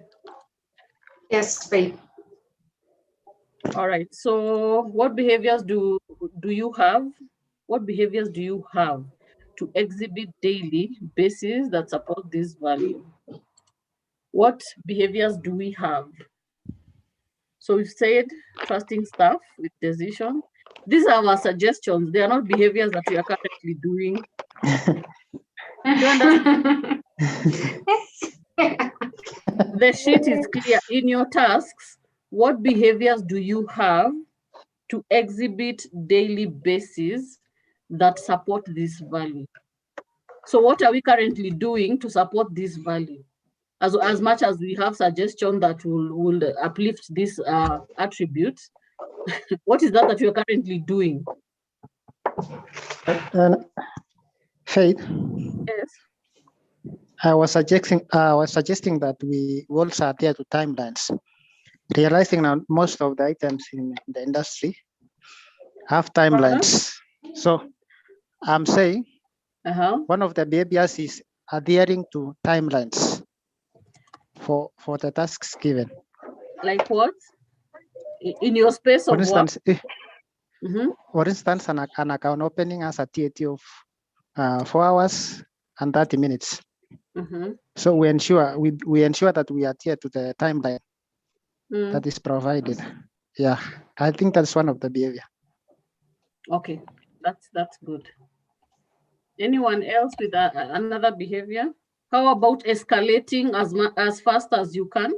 Yes, babe. All right. So what behaviors do you have? What behaviors do you have to exhibit daily basis that support this value? What behaviors do we have? So we've said trusting staff with decision. These are our suggestions. They are not behaviors that we are currently doing. Do you understand? The sheet is clear. In your tasks, what behaviors do you have to exhibit daily basis that support this value? So what are we currently doing to support this value? As much as we have suggestions that will uplift this attribute, What is that you're currently doing? Faith, Yes. I was suggesting that we also adhere to timelines, realizing now most of the items in the industry have timelines. So I'm saying one of the behaviors is adhering to timelines for the tasks given. Like what? In your space For of work? instance, for instance, an account opening has a TAT of 4 hours and 30 minutes. So we ensure that we adhere to the timeline that is provided. Yeah, I think that's one of the behavior. Okay, that's good. Anyone else with another behavior? How about escalating as fast as you can?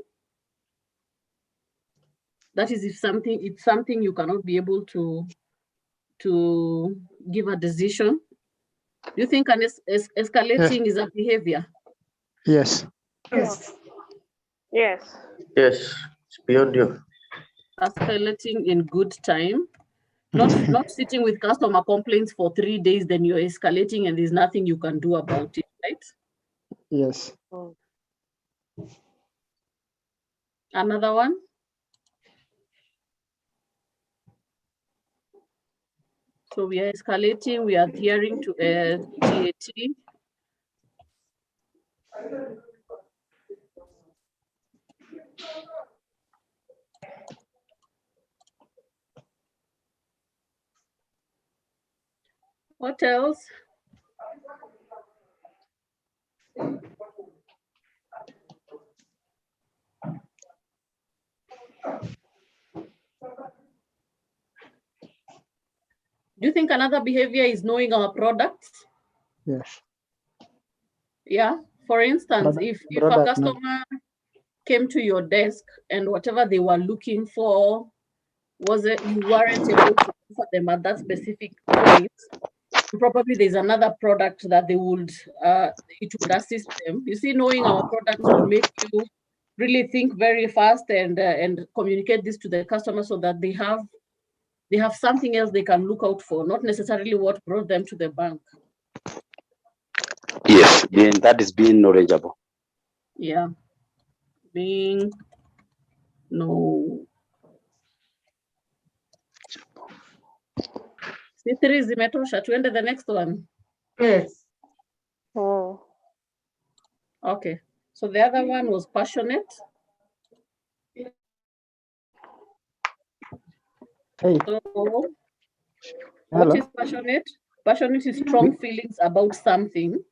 That is, if it's something you cannot be able to give a decision. Do you think escalating is a behavior? Yes. Yes. Yes. Yes, it's beyond you. Escalating in good time. Not sitting with customer complaints for 3 days, then you're escalating and there's nothing you can do about it, right? Yes. Another one? So we are escalating, we are adhering to a TAT. What else? Do you think another behavior is knowing our products? Yes. Yeah. For instance, if a customer came to your desk and whatever they were looking for you weren't able to offer them at that specific point, probably there's another product that it would assist them. You see, knowing our products will make you really think very fast and communicate this to the customer so that they have something else they can look out for, not necessarily what brought them to the bank. Yes, that is being knowledgeable. Yeah, being C3 zimetosha, tuende the next one. Yes. Oh. Okay, so the other one was passionate. Hey. So, what is passionate? Passionate is strong feelings about something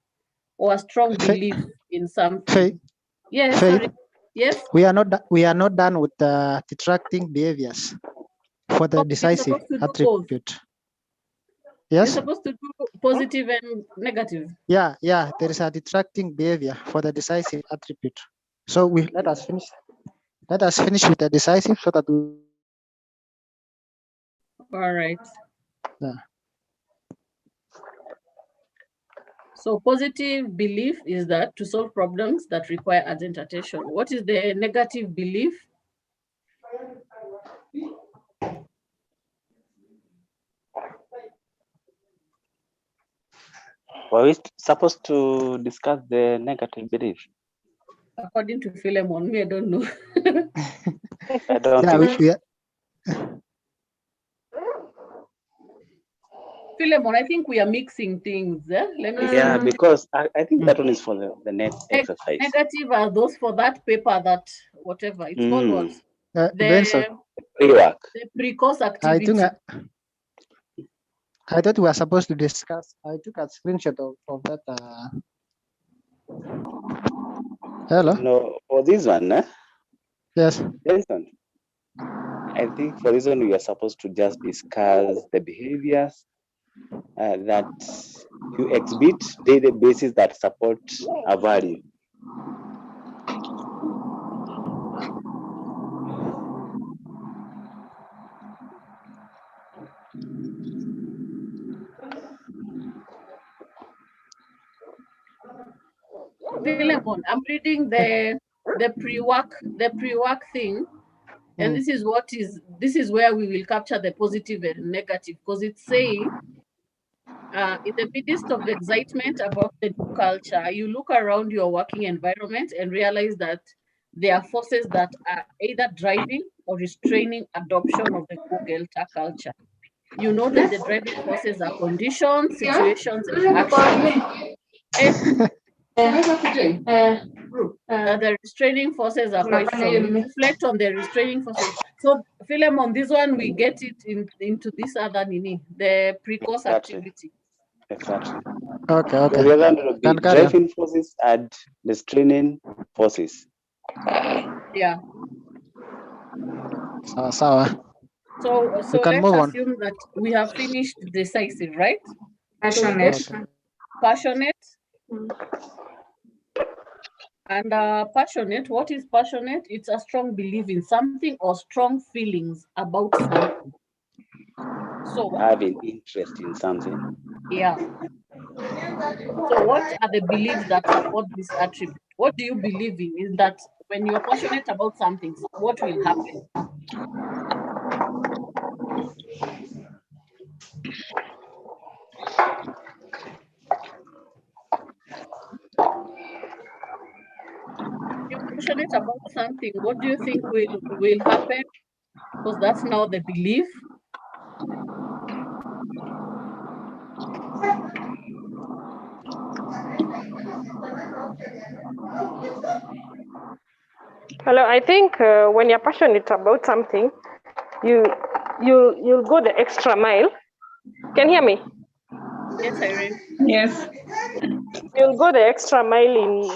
or a strong belief in something. Yes, sorry. Yes. We are not done with the detracting behaviors for the decisive attribute. Yes. You're supposed to do positive and negative. Yeah, there is a detracting behavior for the decisive attribute. So let us finish with the decisive so that we. All right. Yeah. So positive belief is that to solve problems that require urgent attention. What is the negative belief? Were we supposed to discuss the negative belief? According to Philemon, me, I don't know. I don't think. Philemon, I think we are mixing things. Let me Yeah, see. because I think that one is for the next exercise. Negative are those for that paper that whatever. It's called what? Benson. Pre-work. The pre-course activity. I thought we were supposed to discuss. I took a screenshot of that. Hello? No, for this one, Yes. Benson, I think for this one, we are supposed to just discuss the behaviors that you exhibit daily basis that support a value. Philemon, I'm reading the pre-work thing. And this is where we will capture the positive and negative, because it's saying in the midst of excitement about the new culture, you look around your working environment and realize that there are forces that are either driving or restraining adoption of the Go-Gelter culture. You know that the driving forces are conditions, situations, and actions. The restraining forces are quite strong. You reflect on the restraining forces. So, Philem, on this one, we get it into this other nini, the pre-course activity. Exactly. Okay, So okay. the other will be Can carry on. driving forces and restraining forces. Yeah. Sawa. So We can let's move on. assume that we have finished decisive, right? Passionate. So we go to passionate. And passionate, what is passionate? It's a strong belief in something or strong feelings about something. So Having interest in something. yeah. So what are the beliefs that support this attribute? What do you believe in? Is that when you're passionate about something, what will happen? You're passionate about something, what do you think will happen? Because that's now the belief. Hello, I think when you're passionate about something, you'll go the extra mile. Can you hear me? Yes, Irene. Yes. You'll go the extra mile in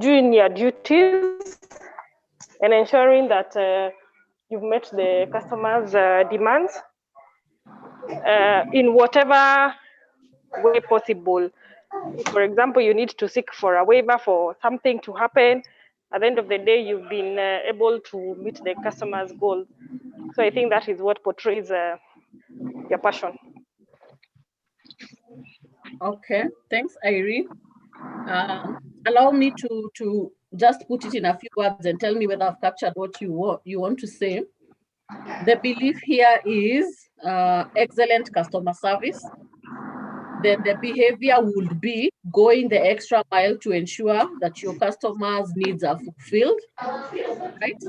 doing your duties and ensuring that you've met the customer's demands in whatever way possible. If, for example, you need to seek for a waiver for something to happen, at the end of the day, you've been able to meet the customer's goals. So I think that is what portrays your passion. Okay, thanks, Irene. Allow me to just put it in a few words and tell me whether I've captured what you want to say. The belief here is excellent customer service. Then the behavior would be going the extra mile to ensure that your customers' needs are fulfilled, right?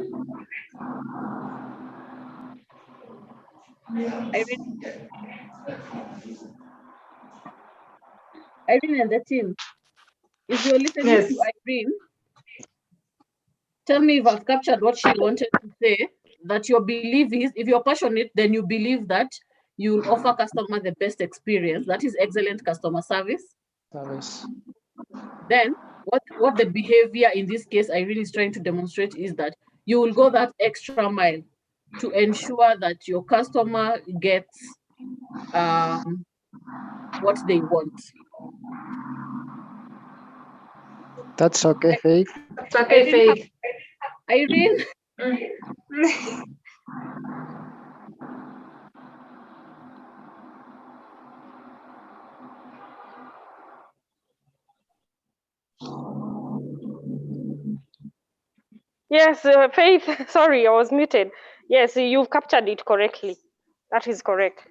Irene and the team, if you're listening Yes. to Irene, tell me if I've captured what she wanted to say, that your belief is, if you're passionate, then you believe that you'll offer customer the best experience. That is excellent customer service. Then what the behavior in this case Irene is trying to demonstrate is that you will go that extra mile to ensure that your customer gets what they want. That's okay, Faith. It's okay, Faith. Irene. Yes, Faith, sorry, I was muted. Yes, you've captured it correctly. That is correct.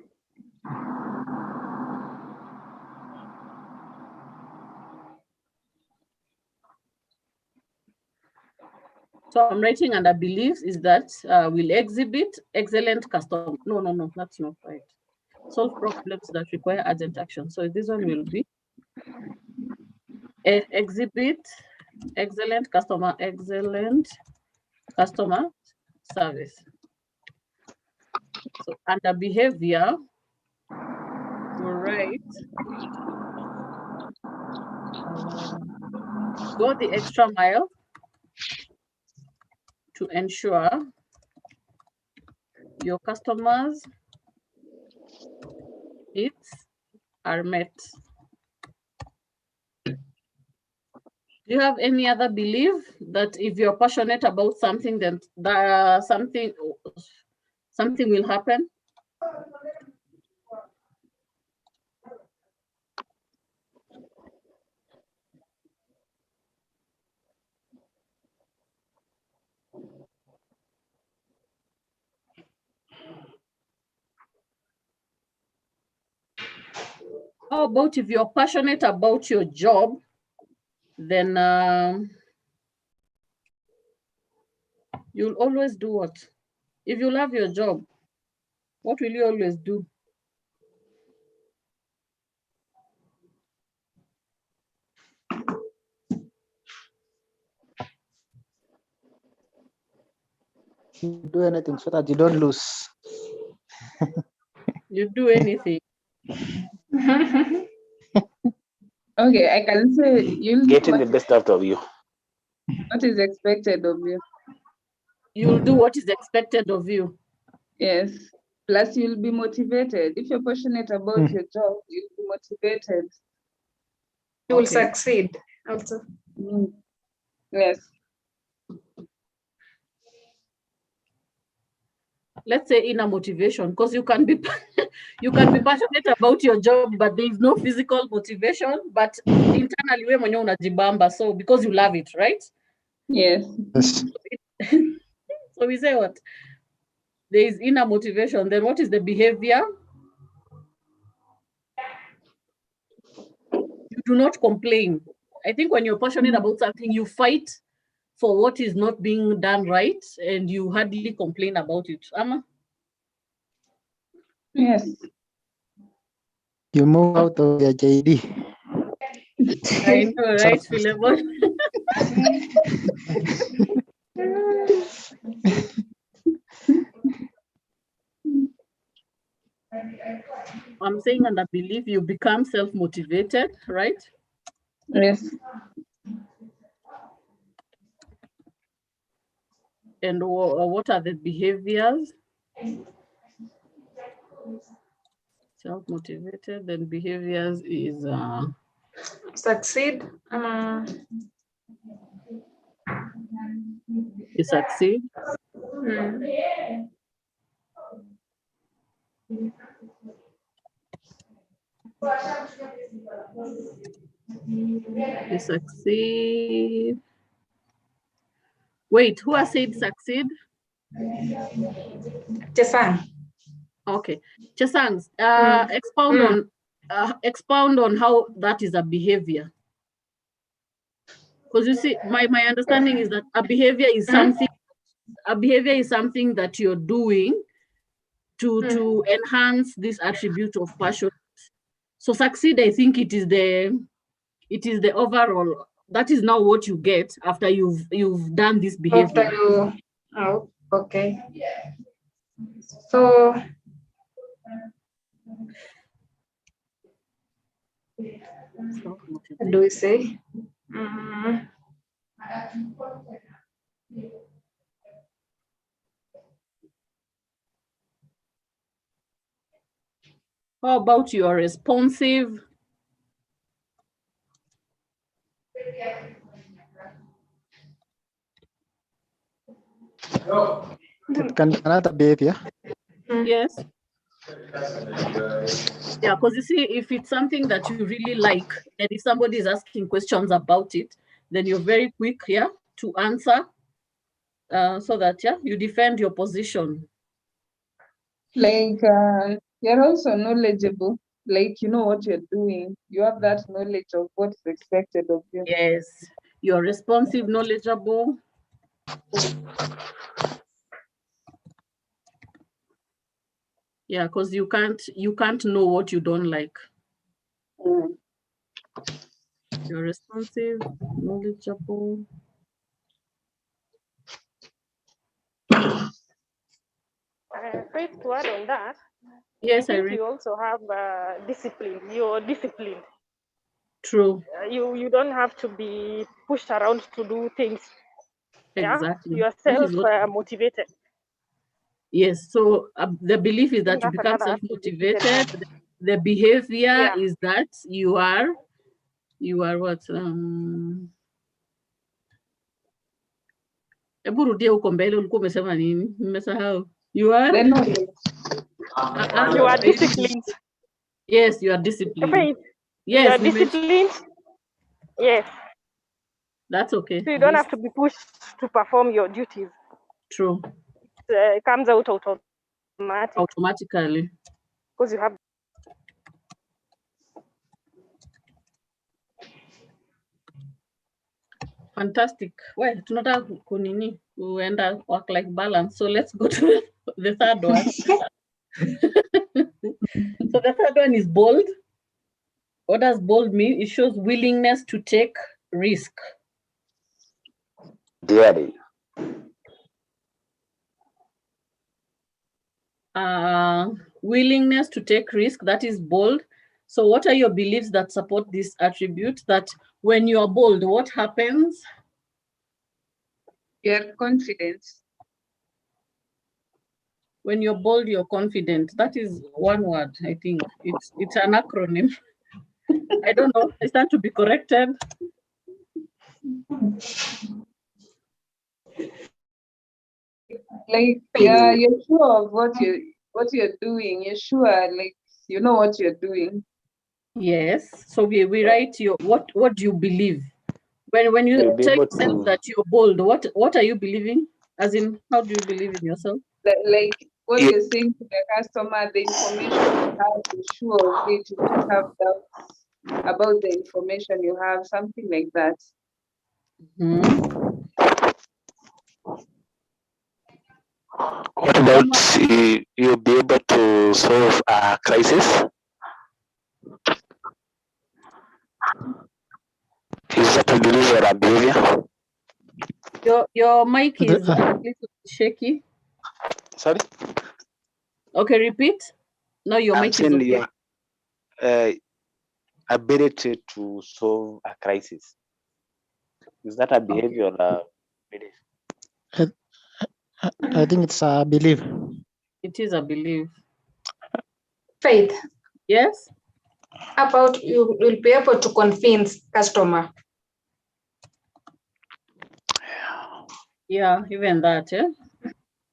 So I'm writing under beliefs is that will exhibit excellent customer. No, that's not right. Solve problems that require urgent action. So this one will be exhibit excellent customer service. So under behavior, right, go the extra mile to ensure your customers' needs are met. Do you have any other belief that if you're passionate about something, then something will happen? How about if you're passionate about your job, then you'll always do what? If you love your job, what will you always do? You do anything so that you don't lose. You do anything. Okay, I can say you'll Getting the best out of you. what is expected of you. You'll do what is expected of you. Yes. Plus, you'll be motivated. If you're passionate about your job, you'll be motivated. You will succeed also. Yes. Let's say inner motivation, because you can be you can be passionate about your job, but there is no physical motivation, but internally we mwenyewe unajibamba, so because you love it, right? Yes. So we say what? There is inner motivation. Then what is the behavior? You do not complain. I think when you're passionate about something, you fight for what is not being done right, and you hardly complain about it. Ama? Yes. You move out of your JD. I know, right, Philemon? I'm saying, and I believe you become self-motivated, right? Yes. And what are the behaviors? Self-motivated, then behaviors is Succeed. you succeed. You succeed. Wait, who has said succeed? Chesang. Okay, Chesang, expound on how that is a behavior. Because you see, my understanding is that a behavior is something. A behavior is something that you're doing to enhance this attribute of passion. So succeed, I think it is the overall. That is now what you get after you've done this behavior. After you, oh, okay. So what do we say? How about you are responsive? It can be another behavior. Yes. Yeah, because you see, if it's something that you really like, and if somebody is asking questions about it, then you're very quick, to answer, so that you defend your position. Like you're also knowledgeable. Like you know what you're doing. You have that knowledge of what is expected of you. Yes, you're responsive, knowledgeable. Yeah, because you can't know what you don't like. You're responsive, knowledgeable. Faith, to add on that, Yes, I think you also have discipline. You're disciplined. True. You don't have to be pushed around to do things. Exactly. You're self-motivated. Yes, so the belief is that you become self-motivated. The behavior is that you are what? Hebu rudia huko mbele, ulikuwa umesema nini? Nimesahau. You are? You are disciplined. Yes, you are disciplined. Faith, yes, you are disciplined. Yes. That's okay. So you don't have to be pushed to perform your duties. True. It comes out automatically. Automatically. Because you have. Fantastic. Well, tunataka kunini kuenda work-life balance. So let's go to the third one. So the third one is bold. What does bold mean? It shows willingness to take risk. Daring. Willingness to take risk, that is bold. So what are your beliefs that support this attribute? That when you are bold, what happens? You're confident. When you're bold, you're confident. That is one word, I think. It's an acronym. I don't know. I stand to be corrected. Like you're sure of what you're doing. You're sure, like you know what you're doing. Yes. So we write your what do you believe? When you tell yourself that you're bold, what are you believing? As in, how do you believe in yourself? Like what you're saying to the customer, the information you have, you're sure of it, you don't have doubts about the information you have, something like that. What about you'll be able to solve a crisis? Is that a belief or a behavior? Your mic is a little shaky. Sorry? Okay, repeat. No, your mic is okay. Your ability to solve a crisis. Is that a behavior or a belief? I think it's a belief. It is a belief. Faith. Yes? About you will be able to convince customer. Yeah, even that, yeah?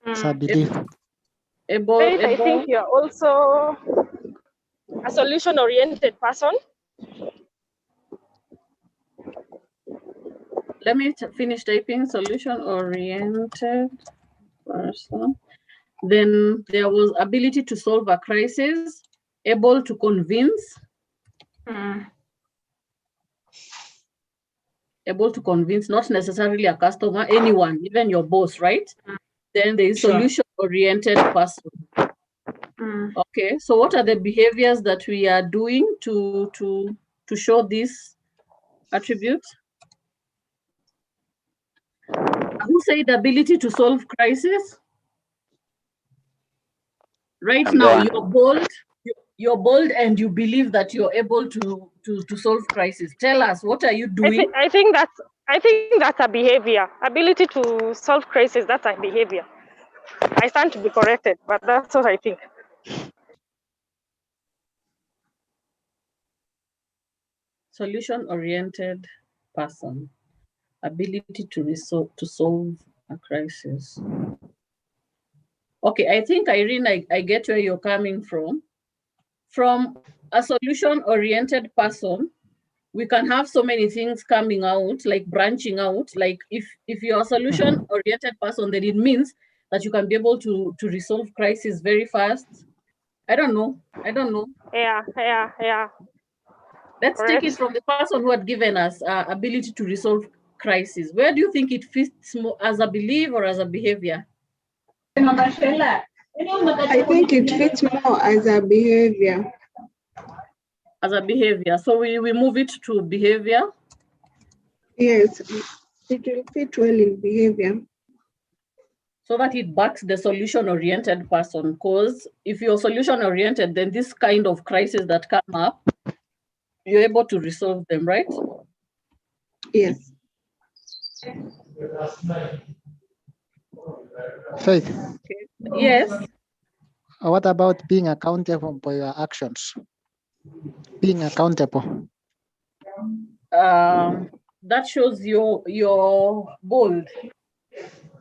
It's a belief. Faith, I think you're also a solution-oriented person. Let me finish typing. Solution-oriented person. Then there was ability to solve a crisis, able to convince. Able to convince, not necessarily a customer, anyone, even your boss, right? Then there is solution-oriented person. Okay, so what are the behaviors that we are doing to show this attribute? Who said ability to solve crisis? Right now, you're bold and you believe that you're able to solve crisis. Tell us, what are you doing? I think that's a behavior. Ability to solve crisis, that's a behavior. I stand to be corrected, but that's what I think. Solution-oriented person. Ability to solve a crisis. Okay, I think, Irene, I get where you're coming from. From a solution-oriented person, we can have so many things coming out, like branching out. Like if you're a solution-oriented person, then it means that you can be able to resolve crisis very fast. I don't know. Yeah. Let's take it from the person who had given us ability to resolve crisis. Where do you think it fits more, as a belief or as a behavior? I think it fits more as a behavior. As a behavior. So we move it to behavior? Yes, it will fit well in behavior. So that it backs the solution-oriented person, because if you're solution-oriented, then this kind of crisis that come up, you're able to resolve them, right? Yes. Faith. Okay. Yes. What about being accountable for your actions? Being accountable. That shows you're bold.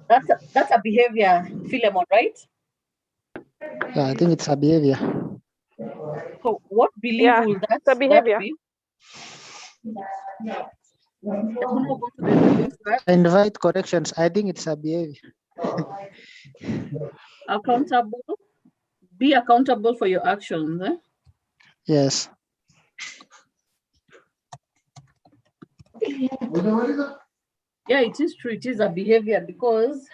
That's a behavior, Philemon, right? Yeah, I think it's a behavior. So what belief will that be? Invite corrections. I think it's a behavior. Accountable. Be accountable for your actions. Eh? Yes. Yeah, it is true. It is a behavior, because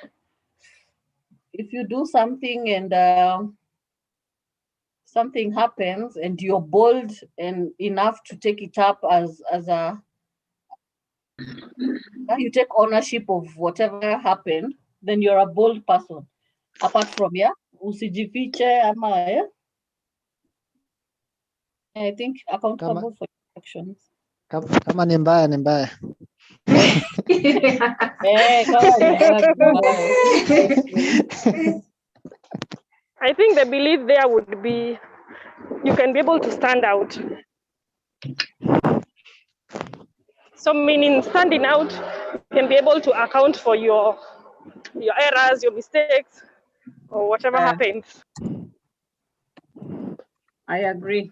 if you do something and something happens and you're bold and enough to take it up as a you take ownership of whatever happened, then you're a bold person. Apart from usijifiche ama I think accountable for your actions. Kama ni mbaya ni mbaya. I think the belief there would be you can be able to stand out. So meaning standing out, you can be able to account for your errors, your mistakes, or whatever happens. I agree.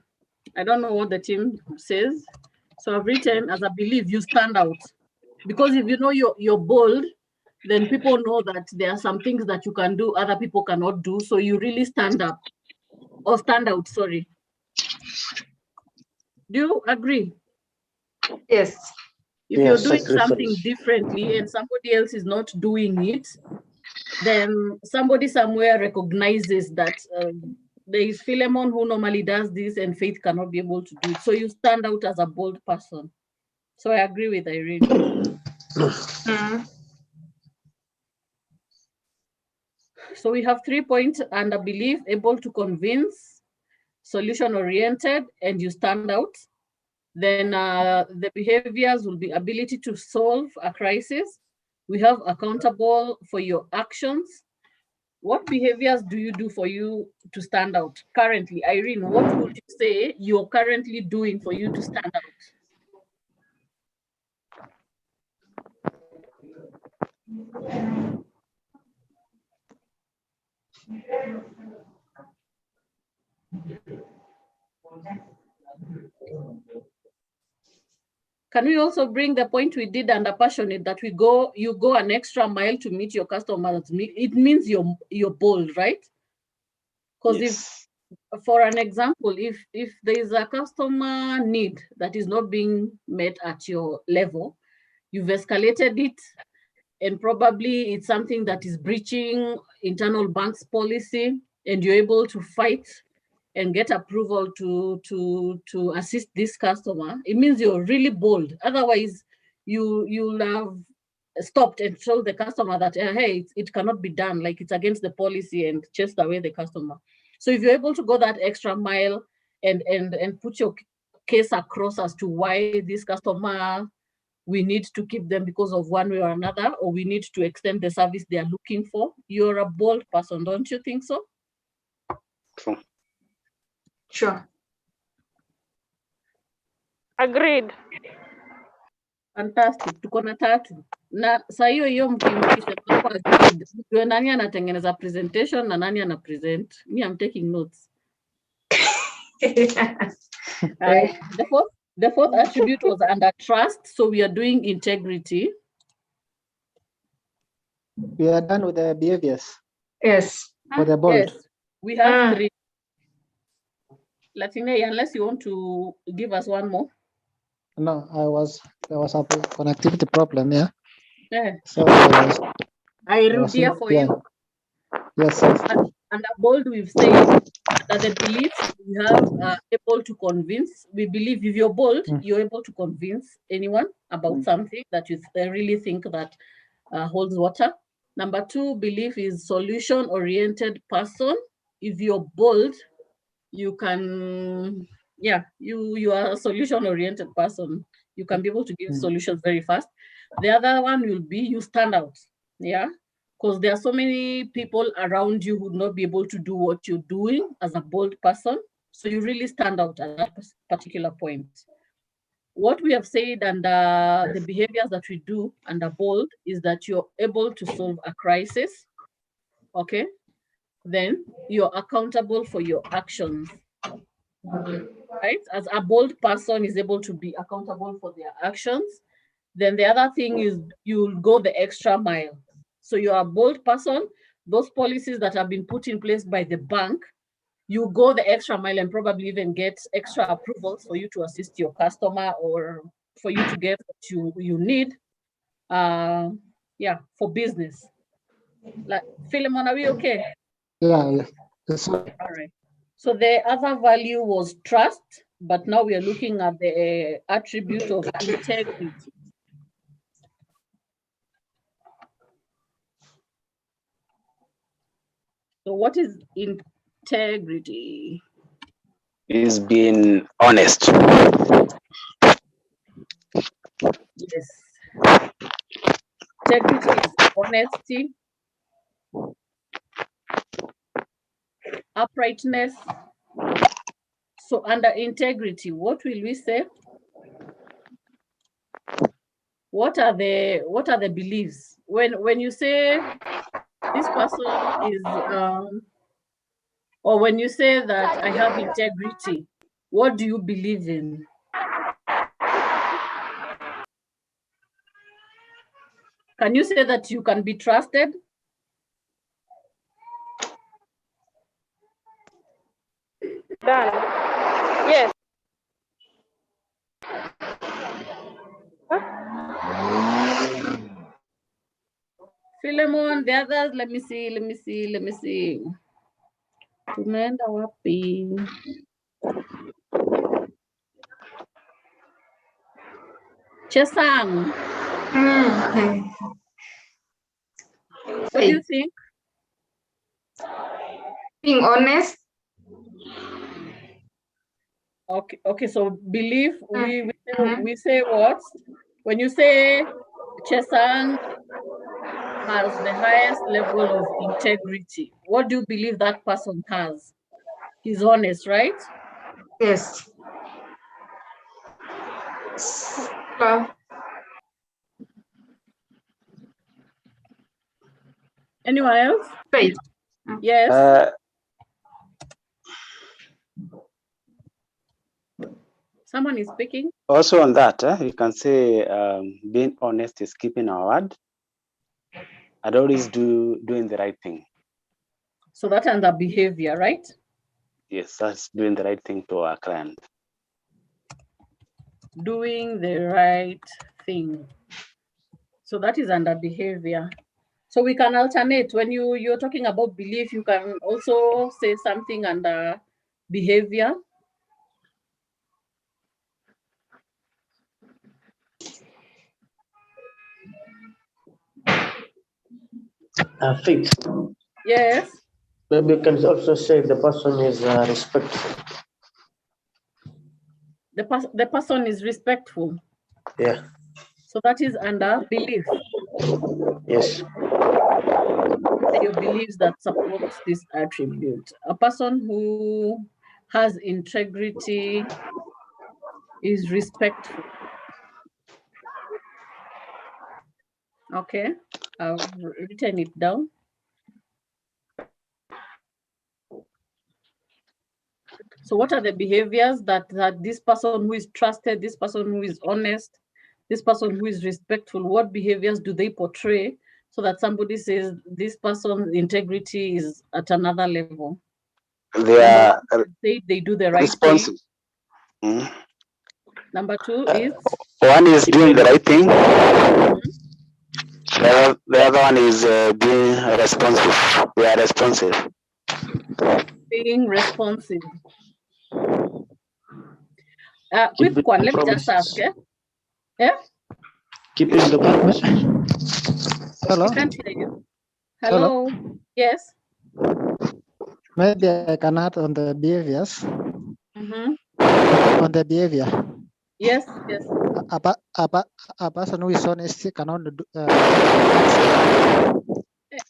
I don't know what the team says. So I've written as a belief, you stand out. Because if you know you're bold, then people know that there are some things that you can do other people cannot do. So you really stand up or stand out, sorry. Do you agree? Yes. If you're doing something differently and somebody else is not doing it, then somebody somewhere recognizes that there is Philemon who normally does this and Faith cannot be able to do it. So you stand out as a bold person. So I agree with Irene. So we have 3 points under belief, able to convince, solution-oriented, and you stand out. Then the behaviors will be ability to solve a crisis. We have accountable for your actions. What behaviors do you do for you to stand out currently? Irene, what would you say you're currently doing for you to stand out? Can we also bring the point we did under passionate that you go an extra mile to meet your customers? It means you're bold, right? Because if, for an example, if there is a customer need that is not being met at your level, you've escalated it, and probably it's something that is breaching internal bank's policy, and you're able to fight and get approval to assist this customer, it means you're really bold. Otherwise, you'll have stopped and told the customer that, hey, it cannot be done, like it's against the policy, and chased away the customer. So if you're able to go that extra mile and put your case across as to why this customer, we need to keep them because of one way or another, or we need to extend the service they are looking for, you're a bold person, don't you think so? True. Sure. Agreed. Fantastic. Tuko na tatu. Na saa hiyo mkimkisha tutakuwa agreed. Tujue nani anatengeneza presentation na nani ana present. Me, I'm taking notes. The fourth attribute was under trust. So we are doing integrity. We are done with the behaviors. Yes. For the bold. Yes. We have 3. Latine, unless you want to give us one more. No, there was a connectivity problem, yeah. Yeah. So I wrote here for you. Yes. Under bold, we've said that the beliefs we have are able to convince. We believe if you're bold, you're able to convince anyone about something that you really think that holds water. Number 2 belief is solution-oriented person. If you're bold, you can, you are a solution-oriented person. You can be able to give solutions very fast. The other one will be you stand out, because there are so many people around you who would not be able to do what you're doing as a bold person. So you really stand out at that particular point. What we have said under the behaviors that we do under bold is that you're able to solve a crisis, okay? Then you're accountable for your actions, right? As a bold person is able to be accountable for their actions. Then the other thing is you'll go the extra mile. So you're a bold person, those policies that have been put in place by the bank, you go the extra mile and probably even get extra approvals for you to assist your customer or for you to get what you need. yeah, for business. Like Philemon, are we okay? Yeah. Yes. All right. So the other value was trust, but now we are looking at the attribute of integrity. So what is integrity? Is being honest. Yes. Integrity is honesty, uprightness. So under integrity, what will we say? What are the beliefs? When you say this person is or when you say that I have integrity, what do you believe in? Can you say that you can be trusted? Done. Yes. Philemon, the others, let me see. Tumeenda wapi? Chesang. What do you think? Being honest. Okay, so belief, we say what? When you say Chesang has the highest level of integrity, what do you believe that person has? He's honest, right? Yes. Anyone else? Faith. Yes. Someone is speaking. Also on that, you can say being honest is keeping our word and always doing the right thing. So that under behavior, right? Yes, that's doing the right thing to our client. Doing the right thing. So that is under behavior. So we can alternate. When you're talking about belief, you can also say something under behavior. Faith. Yes. Maybe you can also say the person is respectful. The person is respectful. Yeah. So that is under belief. Yes. What are your beliefs that supports this attribute? A person who has integrity is respectful. Okay, I've written it down. So what are the behaviors that this person who is trusted, this person who is honest, this person who is respectful, what behaviors do they portray so that somebody says this person's integrity is at another level? They are they do the right responsive. thing. Number two is? One is doing the right thing. The other one is being responsive. They are responsive. Being responsive. Quick one, let me just ask. Yeah? Keeping the promise. Hello. I can't hear you. Hello. Yes. Maybe I can add on the behaviors. On the behavior. Yes. A person who is honest can only do.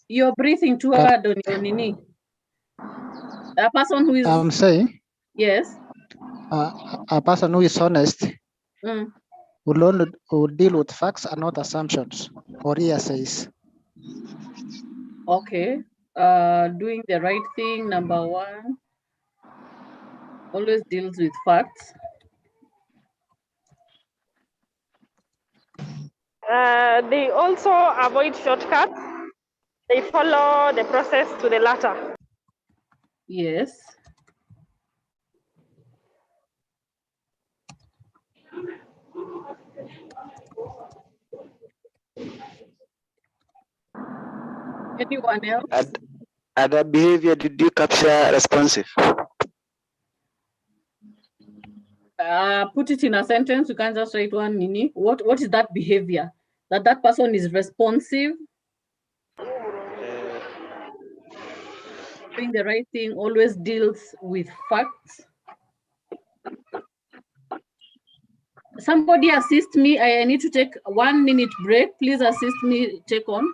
You're breathing too hard on your nini. A person who is. I'm saying. Yes. A person who is honest will deal with facts and not assumptions or hearsays. Okay. Doing the right thing, number one. Always deals with facts. They also avoid shortcuts. They follow the process to the latter. Yes. Anyone else? Other behavior, did you capture responsive? Put it in a sentence. You can't just write one, Nini. What is that behavior? That person is responsive, doing the right thing, always deals with facts. Somebody assist me. I need to take 1 minute break. Please assist me. Take on.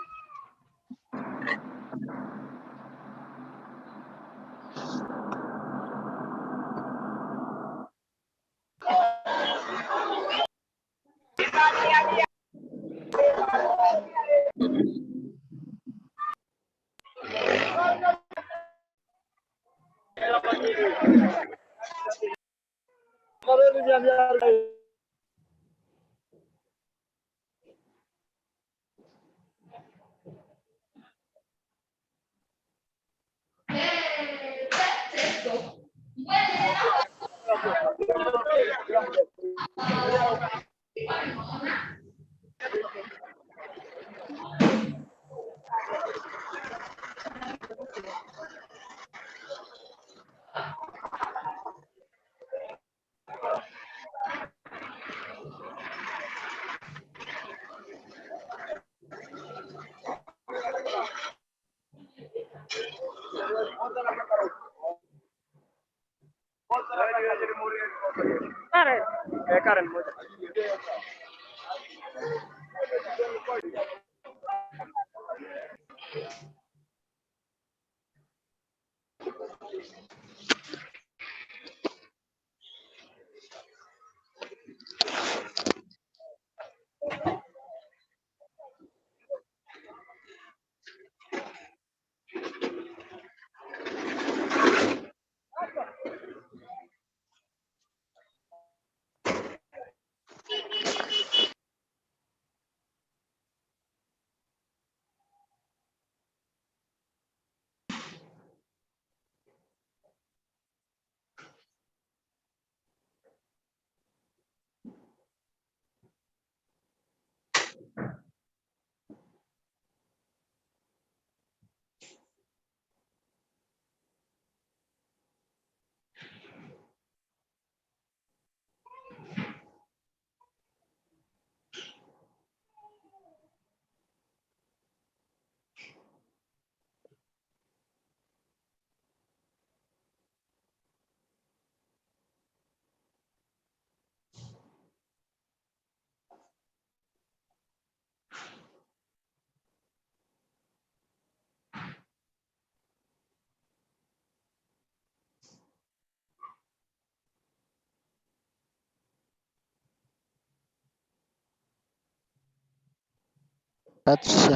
That's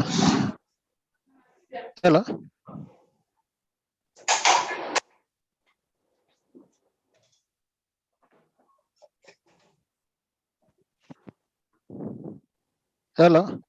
hello. Hello.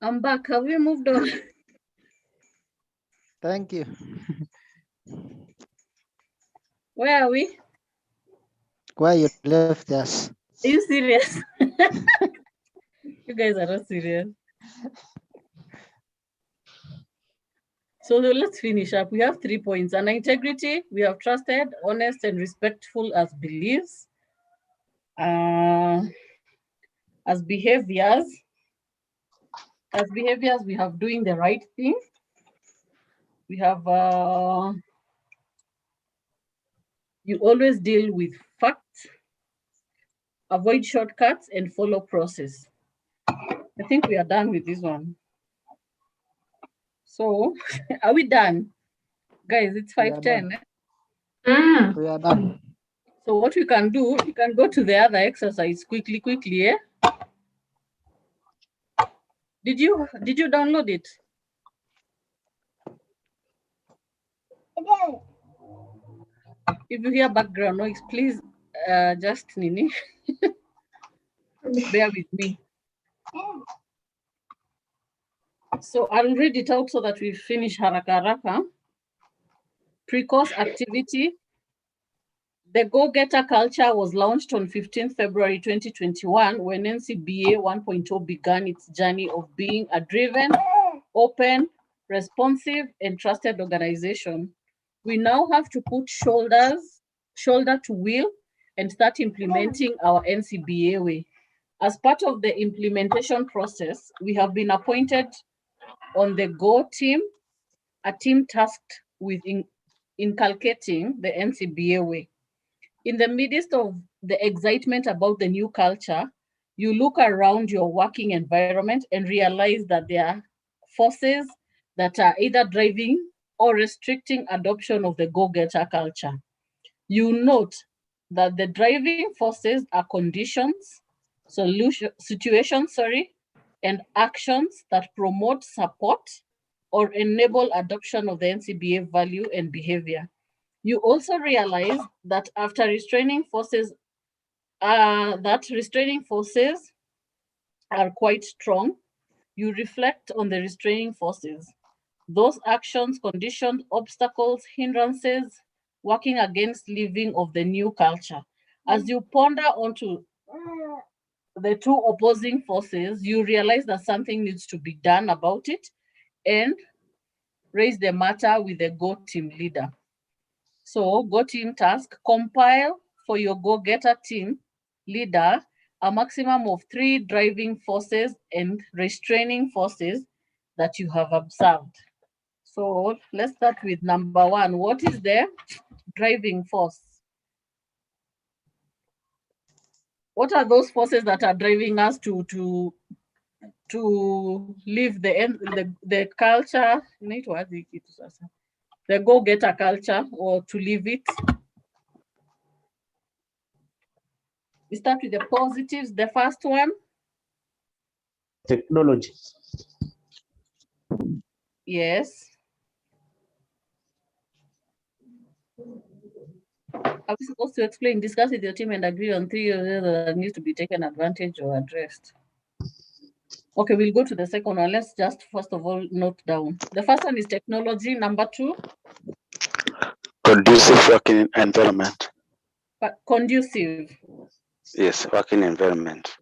I'm back. Have we moved on? Thank you. Where are we? Why you left us? Are you serious? You guys are not serious. So let's finish up. We have 3 points. Under integrity, we have trusted, honest, and respectful as beliefs. As behaviors, we have doing the right thing. We have you always deal with facts, avoid shortcuts, and follow process. I think we are done with this one. So are we done? Guys, it's 5:10. We are done. So what we can do, we can go to the other exercise quickly, eh? Did you download it? If you hear background noise, please just Nini. Bear with me. So I'll read it out so that we finish haraka. Pre-course activity. The go-getter culture was launched on 15th February 2021 when Ncba 1.0 began its journey of being a driven, open, responsive, and trusted organization. We now have to put shoulder to wheel and start implementing our Ncba way. As part of the implementation process, we have been appointed on the Go team, a team tasked with inculcating the Ncba way. In the midst of the excitement about the new culture, you look around your working environment and realize that there are forces that are either driving or restricting adoption of the go-getter culture. You note that the driving forces are conditions, situations, and actions that promote support or enable adoption of the Ncba value and behavior. You also realize that after restraining forces are quite strong. You reflect on the restraining forces. Those actions, conditions, obstacles, hindrances, working against living of the new culture. As you ponder onto the two opposing forces, you realize that something needs to be done about it and raise the matter with the Go team leader. So Go team task, compile for your go-getter team leader a maximum of 3 driving forces and restraining forces that you have observed. So let's start with number 1. What is the driving force? What are those forces that are driving us to live the culture, the go-getter culture, or to live it? We start with the positives. The first one. Technology. Yes. Are we supposed to explain, discuss with your team and agree on 3 areas that needs to be taken advantage or addressed? Okay, we'll go to the second one. Let's just first of all note down. The first one is technology. Number 2. Conducive working environment. But conducive. Yes, working environment.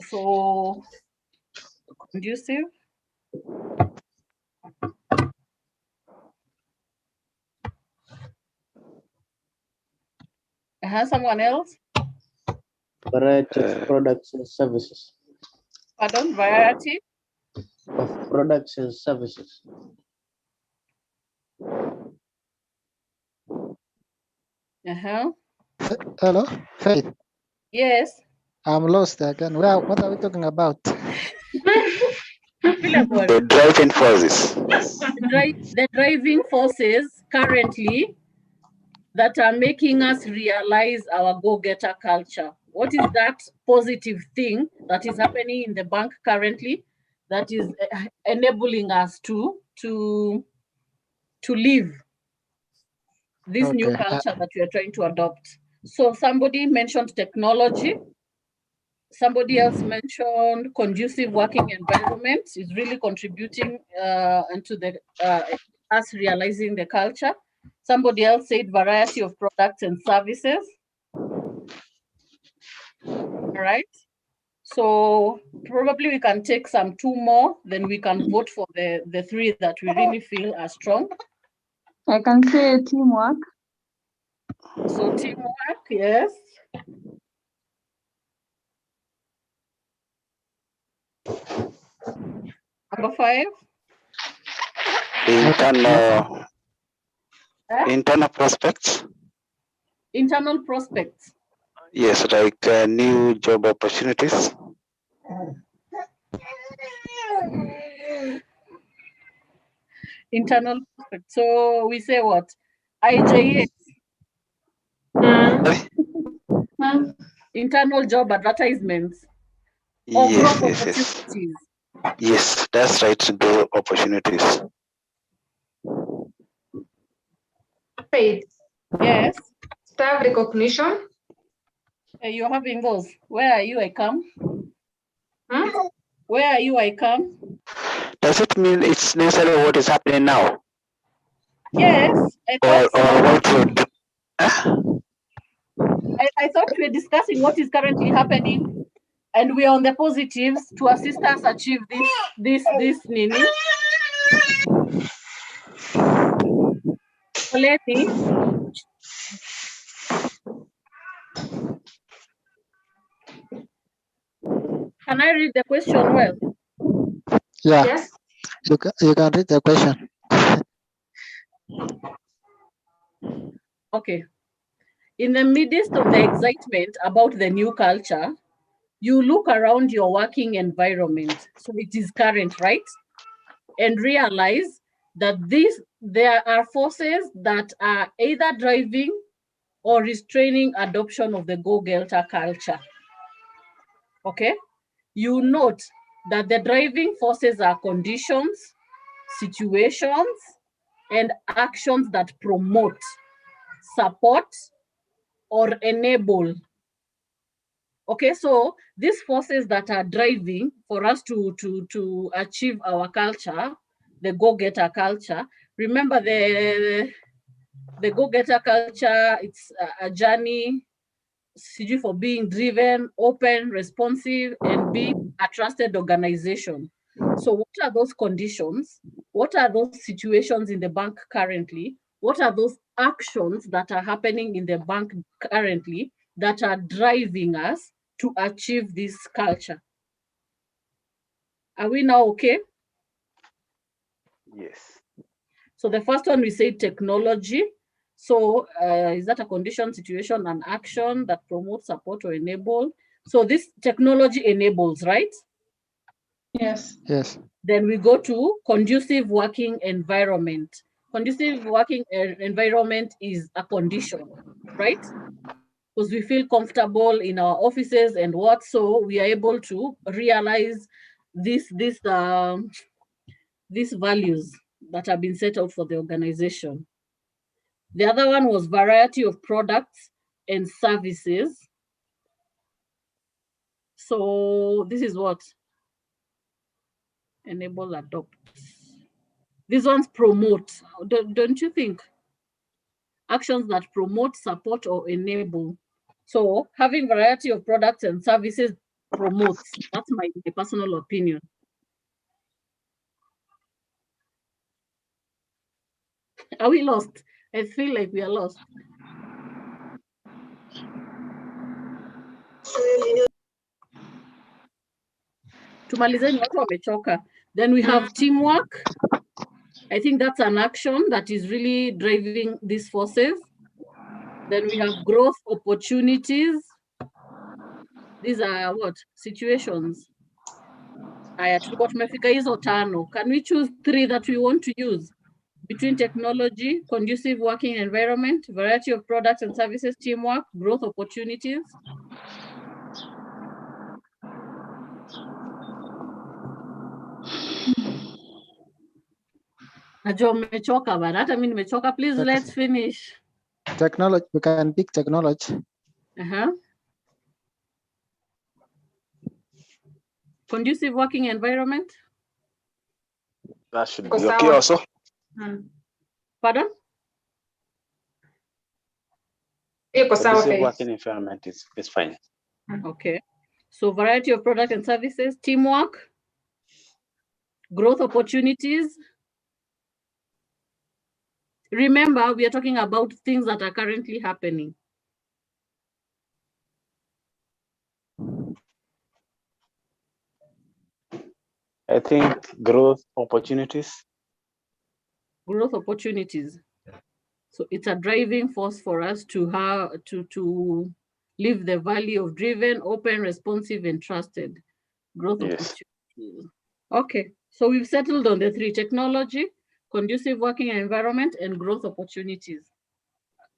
So conducive. Someone else? Variety of products and services. Pardon, variety? Of products and services. Hello, Faith. Yes. I'm lost again. Well, what are we talking about? The driving forces. The driving forces currently that are making us realize our go-getter culture. What is that positive thing that is happening in the bank currently that is enabling us to live this new culture that we are trying to adopt? So somebody mentioned technology. Somebody else mentioned conducive working environment is really contributing into the us realizing the culture. Somebody else said variety of products and services. All right. So probably we can take some 2 more, then we can vote for the 3 that we really feel are strong. I can say teamwork. So teamwork, yes. Number 5. Internal prospects. Internal prospects. Yes, like new job opportunities. Internal prospects. So we say what? IJS. Internal job advertisements. Or growth opportunities. Yes, that's right. Growth opportunities. Faith. Yes. Staff recognition. You're having those. Where are you? I come. Where are you? I come. Does it mean it's necessarily what is happening now? Yes, I thought so. I thought we were discussing what is currently happening, and we are on the positives to assist us achieve this Nini. Lady. Can I read the question well? Yeah. Yes. You can read the question. Okay. In the midst of the excitement about the new culture, you look around your working environment, so it is current, right? And realize that there are forces that are either driving or restraining adoption of the go-getter culture. Okay? You note that the driving forces are conditions, situations, and actions that promote, support, or enable. Okay, so these forces that are driving for us to achieve our culture, the go-getter culture. Remember the go-getter culture, it's a journey for being driven, open, responsive, and being a trusted organization. So what are those conditions? What are those situations in the bank currently? What are those actions that are happening in the bank currently that are driving us to achieve this culture? Are we now okay? Yes. So the first one we say technology. So is that a condition, situation, and action that promotes, support, or enable? So this technology enables, right? Yes. Yes. Then we go to conducive working environment. Conducive working environment is a condition, right? Because we feel comfortable in our offices and what, so we are able to realize these values that have been set out for the organization. The other one was variety of products and services. So this is what? Enable, adopt. These ones promote, don't you think? Actions that promote, support, or enable. So having variety of products and services promotes. That's my personal opinion. Are we lost? I feel like we are lost. Tumalizeni, watu wamechoka. Then we have teamwork. I think that's an action that is really driving these forces. Then we have growth opportunities. These are what? Situations. Aya, tulikuwa tumefika hizo 5. Can we choose 3 that we want to use? Between technology, conducive working environment, variety of products and services, teamwork, growth opportunities. Najua umechoka bana, hata mimi nimechoka. Please, let's finish. Technology, we can pick technology. Conducive working environment. That should be okay also. Pardon? Conducive working environment is fine. Okay. So variety of product and services, teamwork, growth opportunities. Remember, we are talking about things that are currently happening. I think growth opportunities. Growth opportunities. So it's a driving force for us to have to live the value of driven, open, responsive, and trusted. Growth opportunities. Okay, so we've settled on the three: technology, conducive working environment, and growth opportunities.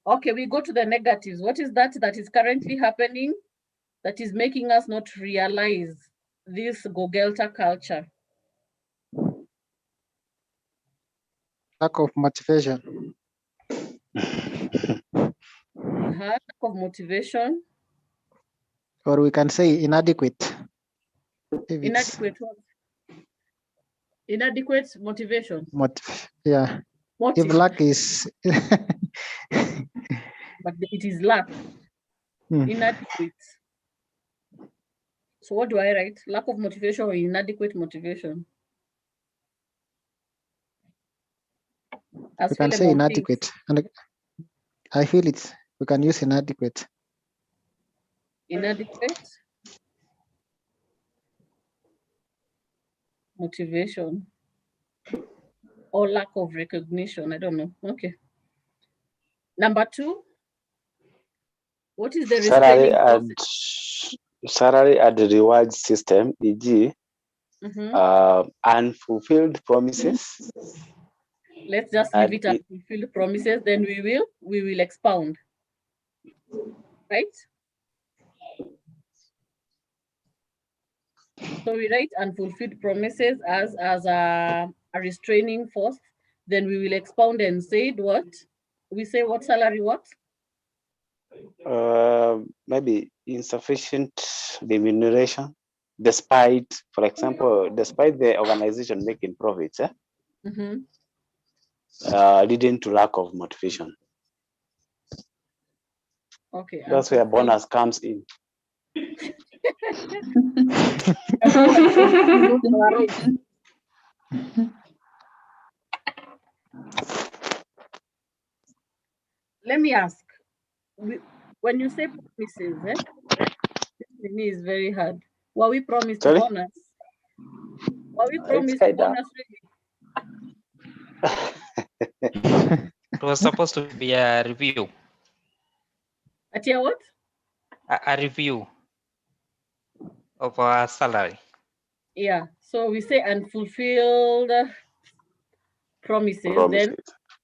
Okay, we go to the negatives. What is that is currently happening that is making us not realize this Gogelta culture? Lack of motivation. Lack of motivation. Or we can say inadequate. Inadequate what? Inadequate motivation. Yeah. Motive. If lack is But it is lack. Inadequate. So what do I write? Lack of motivation or inadequate motivation? we can say inadequate. And I feel it. We can use inadequate. Inadequate motivation or lack of recognition. I don't know. Okay. Number 2. What is the salary restraining and reward system, e.g., unfulfilled promises. Let's just leave it at fulfilled promises. Then we will expound. Right? So we write unfulfilled promises as a restraining force. Then we will expound and say what? We say what salary what? Maybe insufficient remuneration, despite, for example, despite the organization making profits, leading to lack of motivation. Okay. That's where bonus comes in. Let me ask, when you say promises, this to me is very hard. Were we promised bonus? Were we promised bonus really? It was supposed to be a review. At your what? A review of our salary. Yeah. So we say unfulfilled promises. Then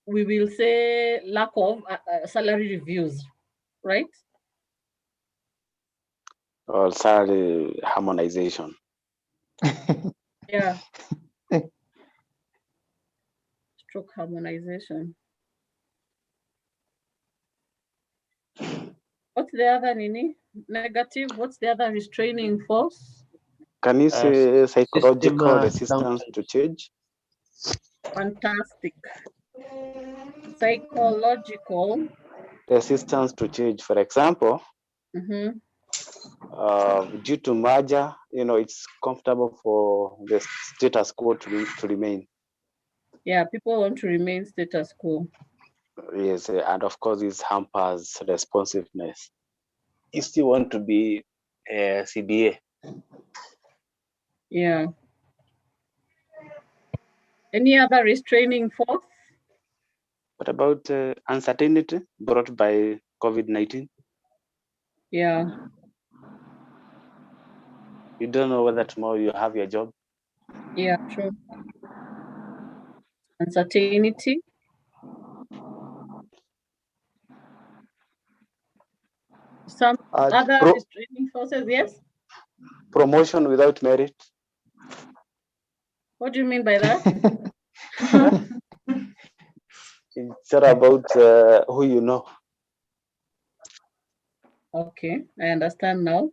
we will say lack of salary reviews, right? Or salary harmonization. Yeah. Stroke harmonization. What's the other, Nini? Negative? What's the other restraining force? Can you say psychological resistance to change? Fantastic. Psychological resistance to change. For example, due to merger, it's comfortable for the status quo to remain. Yeah, people want to remain status quo. Yes, and of course, it hampers responsiveness. You still want to be CBA. Yeah. Any other restraining force? What about uncertainty brought by COVID-19? Yeah. You don't know whether tomorrow you have your job. Yeah, true. Uncertainty. Some other restraining forces, yes? Promotion without merit. What do you mean by that? It's not about who you know. Okay, I understand now.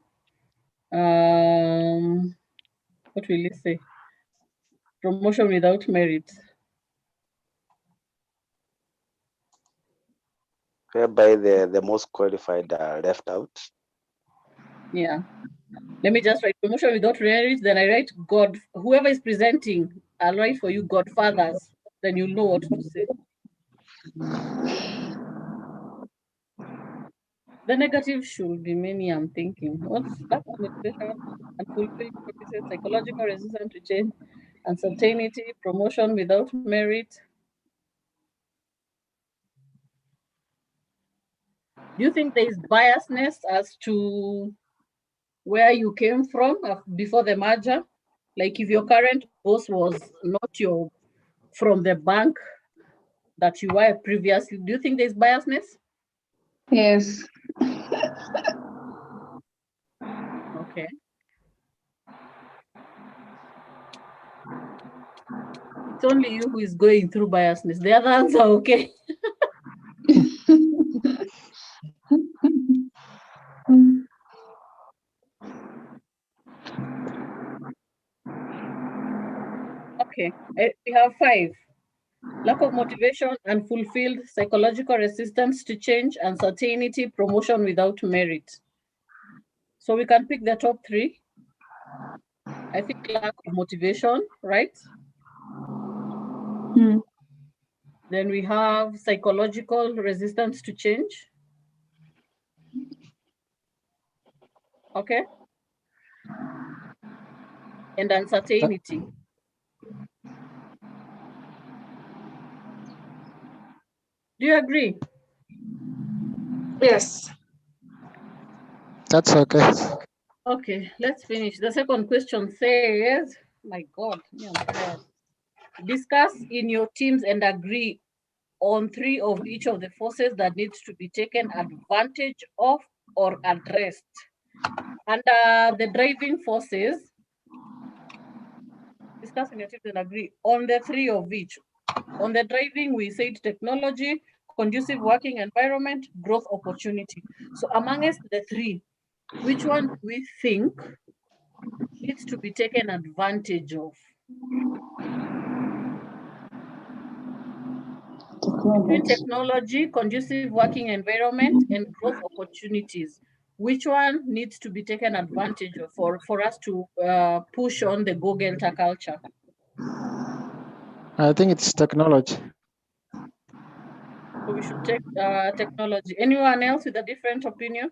What will you say? Promotion without merit. Whereby the most qualified are left out. Yeah. Let me just write promotion without merit. Then I write God. Whoever is presenting, I'll write for you Godfathers. Then you'll know what to say. The negative should be many, I'm thinking. What's lack of motivation, unfulfilled promises, psychological resistance to change, uncertainty, promotion without merit. Do you think there is biasness as to where you came from before the merger? Like if your current boss was not from the bank that you were previously, do you think there's biasness? Yes. Okay. It's only you who is going through biasness. The others are okay. Okay, we have 5. Lack of motivation, unfulfilled, psychological resistance to change, uncertainty, promotion without merit. So we can pick the top 3. I think lack of motivation, right? Then we have psychological resistance to change. Okay. And uncertainty. Do you agree? Yes. That's okay. Okay, let's finish. The second question says, my God, I'm tired. Discuss in your teams and agree on 3 of each of the forces that needs to be taken advantage of or addressed. Under the driving forces, discuss in your teams and agree on the 3 of each. On the driving, we said technology, conducive working environment, growth opportunity. So amongst the 3, which one do we think needs to be taken advantage of? Between technology, conducive working environment, and growth opportunities, which one needs to be taken advantage of for us to push on the Go Gelta culture? I think it's technology. So we should take technology. Anyone else with a different opinion?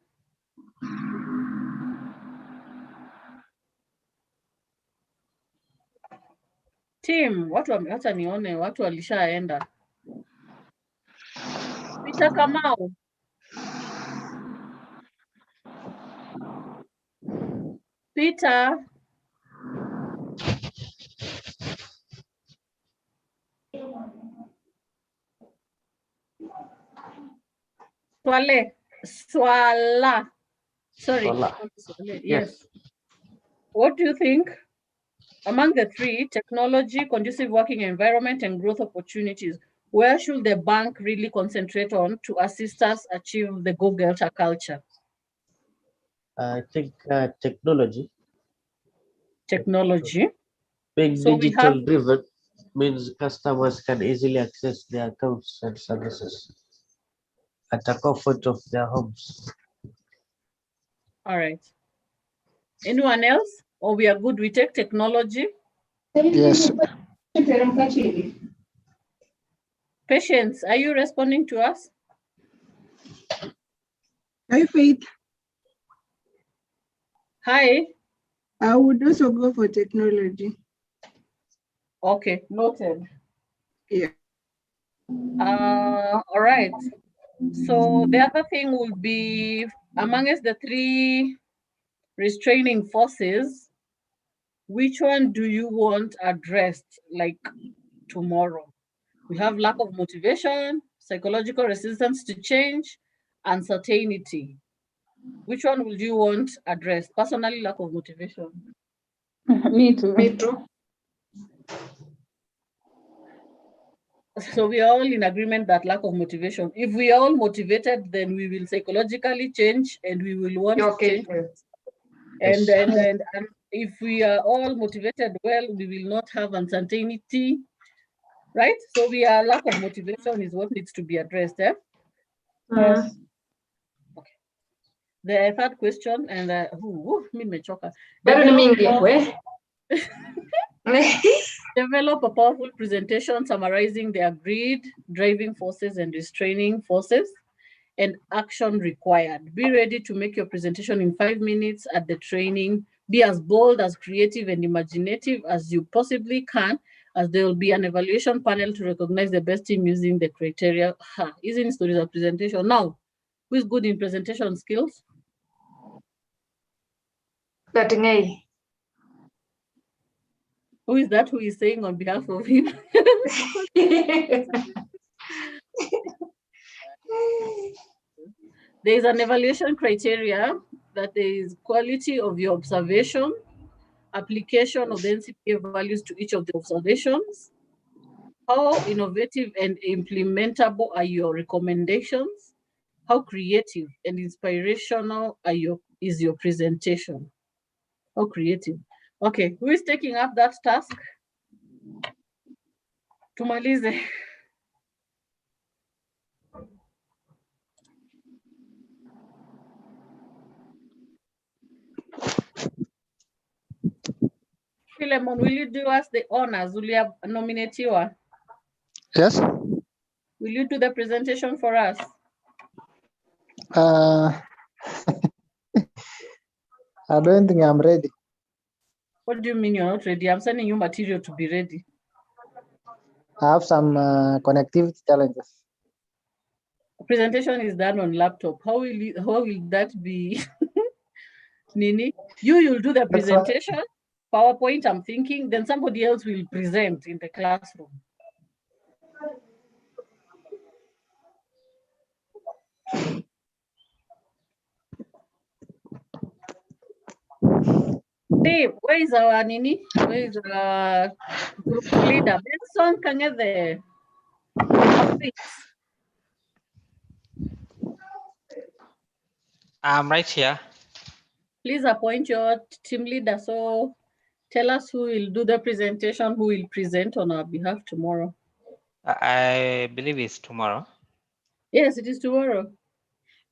Team, hata nione watu walishaenda. Peter Kamau. Peter. Swala. Sorry. Swala. Yes. What do you think? Among the 3, technology, conducive working environment, and growth opportunities, where should the bank really concentrate on to assist us achieve the Go Gelta culture? I think technology. Technology. Being So digital driven means customers can easily access their accounts and services at the comfort of their homes. All right. Anyone else? Or we are good? We take technology? Yes. Patience, are you responding to us? Hi, Faith. Hi. I would also go for technology. Okay, noted. Yeah. All right. So the other thing would be amongst the 3 restraining forces, which one do you want addressed like tomorrow? We have lack of motivation, psychological resistance to change, uncertainty. Which one would you want addressed? Personally, lack of motivation. Me too. Me too. So we are all in agreement that lack of motivation. If we are all motivated, then we will psychologically change and we will want to change. And if we are all motivated well, we will not have uncertainty, right? So we are lack of motivation is what needs to be addressed. Yes. Okay. The third question, and nimechoka. Develop a powerful presentation summarizing the agreed driving forces and restraining forces and action required. Be ready to make your presentation in 5 minutes at the training. Be as bold, as creative and imaginative as you possibly can, as there will be an evaluation panel to recognize the best team using the criteria. Isn't stories of presentation. Now, who is good in presentation skills? Who is that who is saying on behalf of him? There is an evaluation criteria that there is quality of your observation, application of the Ncba values to each of the observations, how innovative and implementable are your recommendations, how creative and inspirational is your presentation. How creative. Okay, who is taking up that task? Tumalize. Philemon, will you do us the honors? Will you nominate you? Yes. Will you do the presentation for us? I don't think I'm ready. What do you mean you're not ready? I'm sending you material to be ready. I have some connectivity challenges. Presentation is done on laptop. How will that be? Nini, you'll do the presentation, PowerPoint, I'm thinking, then somebody else will present in the classroom. Dave, where is our Nini? Where is our group leader? Benson Kangede. I'm right here. Please appoint your team leader. So tell us who will do the presentation, who will present on our behalf tomorrow. I believe it's tomorrow. Yes, it is tomorrow.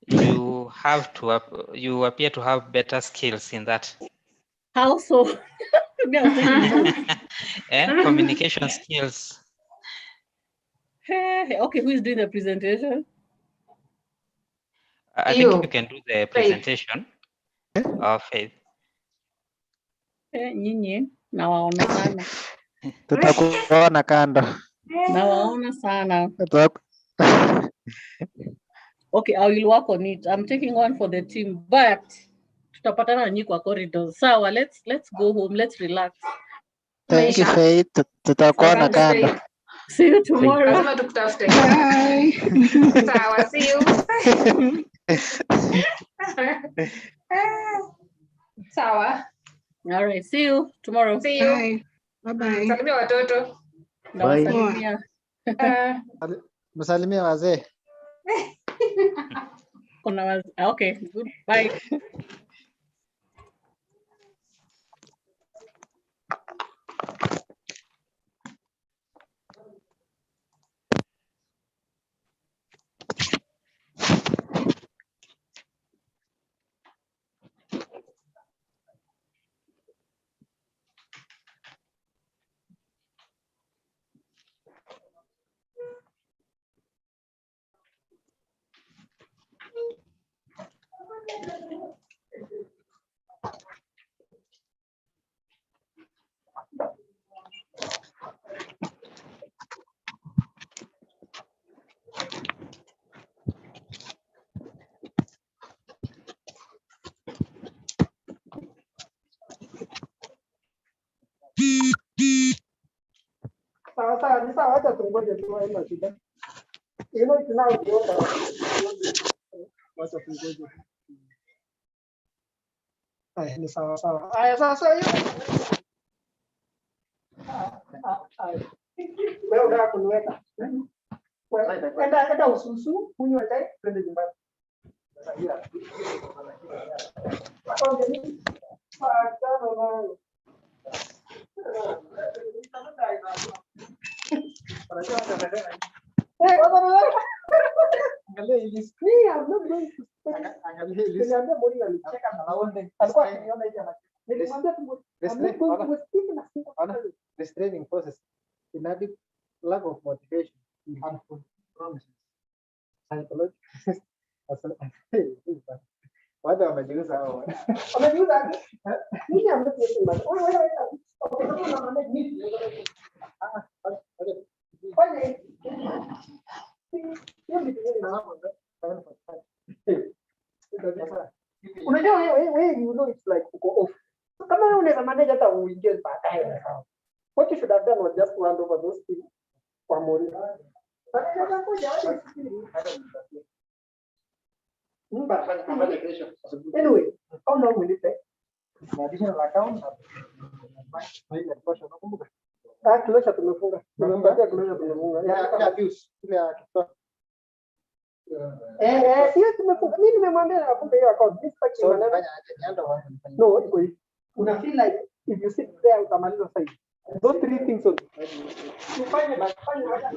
You have to. You appear to have better skills in that. How so? Communication skills. Okay, who is doing the presentation? I think you can do the presentation. Faith. Nyinyi nawaona sana. Tutakuona kando. Nawaona sana. Okay, I will work on it. I'm taking one for the team, but tutapatana nyinyi kwa corridors. Sawa, let's go home. Let's relax. Thank you, Faith. Tutakuona kando. See you tomorrow. Lazima tukutafute. Bye. Sawa, see you. Sawa. All right, see you tomorrow. See you. Bye-bye. Salimia watoto. Nawasalimia. Msalimia wazee. Okay, good. Bye. Sawa, ni sawa, acha tungoje tu, haina shida. Tunaokiona. Wacha tungoje. Ni sawa sawa. Haya sasa hiyo. Wewe unataka kuniweka. Enda ususu, kunywa chai, twende nyumbani. Angalia hivi screen. I'm not going to Niambia Mori alicheka na laonde. Alikuwa akiniona hivi anacheka. Nilimwambia tu I'm not going to speak in a single this training process inadequate lack of motivation in harmful promises. Psychology. Watu wamejiuza hao. Wamejiuza. Mimi am not getting much. Okay, kama na manage mimi. Okay. Fine. Hiyo ni kitu ninaona. Unajua wewe you know it's like uko off. Kama wewe unaweza manage hata uingie baadaye. What you should have done was just hand over those things kwa Mori. Anyway, how long will it take? Additional account. Closure tumefunga. Tumempatia closure tumefunga. Ya abuse. Ile ya kitu. Hiyo tumefunga. Mimi nimemwambia nafunga hiyo account. No, iko hivi. Una feel like if you sit there utamaliza sasa hivi. Those three things only. Tufanye basi fanye hata.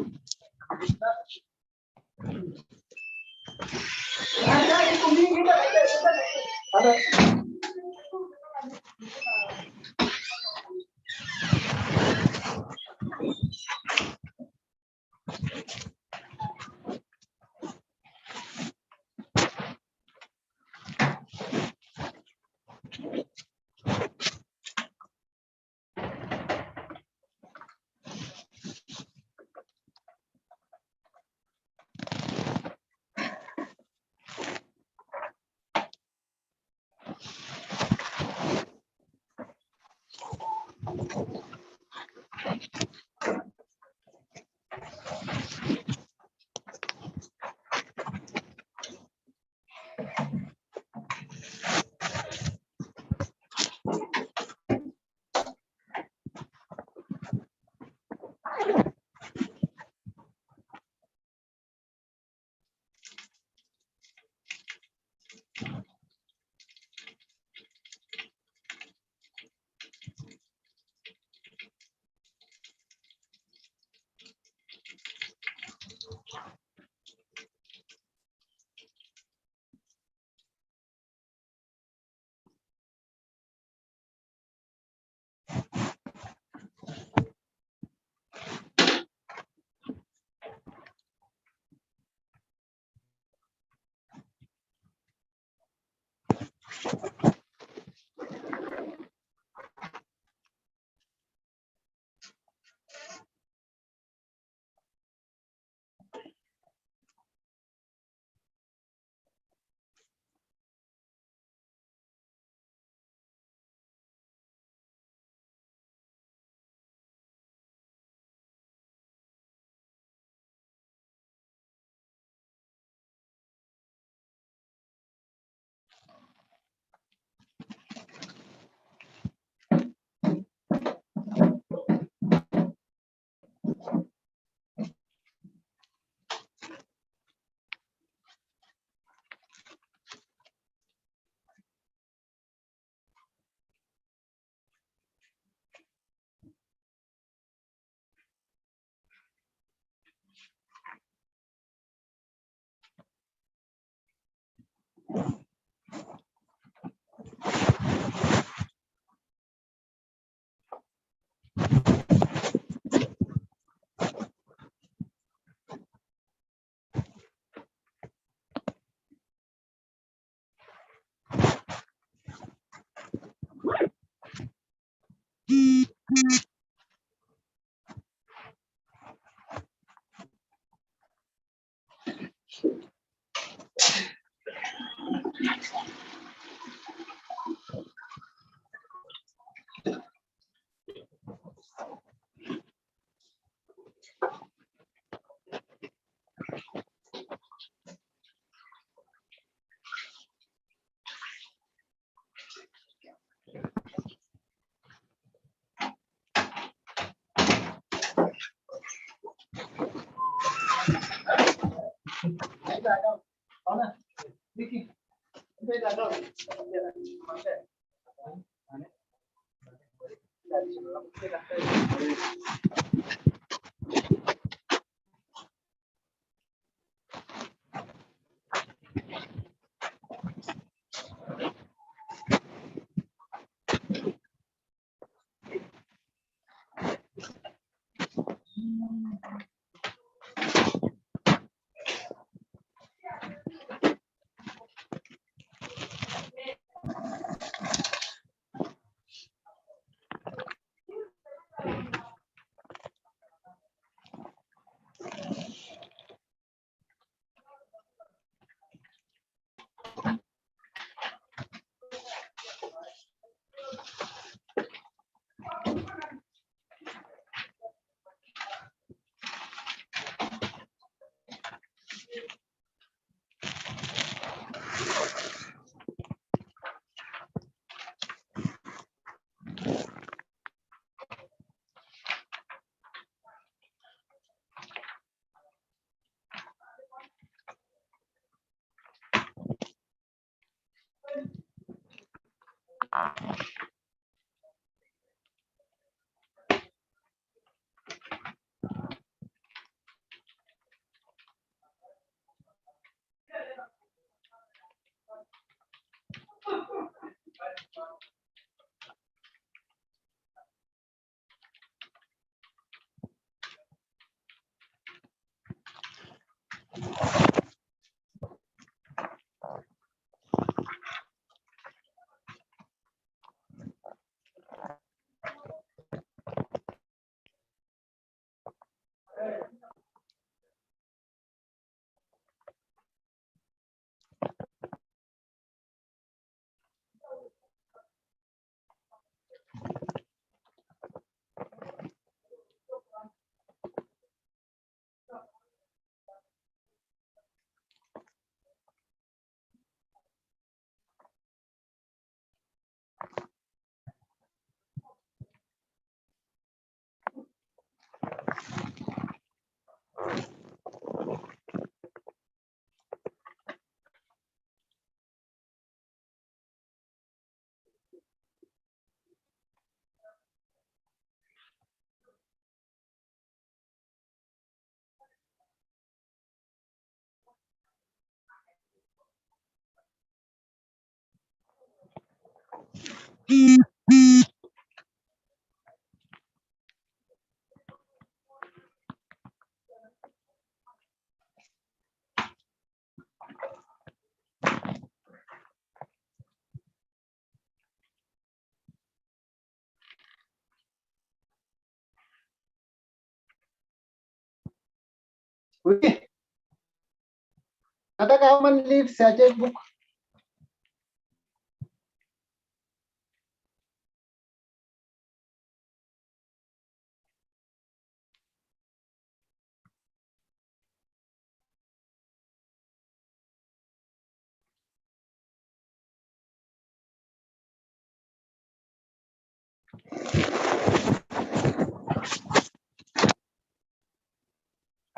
Nataka how many leaves ya checkbook?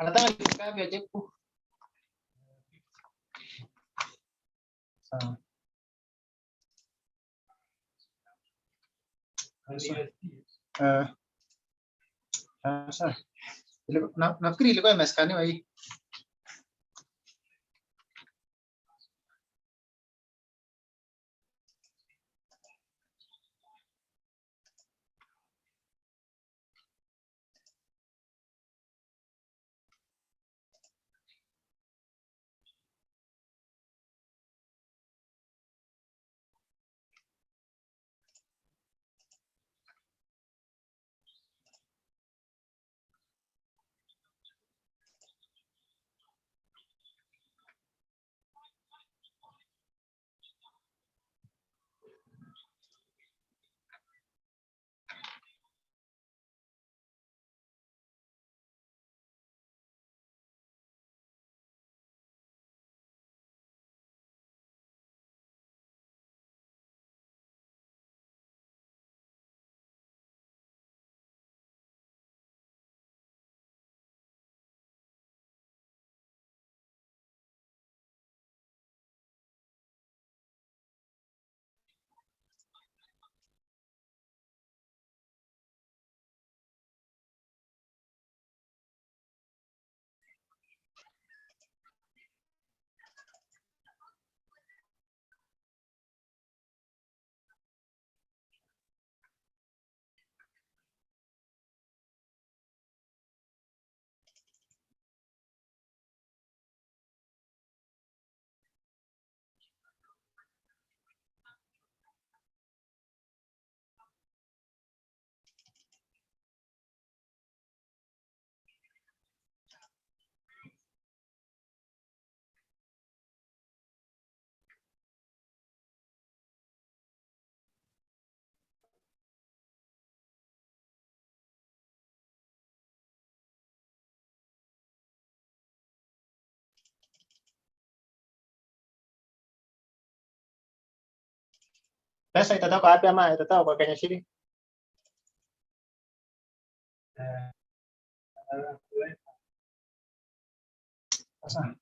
Anataka leaves ngapi ya checkbook? Sawa. Sasa nafikiri ilikuwa imeskaniwa hii. Pesa itatoka wapi ama itatoka kwa Kenya shilingi? Sasa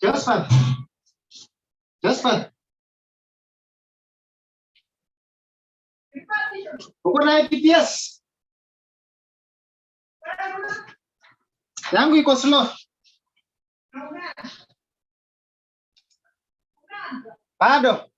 Joseph. Joseph. Uko na IPPS? Yangu iko slow. Bado.